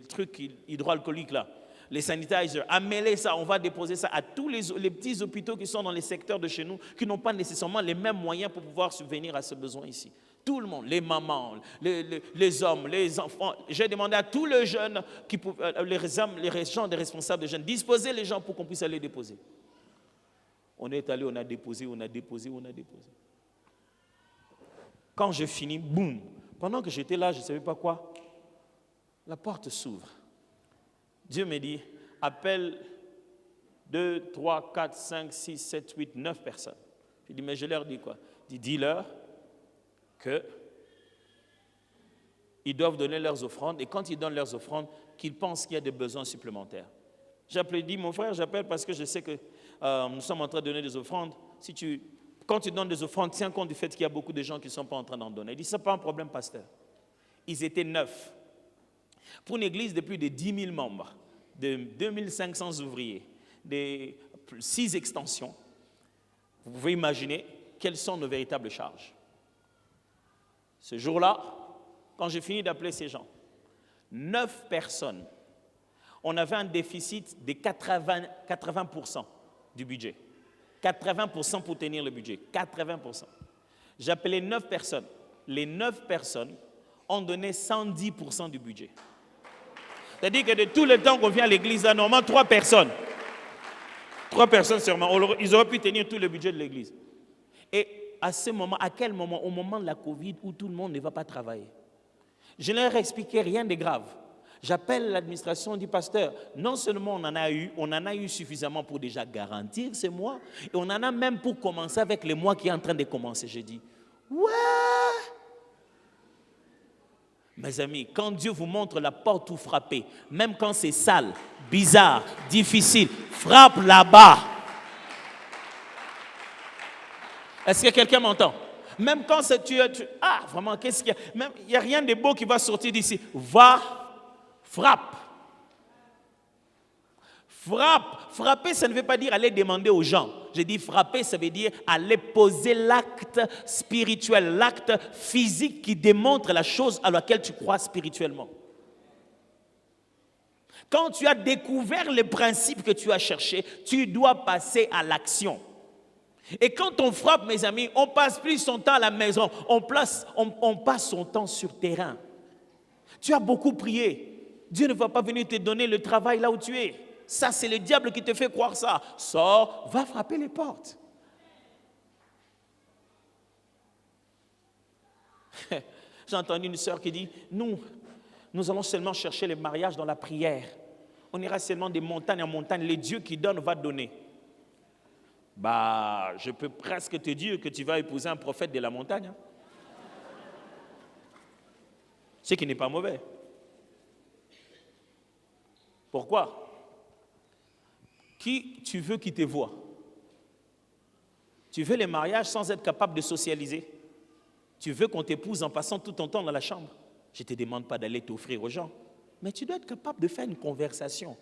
trucs hydroalcooliques là. Les sanitizers, amenez ça, on va déposer ça à tous les petits hôpitaux qui sont dans les secteurs de chez nous, qui n'ont pas nécessairement les mêmes moyens pour pouvoir subvenir à ce besoin ici. Tout le monde, les mamans, les hommes, les enfants. J'ai demandé à tous les jeunes, les gens des responsables de jeunes, disposez les gens pour qu'on puisse aller déposer. On est allé, on a déposé. Quand j'ai fini, boum, pendant que j'étais là, je ne savais pas quoi, la porte s'ouvre. Dieu me dit, appelle 2, 3, 4, 5, 6, 7, 8, 9 personnes. Je dis, mais je leur dis quoi? Dis-leur qu'ils doivent donner leurs offrandes, et quand ils donnent leurs offrandes, qu'ils pensent qu'il y a des besoins supplémentaires. J'ai dit, mon frère, j'appelle parce que je sais que nous sommes en train de donner des offrandes. Quand tu donnes des offrandes, tiens compte du fait qu'il y a beaucoup de gens qui ne sont pas en train d'en donner. Il dit, ce n'est pas un problème, pasteur. Ils étaient 9. Pour une église de plus de 10 000 membres, de 2500 ouvriers, de 6 extensions, vous pouvez imaginer quelles sont nos véritables charges. Ce jour-là, quand j'ai fini d'appeler ces gens, 9 personnes, on avait un déficit de 80% du budget. 80% pour tenir le budget. 80%. J'ai appelé 9 personnes. Les 9 personnes ont donné 110% du budget. C'est-à-dire que de tout le temps qu'on vient à l'église, là, normalement, 3 personnes. 3 personnes seulement. Ils auraient pu tenir tout le budget de l'église. Et à ce moment, à quel moment? Au moment de la Covid où tout le monde ne va pas travailler. Je ne leur expliquais rien de grave. J'appelle l'administration du pasteur. Non seulement on en a eu suffisamment pour déjà garantir ces mois, et on en a même pour commencer avec les mois qui est en train de commencer. J'ai dit, ouais. Mes amis, quand Dieu vous montre la porte où frapper, même quand c'est sale, bizarre, difficile, frappe là-bas. Est-ce que quelqu'un m'entend? Même quand c'est vraiment, qu'est-ce qu'il y a? Même, il n'y a rien de beau qui va sortir d'ici. Va, frappe. Frappe. Frapper, ça ne veut pas dire aller demander aux gens. Je dis frapper, ça veut dire aller poser l'acte spirituel, l'acte physique qui démontre la chose à laquelle tu crois spirituellement. Quand tu as découvert les principes que tu as cherchés, tu dois passer à l'action. Et quand on frappe, mes amis, on passe plus son temps à la maison, on passe son temps sur terrain. Tu as beaucoup prié. Dieu ne va pas venir te donner le travail là où tu es. Ça, c'est le diable qui te fait croire ça. Sors, va frapper les portes. J'ai entendu une sœur qui dit, nous allons seulement chercher le mariage dans la prière. On ira seulement de montagne en montagne. Le Dieu qui donne va donner. Je peux presque te dire que tu vas épouser un prophète de la montagne. Hein? Ce qui n'est pas mauvais. Pourquoi? Qui tu veux qui te voit? Tu veux le mariage sans être capable de socialiser? Tu veux qu'on t'épouse en passant tout ton temps dans la chambre? Je ne te demande pas d'aller t'offrir aux gens, mais tu dois être capable de faire une conversation.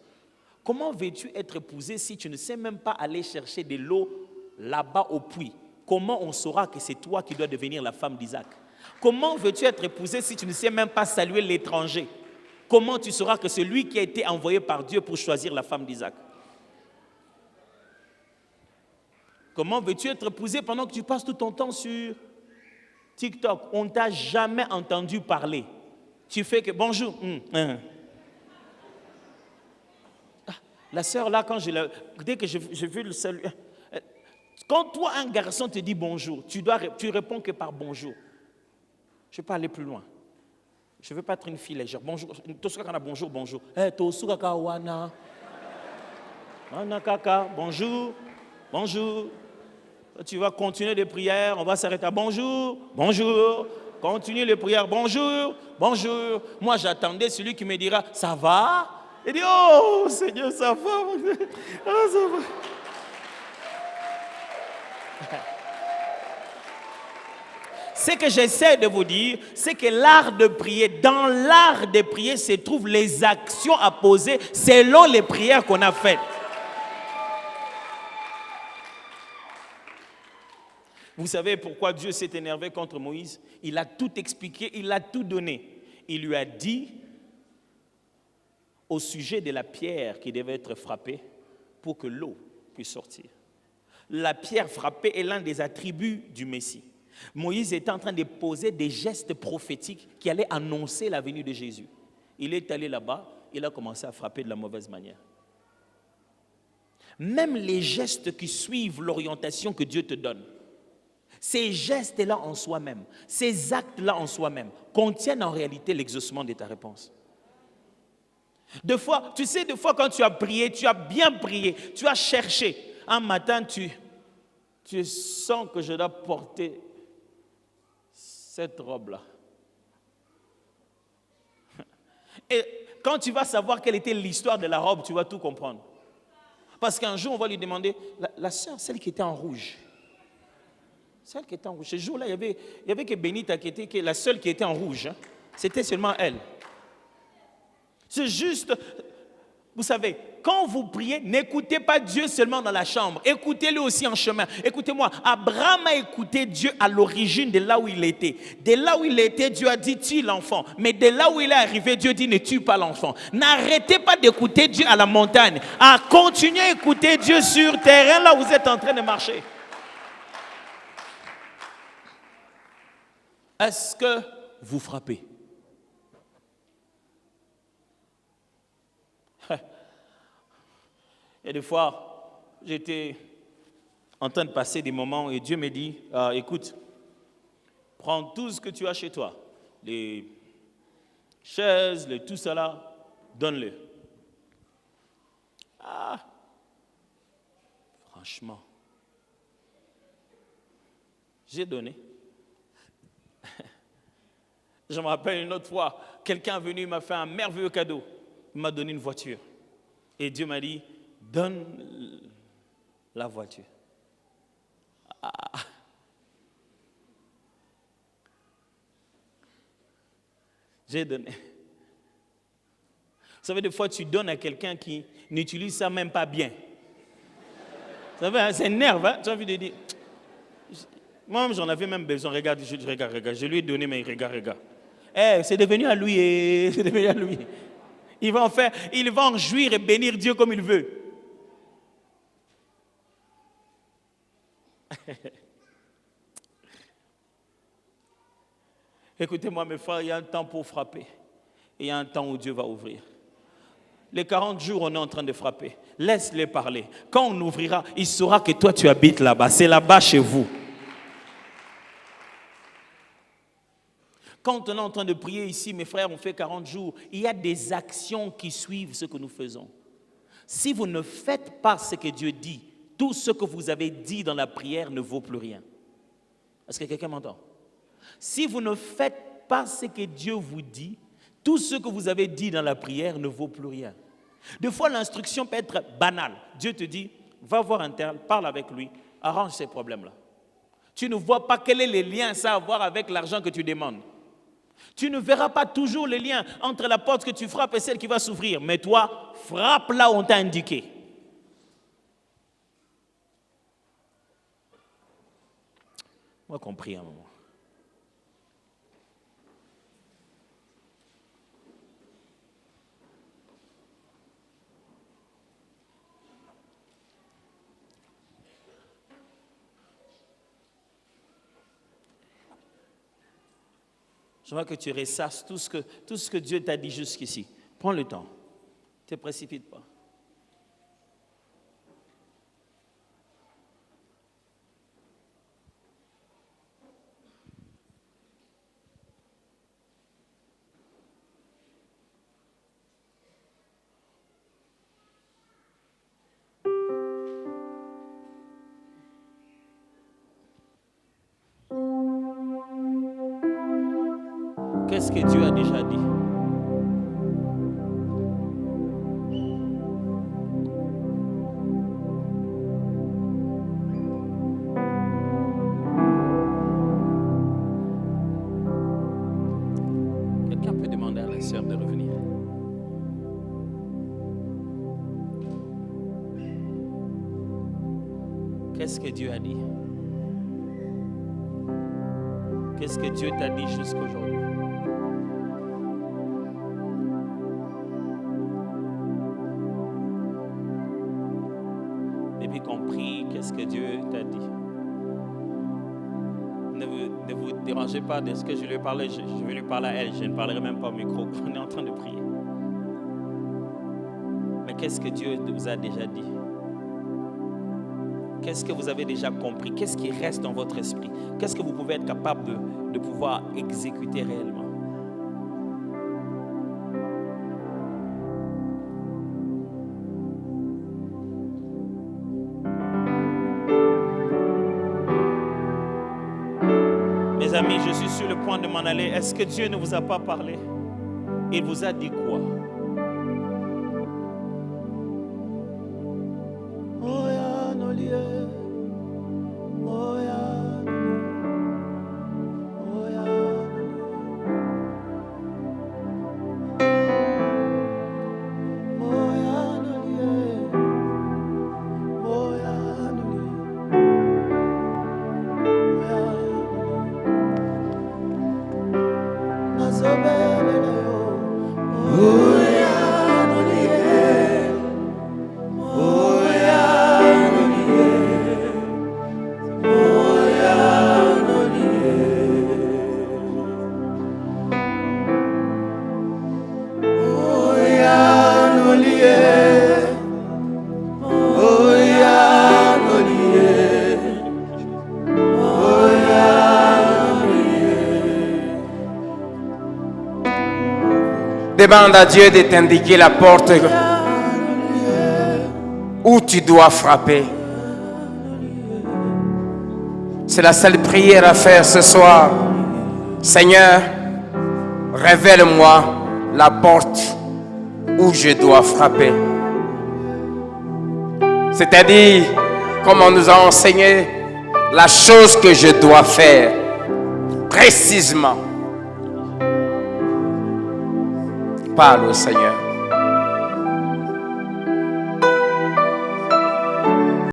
Comment veux-tu être épousé si tu ne sais même pas aller chercher de l'eau là-bas au puits? Comment on saura que c'est toi qui dois devenir la femme d'Isaac? Comment veux-tu être épousé si tu ne sais même pas saluer l'étranger? Comment tu sauras que c'est lui qui a été envoyé par Dieu pour choisir la femme d'Isaac? Comment veux-tu être épousé pendant que tu passes tout ton temps sur TikTok? On ne t'a jamais entendu parler. Tu fais que bonjour. La sœur là, dès que j'ai vu le salut, quand toi un garçon te dit bonjour, tu réponds que par bonjour. Je ne vais pas aller plus loin. Je ne veux pas être une fille légère. Bonjour. Bonjour, bonjour. Bonjour, bonjour. Tu vas continuer les prières, on va s'arrêter à bonjour, bonjour. Continue les prières, bonjour, bonjour. Moi, j'attendais celui qui me dira, ça va? Il dit, oh Seigneur, ça va? Ah, ça va. Ce que j'essaie de vous dire, c'est que l'art de prier, dans l'art de prier se trouvent les actions à poser selon les prières qu'on a faites. Vous savez pourquoi Dieu s'est énervé contre Moïse? Il a tout expliqué, il a tout donné. Il lui a dit au sujet de la pierre qui devait être frappée pour que l'eau puisse sortir. La pierre frappée est l'un des attributs du Messie. Moïse était en train de poser des gestes prophétiques qui allaient annoncer la venue de Jésus. Il est allé là-bas, il a commencé à frapper de la mauvaise manière. Même les gestes qui suivent l'orientation que Dieu te donne, ces gestes-là en soi-même, ces actes-là en soi-même, contiennent en réalité l'exaucement de ta réponse. Des fois quand tu as prié, tu as bien prié, tu as cherché. Un matin, tu sens que je dois porter cette robe-là. Et quand tu vas savoir quelle était l'histoire de la robe, tu vas tout comprendre. Parce qu'un jour, on va lui demander, la sœur, celle qui était en rouge. Celle qui était en rouge. Ce jour-là, il y avait que Benita qui était la seule qui était en rouge. Hein. C'était seulement elle. C'est juste, Vous savez, quand vous priez, n'écoutez pas Dieu seulement dans la chambre. Écoutez-le aussi en chemin. Écoutez-moi, Abraham a écouté Dieu à l'origine de là où il était. De là où il était, Dieu a dit tue l'enfant. Mais de là où il est arrivé, Dieu dit ne tue pas l'enfant. N'arrêtez pas d'écouter Dieu à la montagne. Continuez à écouter Dieu sur terrain là où vous êtes en train de marcher. Est-ce que vous frappez? Et des fois, j'étais en train de passer des moments et Dieu me dit, écoute, prends tout ce que tu as chez toi, les chaises, tout cela, donne-le. Franchement, j'ai donné. Je me rappelle une autre fois, quelqu'un est venu, il m'a fait un merveilleux cadeau. Il m'a donné une voiture. Et Dieu m'a dit, donne la voiture. J'ai donné. Vous savez, des fois, tu donnes à quelqu'un qui n'utilise ça même pas bien. Vous savez, hein, c'est nerve, hein? Tu as envie de dire. Moi, j'en avais même besoin. Regarde, regarde. Je lui ai donné, mais regarde. C'est devenu à lui, c'est devenu à lui. Il va en jouir et bénir Dieu comme il veut. Écoutez-moi, mes frères, il y a un temps pour frapper. Et il y a un temps où Dieu va ouvrir. Les 40 jours, on est en train de frapper. Laisse-les parler. Quand on ouvrira, il saura que toi, tu habites là-bas. C'est là-bas chez vous. Quand on est en train de prier ici, mes frères, on fait 40 jours. Il y a des actions qui suivent ce que nous faisons. Si vous ne faites pas ce que Dieu dit, tout ce que vous avez dit dans la prière ne vaut plus rien. Est-ce que quelqu'un m'entend? Si vous ne faites pas ce que Dieu vous dit, tout ce que vous avez dit dans la prière ne vaut plus rien. Des fois, l'instruction peut être banale. Dieu te dit, va voir un tel, parle avec lui, arrange ces problèmes-là. Tu ne vois pas quel est le lien ça a à voir avec l'argent que tu demandes. Tu ne verras pas toujours le lien entre la porte que tu frappes et celle qui va s'ouvrir. Mais toi, frappe là où on t'a indiqué. Moi, compris un moment. Je vois que tu ressasses tout ce que Dieu t'a dit jusqu'ici. Prends le temps. Ne te précipite pas. Qu'est-ce que Dieu a déjà dit? Quelqu'un peut demander à la sœur de revenir. Qu'est-ce que Dieu a dit? Qu'est-ce que Dieu t'a dit jusqu'à aujourd'hui? Depuis qu'on prie, qu'est-ce que Dieu t'a dit? Ne vous dérangez pas de ce que je lui ai parlé. Je vais lui parler à elle. Je ne parlerai même pas au micro. On est en train de prier. Mais qu'est-ce que Dieu vous a déjà dit? Qu'est-ce que vous avez déjà compris? Qu'est-ce qui reste dans votre esprit? Qu'est-ce que vous pouvez être capable de pouvoir exécuter réellement? Mes amis, je suis sur le point de m'en aller. Est-ce que Dieu ne vous a pas parlé? Il vous a dit quoi? Demande à Dieu de t'indiquer la porte où tu dois frapper. C'est la seule prière à faire ce soir. Seigneur, révèle-moi la porte où je dois frapper. C'est-à-dire, comme on nous a enseigné, la chose que je dois faire précisément. Parle au Seigneur.